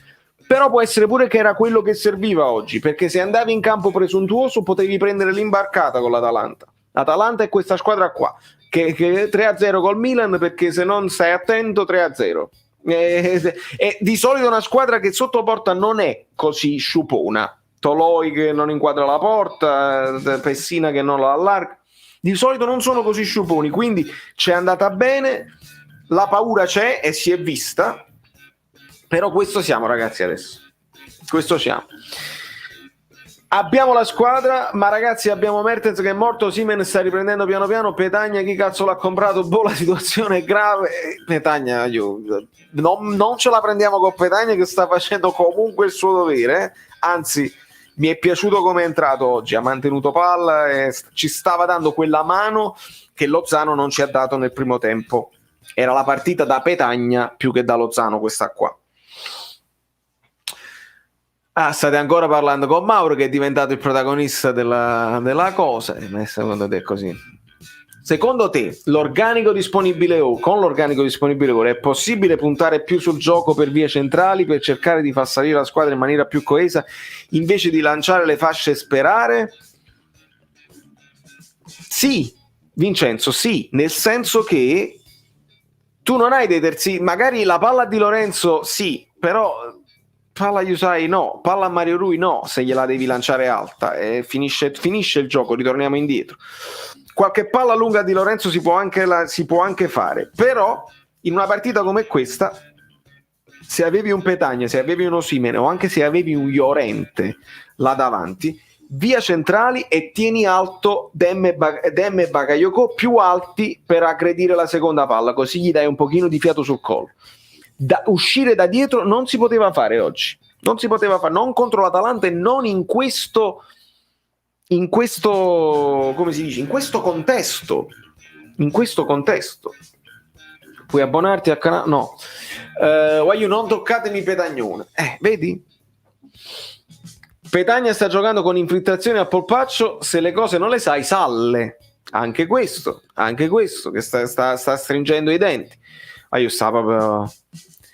Però può essere pure che era quello che serviva oggi, perché se andavi in campo presuntuoso potevi prendere l'imbarcata con l'Atalanta. L'Atalanta è questa squadra qua, che 3-0 col Milan, perché se non stai attento 3-0. E di solito una squadra che sotto porta non è così sciupona. Toloi che non inquadra la porta, Pessina che non la allarga. Di solito non sono così sciuponi, quindi c'è andata bene, la paura c'è e si è vista. Però questo siamo, ragazzi, adesso. Questo siamo. Abbiamo la squadra, ma ragazzi abbiamo Mertens che è morto, Osimhen sta riprendendo piano piano, Petagna chi cazzo l'ha comprato? Boh, la situazione è grave. Petagna, non ce la prendiamo con Petagna che sta facendo comunque il suo dovere, anzi mi è piaciuto come è entrato oggi, ha mantenuto palla e ci stava dando quella mano che Lozano non ci ha dato nel primo tempo. Era la partita da Petagna più che da Lozano questa qua. State ancora parlando con Mauro che è diventato il protagonista della cosa, ma secondo te è così? Secondo te l'organico disponibile con l'organico disponibile ora è possibile puntare più sul gioco per vie centrali per cercare di far salire la squadra in maniera più coesa invece di lanciare le fasce e sperare? Sì, Vincenzo, sì, nel senso che tu non hai dei terzi, magari la palla di Lorenzo sì, però palla a Yusai no, palla a Mario Rui no, se gliela devi lanciare alta e finisce il gioco, ritorniamo indietro. Qualche palla lunga di Lorenzo si può anche fare, però in una partita come questa, se avevi un Petagna, se avevi un Osimhen o anche se avevi un Llorente là davanti, via centrali e tieni alto Dem e Bakayoko più alti per aggredire la seconda palla, così gli dai un pochino di fiato sul collo. Uscire da dietro non si poteva fare oggi, non si poteva fare, non contro l'Atalanta e non in questo come si dice, in questo contesto. Puoi abbonarti al canale? No. Voglio non toccatemi Petagnone. Vedi? Petagna sta giocando con infiltrazione a polpaccio, se le cose non le sai, salle. Anche questo che sta stringendo i denti. Ma io sta proprio...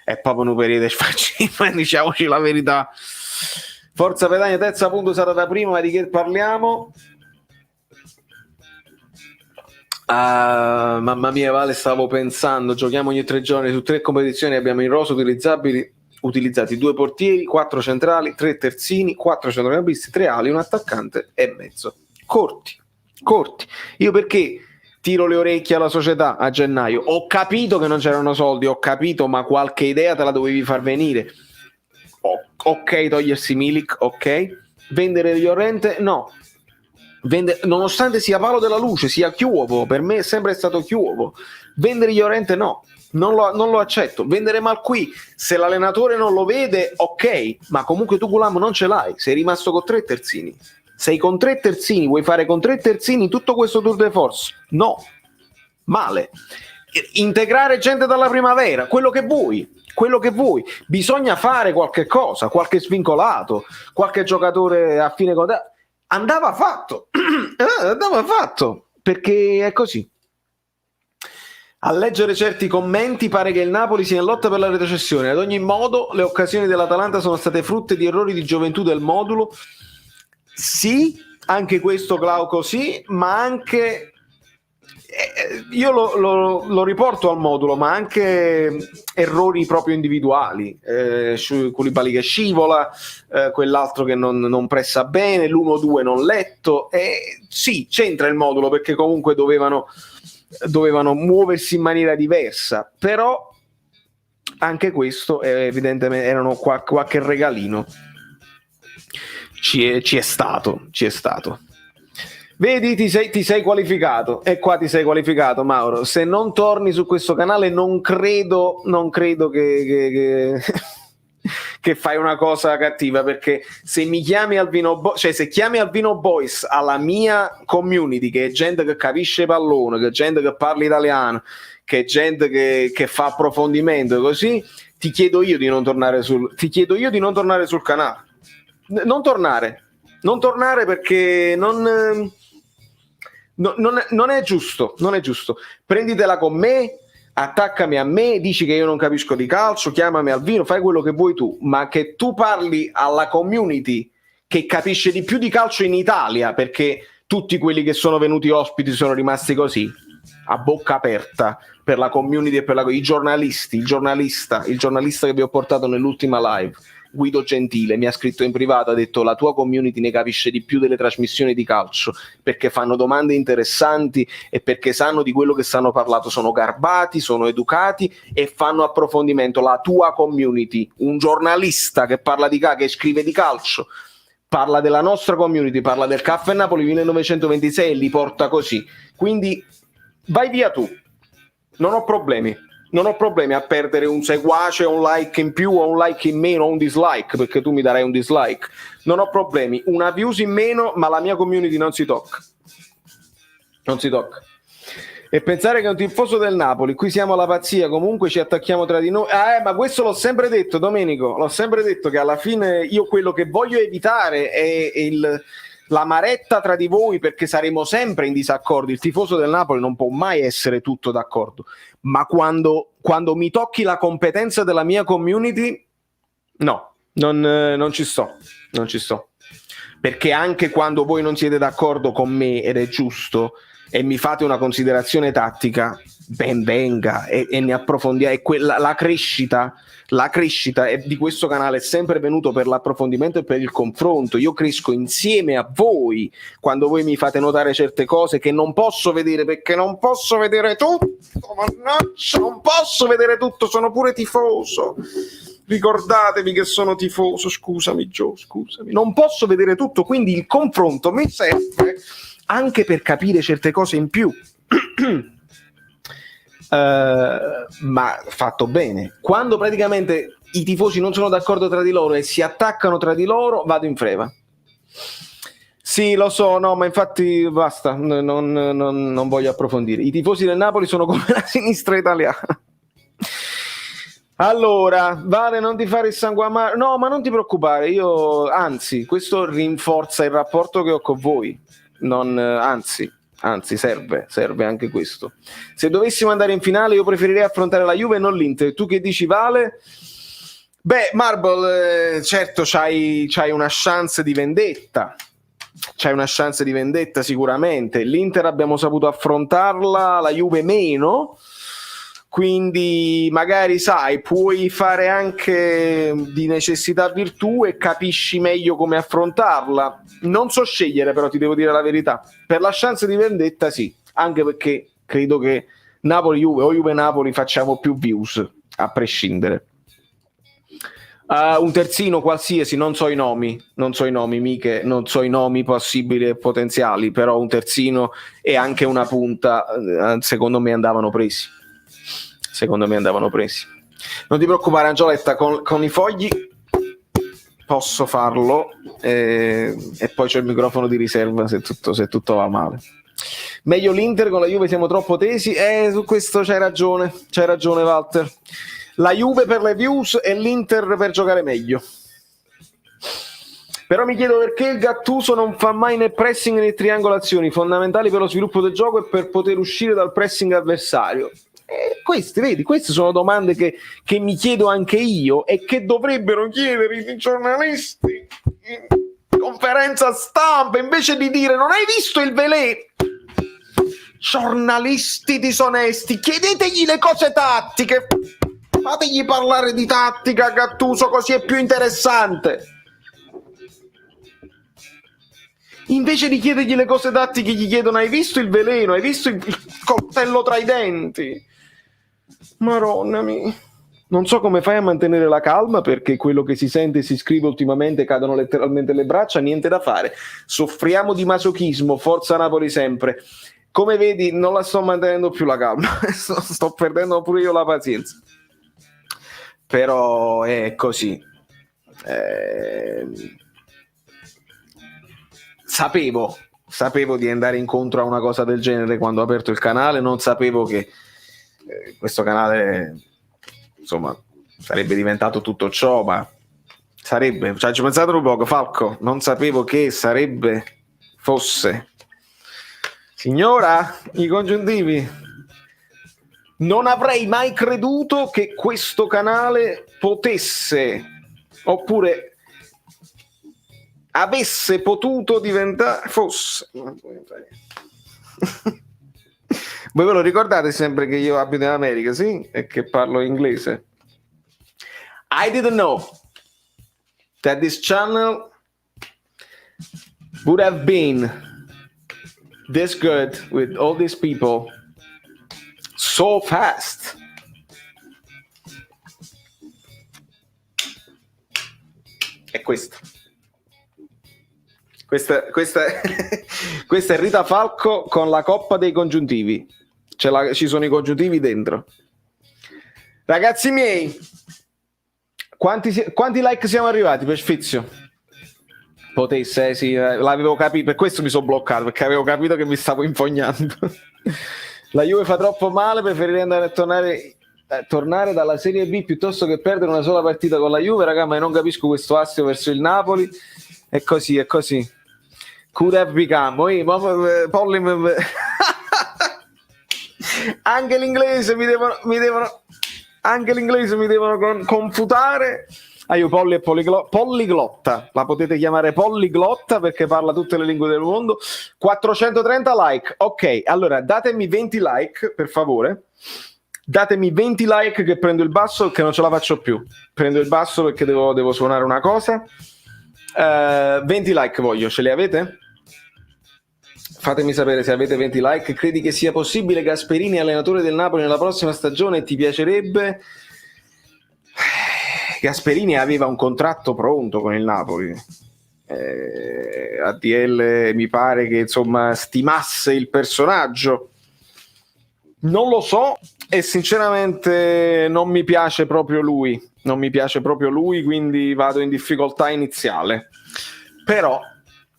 È proprio un periodo facile, diciamoci la verità. Forza Petagna, terza punto usata da prima, ma di che parliamo? Mamma mia, Vale, stavo pensando, giochiamo ogni 3 giorni su 3 competizioni, abbiamo in rosa utilizzati 2 portieri, 4 centrali, 3 terzini, 4 centrocampisti, 3 ali, un attaccante e mezzo. Corti. Io perché tiro le orecchie alla società a gennaio? Ho capito che non c'erano soldi, ho capito, ma qualche idea te la dovevi far venire. Ok, togliersi Milik, ok. Vendere Llorente, no. Nonostante sia palo della luce, sia Chiovo, per me è sempre stato Chiovo. Vendere Llorente, no. Non lo accetto. Vendere Malqui, se l'allenatore non lo vede, ok, ma comunque tu Gulam non ce l'hai, sei rimasto con 3 terzini. Sei con 3 terzini, vuoi fare con 3 terzini tutto questo tour de force? No, male. Integrare gente dalla primavera, quello che vuoi. Bisogna fare qualche cosa, qualche svincolato, qualche giocatore a fine contratto. Andava fatto, perché è così. A leggere certi commenti pare che il Napoli sia in lotta per la retrocessione. Ad ogni modo, le occasioni dell'Atalanta sono state frutto di errori di gioventù del modulo. Sì, anche questo Glauco sì, ma anche io lo riporto al modulo, ma anche errori proprio individuali, Koulibaly che scivola, quell'altro che non pressa bene, l'1-2 non letto, sì, c'entra il modulo perché comunque dovevano muoversi in maniera diversa, però anche questo evidentemente erano qualche regalino. Ci è stato. Vedi, ti sei qualificato, e qua ti sei qualificato, Mauro. Se non torni su questo canale non credo che che fai una cosa cattiva, perché se mi chiami se chiami Alvino Boys alla mia community, che è gente che capisce pallone, che è gente che parla italiano, che è gente che fa approfondimento, così ti chiedo io di non tornare sul canale. Non tornare perché non è giusto. Prenditela con me, attaccami a me, dici che io non capisco di calcio, chiamami Alvino, fai quello che vuoi tu, ma che tu parli alla community che capisce di più di calcio in Italia, perché tutti quelli che sono venuti ospiti sono rimasti così, a bocca aperta, per la community e per i giornalisti. Il giornalista che vi ho portato nell'ultima live, Guido Gentile, mi ha scritto in privato, ha detto: la tua community ne capisce di più delle trasmissioni di calcio, perché fanno domande interessanti e perché sanno di quello che stanno parlando, sono garbati, sono educati e fanno approfondimento. La tua community, un giornalista che parla che scrive di calcio, parla della nostra community, parla del Caffè Napoli 1926 e li porta così. Quindi vai via tu, non ho problemi a perdere un seguace, un like in più o un like in meno o un dislike, perché tu mi darai un dislike. Non ho problemi, una views in meno, ma la mia community non si tocca. E pensare che un tifoso del Napoli, qui siamo alla pazzia, comunque ci attacchiamo tra di noi. Ma questo l'ho sempre detto, Domenico, che alla fine io quello che voglio evitare è l'amaretta tra di voi, perché saremo sempre in disaccordo. Il tifoso del Napoli non può mai essere tutto d'accordo, ma quando mi tocchi la competenza della mia community, no, non ci sto, perché anche quando voi non siete d'accordo con me, ed è giusto, e mi fate una considerazione tattica, ben venga, e ne approfondiamo. La crescita di questo canale è sempre venuto per l'approfondimento e per il confronto. Io cresco insieme a voi quando voi mi fate notare certe cose che non posso vedere, perché non posso vedere tutto, mannaggia, non posso vedere tutto, sono pure tifoso. Ricordatevi che sono tifoso, scusami Gio, non posso vedere tutto, quindi il confronto mi serve anche per capire certe cose in più. Ma fatto bene. Quando praticamente i tifosi non sono d'accordo tra di loro e si attaccano tra di loro, vado in freva. Sì, lo so, no, ma infatti basta, non voglio approfondire. I tifosi del Napoli sono come la sinistra italiana. Allora, Vale, non ti fare il sangue amaro. No, ma non ti preoccupare, io anzi, questo rinforza il rapporto che ho con voi. Anzi, serve anche questo. Se dovessimo andare in finale, io preferirei affrontare la Juve e non l'Inter. Tu che dici, Vale? Beh, Marble, certo, c'hai una chance di vendetta. C'hai una chance di vendetta sicuramente. L'Inter abbiamo saputo affrontarla, la Juve meno. Quindi magari sai, puoi fare anche di necessità virtù e capisci meglio come affrontarla. Non so scegliere, però ti devo dire la verità. Per la chance di vendetta sì, anche perché credo che Napoli-Juve o Juve-Napoli facciamo più views, a prescindere. Un terzino qualsiasi, non so i nomi, Miche, non so i nomi possibili e potenziali, però un terzino e anche una punta, secondo me andavano presi. Non ti preoccupare, Angioletta, con i fogli posso farlo e poi c'è il microfono di riserva se tutto va male. Meglio l'Inter, con la Juve siamo troppo tesi, su questo c'hai ragione Walter. La Juve per le views e l'Inter per giocare meglio. Però mi chiedo perché il Gattuso non fa mai né pressing né triangolazioni fondamentali per lo sviluppo del gioco e per poter uscire dal pressing avversario. Queste sono domande che mi chiedo anche io e che dovrebbero chiedere i giornalisti in conferenza stampa, invece di dire non hai visto il Velè? Giornalisti disonesti, chiedetegli le cose tattiche, fategli parlare di tattica, Gattuso, così è più interessante. Invece di chiedergli le cose tattiche gli chiedono hai visto il veleno, hai visto il coltello tra i denti? Maronna mia. Non so come fai a mantenere la calma, perché quello che si sente e si scrive ultimamente cadono letteralmente le braccia, niente da fare. Soffriamo di masochismo, forza Napoli sempre. Come vedi non la sto mantenendo più la calma, sto perdendo pure io la pazienza. Però è così. Sapevo di andare incontro a una cosa del genere quando ho aperto il canale, non sapevo che questo canale insomma sarebbe diventato tutto ciò, ma ci ho pensato un poco, Falco, non sapevo che fosse. Signora, i congiuntivi. Non avrei mai creduto che questo canale potesse, oppure avesse potuto diventare, fosse. Voi ve lo ricordate sempre che io abito in America, sì? E che parlo inglese? I didn't know that this channel would have been this good with all these people so fast. È questo. Questa è Rita Falco con la coppa dei congiuntivi. Ci sono i congiuntivi dentro. Ragazzi miei, quanti like siamo arrivati per Sfizio? Potesse, sì, l'avevo capito, per questo mi sono bloccato, perché avevo capito che mi stavo infognando. La Juve fa troppo male, preferirei andare a tornare dalla Serie B piuttosto che perdere una sola partita con la Juve, raga, ma non capisco questo astio verso il Napoli. È così. Could have become. Polly, anche l'inglese mi devono confutare. Io Polly è polliglotta, la potete chiamare polliglotta perché parla tutte le lingue del mondo. 430 like, ok, allora datemi 20 like per favore, datemi 20 like che prendo il basso, che non ce la faccio più, prendo il basso perché devo suonare una cosa. 20 like voglio, ce li avete? Fatemi sapere se avete 20 like. Credi che sia possibile Gasperini allenatore del Napoli nella prossima stagione? Ti piacerebbe? Gasperini aveva un contratto pronto con il Napoli. ADL mi pare che insomma stimasse il personaggio. Non lo so e sinceramente non mi piace proprio lui. Quindi vado in difficoltà iniziale. Però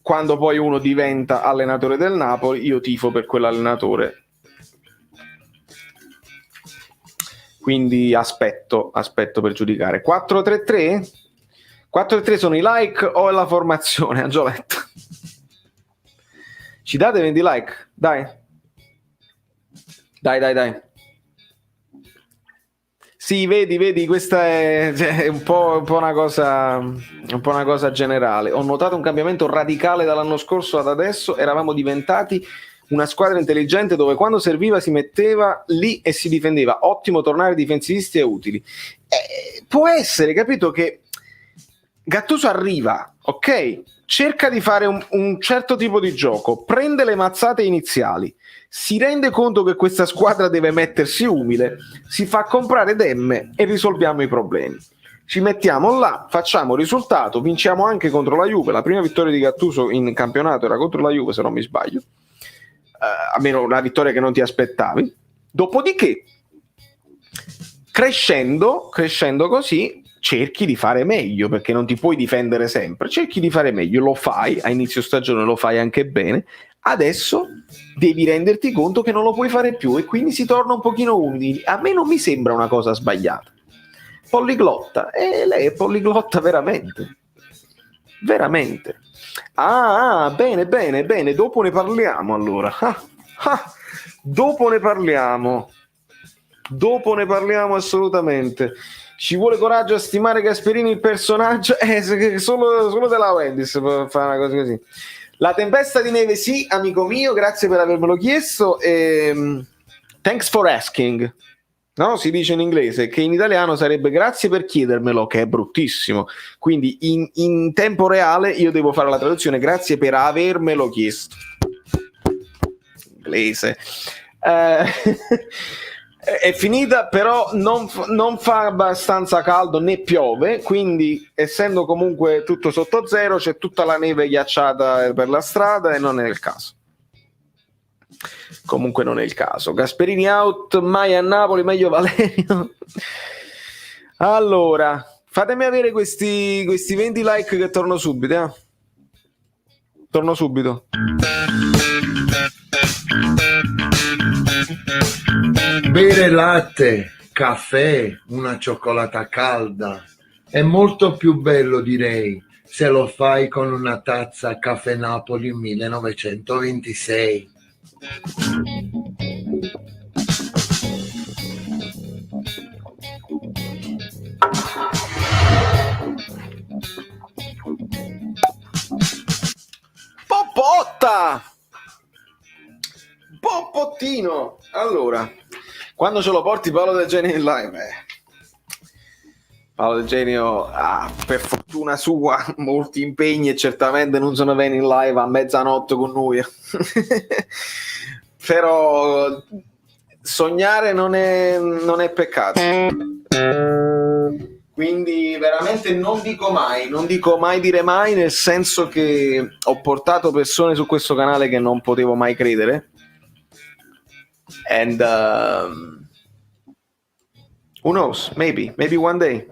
quando poi uno diventa allenatore del Napoli, io tifo per quell'allenatore. quindi aspetto per giudicare. 433? 433 sono i like o la formazione, Angioletto? Ci date 20 like? Dai. Sì, vedi, questa è un po' una cosa generale. Ho notato un cambiamento radicale dall'anno scorso ad adesso. Eravamo diventati una squadra intelligente dove quando serviva si metteva lì e si difendeva. Ottimo tornare difensivisti e utili. Può essere, capito, che Gattuso arriva, ok? Cerca di fare un certo tipo di gioco, prende le mazzate iniziali, si rende conto che questa squadra deve mettersi umile, si fa comprare Demme e risolviamo i problemi. Ci mettiamo là, facciamo risultato, vinciamo anche contro la Juve. La prima vittoria di Gattuso in campionato era contro la Juve, se non mi sbaglio. Almeno una vittoria che non ti aspettavi. Dopodiché, crescendo così, cerchi di fare meglio, perché non ti puoi difendere sempre, cerchi di fare meglio, lo fai, a inizio stagione lo fai anche bene, adesso devi renderti conto che non lo puoi fare più e quindi si torna un pochino umili. A me non mi sembra una cosa sbagliata. Polliglotta, lei è polliglotta veramente. Bene, dopo ne parliamo allora. Dopo ne parliamo assolutamente. Ci vuole coraggio a stimare Gasperini il personaggio, solo della Wendy's può fare una cosa così. La tempesta di neve, sì, amico mio, grazie per avermelo chiesto. Thanks for asking. No, si dice in inglese, che in italiano sarebbe grazie per chiedermelo, che è bruttissimo. Quindi in tempo reale io devo fare la traduzione, grazie per avermelo chiesto. Inglese. È finita, però non fa abbastanza caldo né piove, quindi essendo comunque tutto sotto zero c'è tutta la neve ghiacciata per la strada e non è il caso. Comunque non è il caso. Gasperini out, mai a Napoli, meglio Valerio. Allora, fatemi avere questi 20 like che torno subito. Torno subito. Bere latte, caffè, una cioccolata calda è molto più bello, direi, se lo fai con una tazza Caffè Napoli 1926. Popotta! Popottino! Allora, quando ce lo porti Paolo Del Genio in live? Paolo Del Genio ha, per fortuna sua, molti impegni e certamente non sono venuti in live a mezzanotte con noi. Però sognare non è peccato. Quindi veramente non dico mai dire mai, nel senso che ho portato persone su questo canale che non potevo mai credere. And who knows, maybe one day.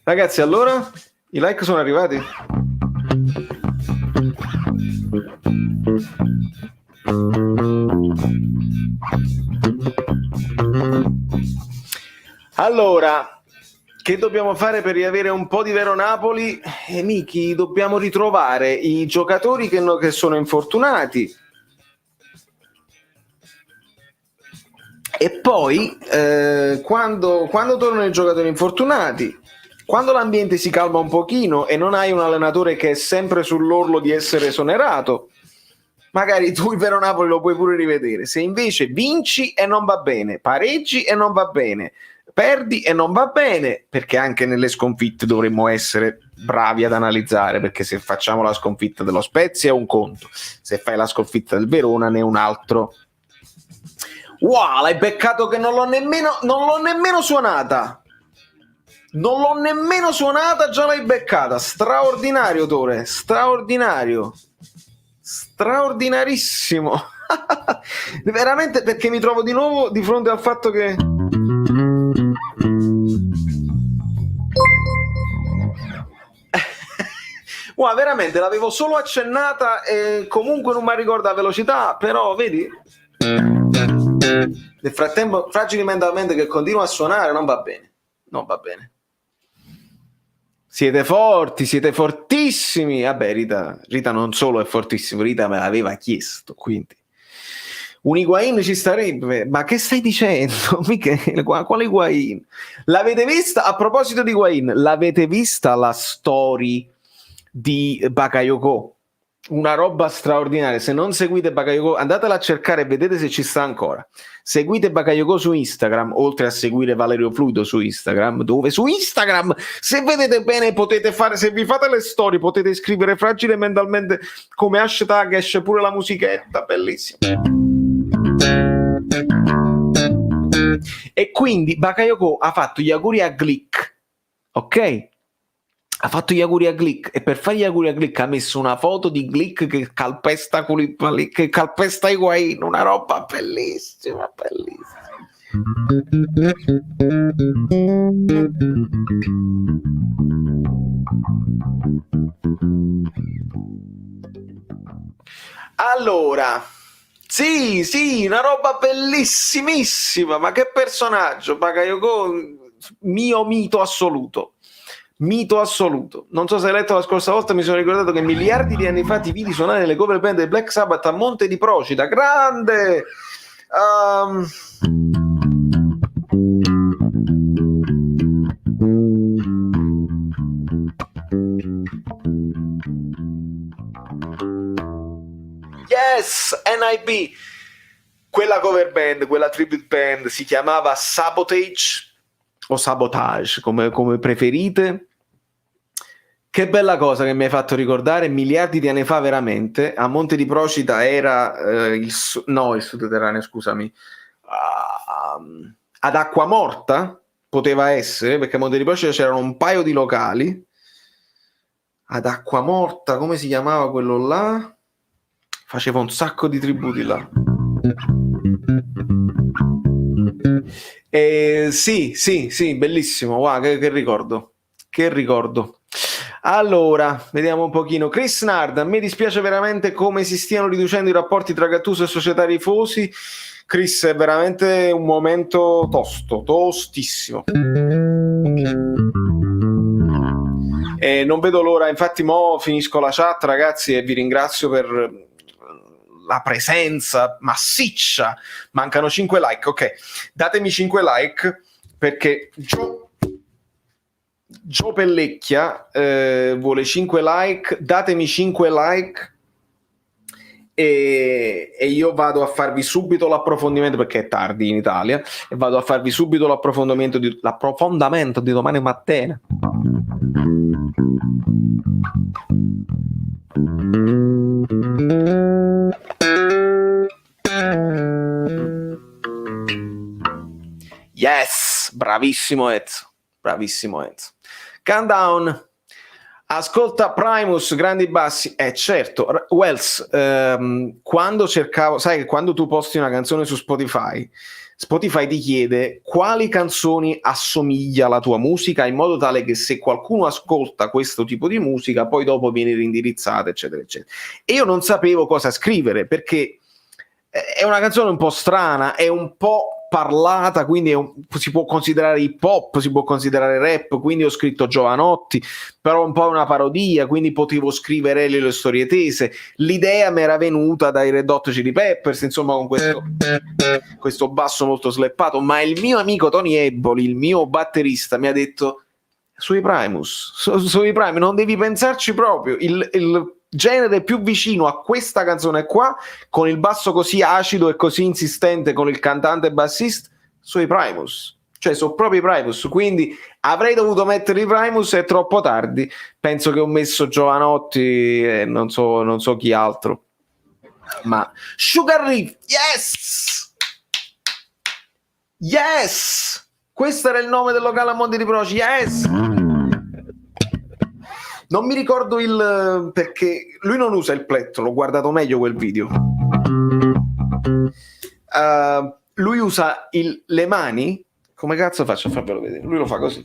Ragazzi, allora i like sono arrivati? Allora, che dobbiamo fare per riavere un po' di vero Napoli? Miki, dobbiamo ritrovare i giocatori che sono infortunati e poi quando tornano i giocatori infortunati, quando l'ambiente si calma un pochino e non hai un allenatore che è sempre sull'orlo di essere esonerato, magari tu il vero Napoli lo puoi pure rivedere. Se invece vinci e non va bene, pareggi e non va bene, perdi e non va bene, perché anche nelle sconfitte dovremmo essere bravi ad analizzare, perché se facciamo la sconfitta dello Spezia è un conto, se fai la sconfitta del Verona ne è un altro. Wow, l'hai beccato che non l'ho nemmeno suonata. Non l'ho nemmeno suonata, già l'hai beccata. Straordinario, Tore, straordinario. Straordinarissimo. Veramente, perché mi trovo di nuovo di fronte al fatto che Wow, veramente l'avevo solo accennata e comunque non mi ricordo la velocità, però vedi? Nel frattempo, Fragili Mentalmente che continua a suonare non va bene. Non va bene. Siete forti, siete fortissimi. Vabbè, Rita non solo è fortissimo, Rita me l'aveva chiesto, quindi. Un Higuain ci starebbe, ma che stai dicendo, Michele? Quale Higuain? L'avete vista? A proposito di Higuain, l'avete vista la story di Bakayoko? Una roba straordinaria. Se non seguite Bakayoko, andatela a cercare e vedete se ci sta ancora. Seguite Bakayoko su Instagram, oltre a seguire Valerio Fluido su Instagram, dove su Instagram, se vedete bene, potete fare, se vi fate le storie, potete scrivere Fragile Mentalmente come hashtag, esce pure la musichetta, bellissima. E quindi Bakayoko ha fatto gli auguri a Glick, ok? Ha fatto gli auguri a Glick e per fare gli auguri a Glick ha messo una foto di Glick che calpesta Koulibaly, che calpesta Higuain, una roba bellissima, bellissima. Allora, sì, una roba bellissimissima, ma che personaggio, Bakayoko, mio mito assoluto. Mito assoluto. Non so se hai letto la scorsa volta, mi sono ricordato che miliardi di anni fa ti vidi suonare nelle cover band del Black Sabbath a Monte di Procida. Grande! Yes, NIB. Quella cover band, quella tribute band si chiamava Sabotage o Sabotage, come preferite. Che bella cosa che mi hai fatto ricordare, miliardi di anni fa veramente, a Monte di Procida era il sotterraneo, scusami, ad Acquamorta poteva essere, perché a Monte di Procida c'erano un paio di locali, ad Acquamorta, come si chiamava quello là? Faceva un sacco di tributi là. Sì, bellissimo, wow, che ricordo, che ricordo. Allora, vediamo un pochino. Chris Nard, a me dispiace veramente come si stiano riducendo i rapporti tra Gattuso e società tifosi. Chris, è veramente un momento tostissimo. E non vedo l'ora, infatti mo finisco la chat, ragazzi, e vi ringrazio per la presenza massiccia. Mancano 5 like, ok. Datemi 5 like, perché Gio Pellecchia vuole 5 like, datemi 5 like e io vado a farvi subito l'approfondimento, perché è tardi in Italia, e vado a farvi subito l'approfondimento di domani mattina. Yes, bravissimo Ezio. Countdown. Ascolta Primus, grandi bassi. Certo, Wells, quando cercavo, sai che quando tu posti una canzone su Spotify ti chiede quali canzoni assomiglia alla tua musica, in modo tale che se qualcuno ascolta questo tipo di musica poi dopo viene rindirizzata, eccetera eccetera. E io non sapevo cosa scrivere, perché è una canzone un po' strana, è un po' parlata, quindi si può considerare hip hop, si può considerare rap, quindi ho scritto Giovanotti, però un po' una parodia, quindi potevo scrivere le storie tese. L'idea mi era venuta dai Red Hot Chili Peppers, insomma, con questo basso molto slappato, ma il mio amico Tony Eboli, il mio batterista, mi ha detto sui Primus non devi pensarci proprio, il genere più vicino a questa canzone qua, con il basso così acido e così insistente, con il cantante bassista, sui Primus, cioè sono proprio i Primus, quindi avrei dovuto mettere i Primus, è troppo tardi, penso che ho messo Giovanotti e non so chi altro, ma Sugar Reef, yes, questo era il nome del locale a Monte di Procida, yes. Non mi ricordo perché lui non usa il plettro, l'ho guardato meglio quel video. Lui usa le mani. Come cazzo faccio a farvelo vedere? Lui lo fa così.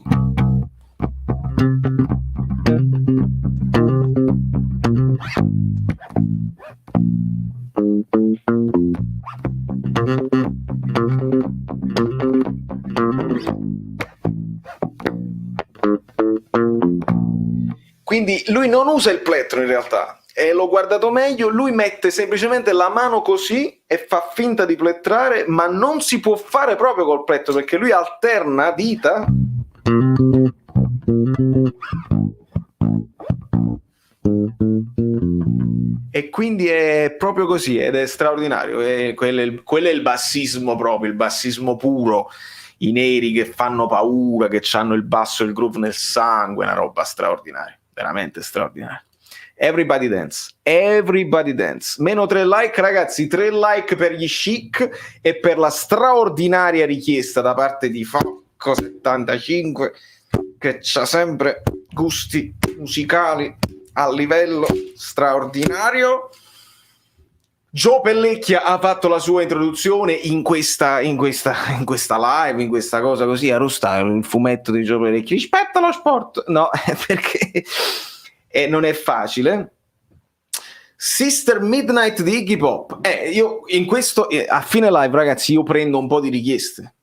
Quindi lui non usa il plettro in realtà, e l'ho guardato meglio, lui mette semplicemente la mano così e fa finta di plettrare, ma non si può fare proprio col plettro perché lui alterna dita. E quindi è proprio così ed è straordinario. Quello è il bassismo proprio, il bassismo puro. I neri che fanno paura, che hanno il basso e il groove nel sangue, una roba straordinaria, veramente straordinaria. Everybody dance, everybody dance. Meno 3 like, ragazzi, 3 like per gli chic e per la straordinaria richiesta da parte di Falco75, che c'ha sempre gusti musicali a livello straordinario. Gio Pellecchia ha fatto la sua introduzione in questa live, in questa cosa così, a rustare il fumetto di Gio Pellecchia. Rispetta lo sport! No, perché non è facile. Sister Midnight di Iggy Pop. Io in questo, a fine live, ragazzi, io prendo un po' di richieste.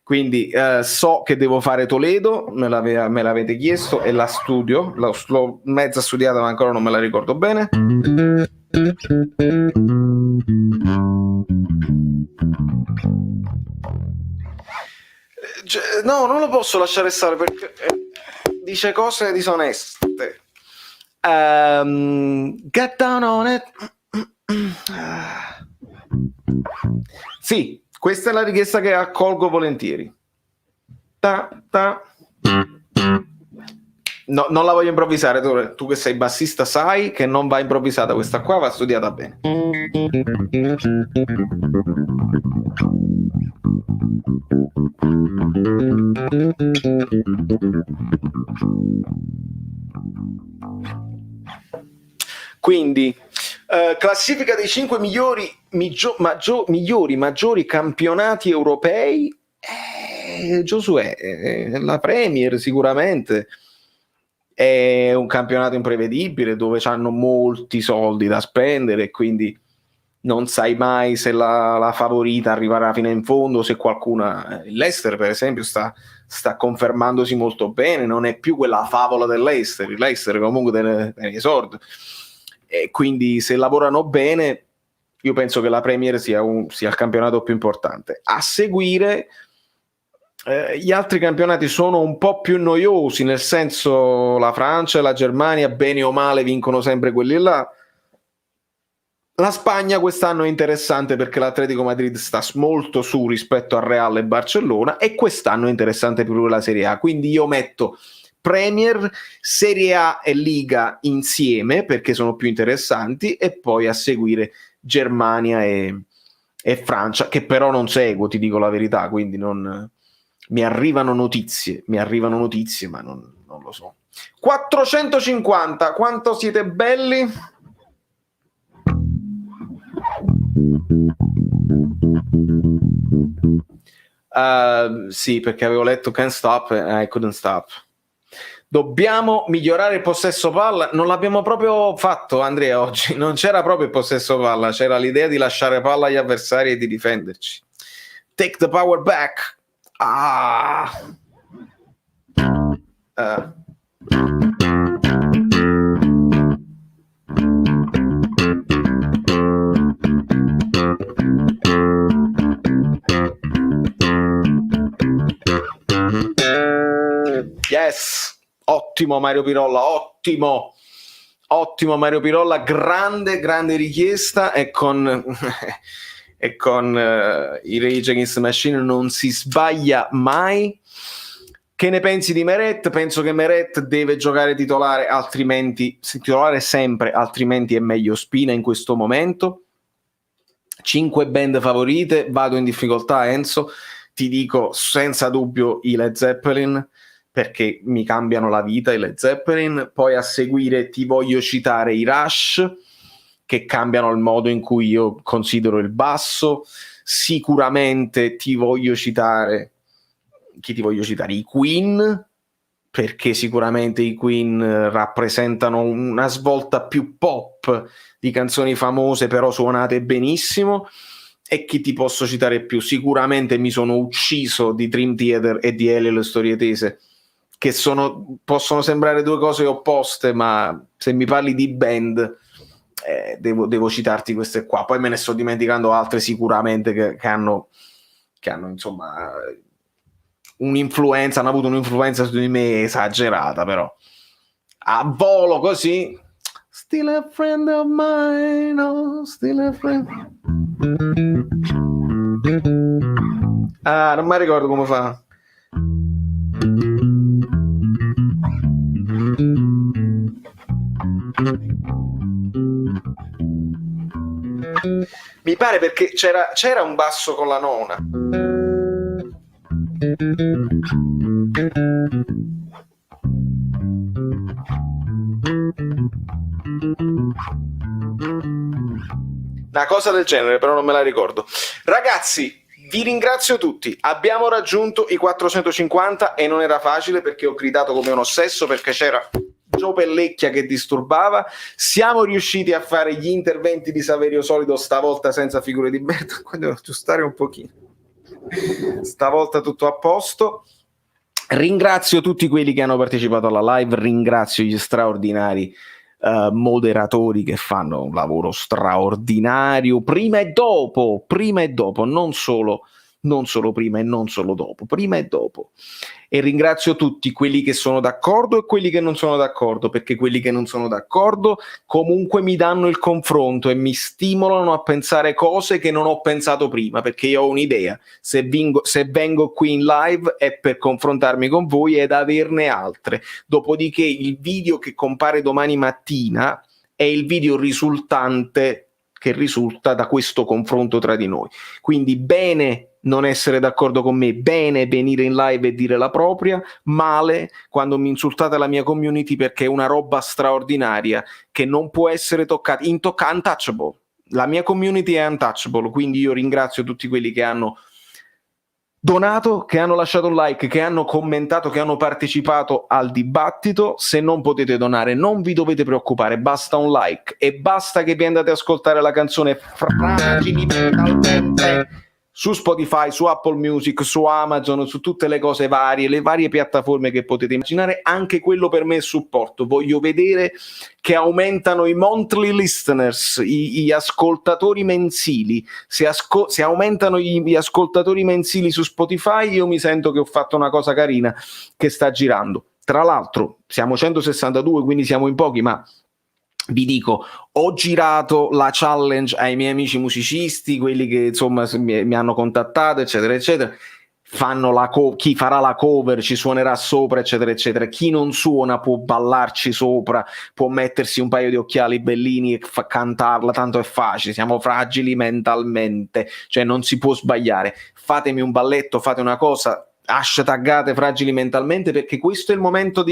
Quindi so che devo fare Toledo, me l'avete chiesto e la studio, l'ho mezza studiata ma ancora non me la ricordo bene. No, non lo posso lasciare stare perché dice cose disoneste. Get down on it. Sì, questa è la richiesta che accolgo volentieri. No, non la voglio improvvisare, tu che sei bassista sai che non va improvvisata questa qua, va studiata bene. Quindi classifica dei 5 maggiori campionati europei. Giosuè, la Premier sicuramente è un campionato imprevedibile dove hanno molti soldi da spendere e quindi non sai mai se la favorita arriverà fino in fondo, se qualcuna, il Leicester per esempio sta confermandosi molto bene, non è più quella favola del Leicester, il Leicester comunque degli esordi, e quindi se lavorano bene io penso che la Premier sia il campionato più importante. A seguire gli altri campionati sono un po' più noiosi, nel senso la Francia e la Germania bene o male vincono sempre quelli là. La Spagna quest'anno è interessante perché l'Atletico Madrid sta molto su rispetto al Real e Barcellona, e quest'anno è interessante più la Serie A, quindi io metto Premier, Serie A e Liga insieme perché sono più interessanti, e poi a seguire Germania e Francia, che però non seguo, ti dico la verità, quindi non mi arrivano notizie, ma non lo so. 450, quanto siete belli? Sì, perché avevo letto Can't Stop and I Couldn't Stop. Dobbiamo migliorare il possesso palla. Non l'abbiamo proprio fatto, Andrea, oggi. Non c'era proprio il possesso palla, c'era l'idea di lasciare palla agli avversari e di difenderci. Take the power back. Yes, ottimo Mario Pirolla, ottimo Mario Pirolla, grande richiesta, e con i Rage Against the Machine non si sbaglia mai. Che ne pensi di Meret? Penso che Meret deve giocare titolare sempre, altrimenti è meglio Spina in questo momento. 5 band favorite, vado in difficoltà, Enzo, ti dico senza dubbio i Led Zeppelin, perché mi cambiano la vita i Led Zeppelin. Poi a seguire ti voglio citare i Rush, che cambiano il modo in cui io considero il basso. Sicuramente ti voglio citare i Queen, perché sicuramente i Queen rappresentano una svolta più pop di canzoni famose però suonate benissimo. E chi ti posso citare più? Sicuramente mi sono ucciso di Dream Theater e di Elio Le Storie Tese, che possono sembrare due cose opposte, ma se mi parli di band devo citarti queste qua. Poi me ne sto dimenticando altre sicuramente che hanno insomma hanno avuto un'influenza su di me esagerata, però a volo così, still a friend of mine, oh, still a friend. Non mi ricordo come fa. Mi pare, perché c'era un basso con la nona. Una cosa del genere, però non me la ricordo. Ragazzi, vi ringrazio tutti. Abbiamo raggiunto i 450 e non era facile, perché ho gridato come un ossesso, perché c'era Gio Pellecchia che disturbava. Siamo riusciti a fare gli interventi di Saverio Solido, stavolta senza figure di merda. Qua devo aggiustare un pochino. Stavolta tutto a posto. Ringrazio tutti quelli che hanno partecipato alla live, ringrazio gli straordinari moderatori che fanno un lavoro straordinario prima e dopo, non solo prima e non solo dopo, prima e dopo. E ringrazio tutti quelli che sono d'accordo e quelli che non sono d'accordo, perché quelli che non sono d'accordo comunque mi danno il confronto e mi stimolano a pensare cose che non ho pensato prima, perché io ho un'idea. Se vengo qui in live è per confrontarmi con voi ed averne altre. Dopodiché il video che compare domani mattina è il video risultante che risulta da questo confronto tra di noi. Quindi bene non essere d'accordo con me, bene venire in live e dire la propria, male quando mi insultate la mia community, perché è una roba straordinaria che non può essere toccata, untouchable. La mia community è untouchable, quindi io ringrazio tutti quelli che hanno donato, che hanno lasciato un like, che hanno commentato, che hanno partecipato al dibattito. Se non potete donare non vi dovete preoccupare, basta un like e basta che vi andate ad ascoltare la canzone Fragili Mentalmente su Spotify, su Apple Music, su Amazon, su tutte le cose varie, le varie piattaforme che potete immaginare. Anche quello per me è supporto. Voglio vedere che aumentano i monthly listeners, gli ascoltatori mensili. Se aumentano gli ascoltatori mensili su Spotify, io mi sento che ho fatto una cosa carina che sta girando. Tra l'altro siamo 162, quindi siamo in pochi, ma vi dico, ho girato la challenge ai miei amici musicisti, quelli che insomma mi hanno contattato, eccetera eccetera. Chi farà la cover ci suonerà sopra, eccetera eccetera. Chi non suona può ballarci sopra, può mettersi un paio di occhiali bellini e cantarla, tanto è facile. Siamo fragili mentalmente, cioè non si può sbagliare. Fatemi un balletto, fate una cosa, #taggate fragili mentalmente, perché questo è il momento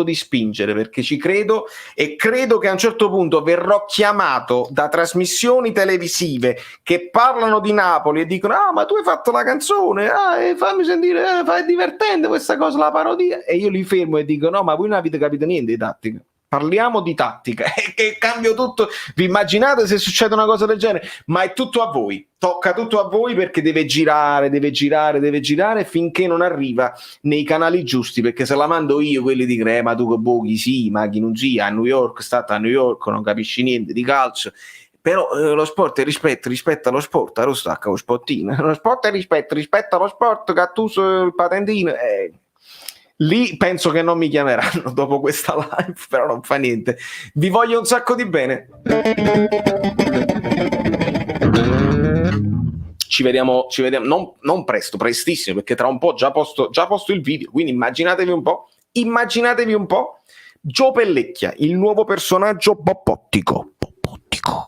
di spingere, perché ci credo e credo che a un certo punto verrò chiamato da trasmissioni televisive che parlano di Napoli e dicono: ah, ma tu hai fatto la canzone, fammi sentire, è divertente questa cosa, la parodia, e io li fermo e dico: no, ma voi non avete capito niente di tattica. Parliamo di tattica e che cambio tutto. Vi immaginate se succede una cosa del genere? Ma è tutto a voi, tocca tutto a voi, perché deve girare finché non arriva nei canali giusti, perché se la mando io quelli dicono ma tu che boghi, sì, ma chi non sia a New York, stata a New York, non capisci niente di calcio. Però lo sport è rispetta lo sport, lo stacca lo spottino, lo sport è rispetta lo sport, Gattuso il patentino, lì penso che non mi chiameranno dopo questa live, però non fa niente. Vi voglio un sacco di bene. Ci vediamo non presto, prestissimo, perché tra un po' già posto il video, quindi immaginatevi un po' Gio Pellecchia, il nuovo personaggio boppottico.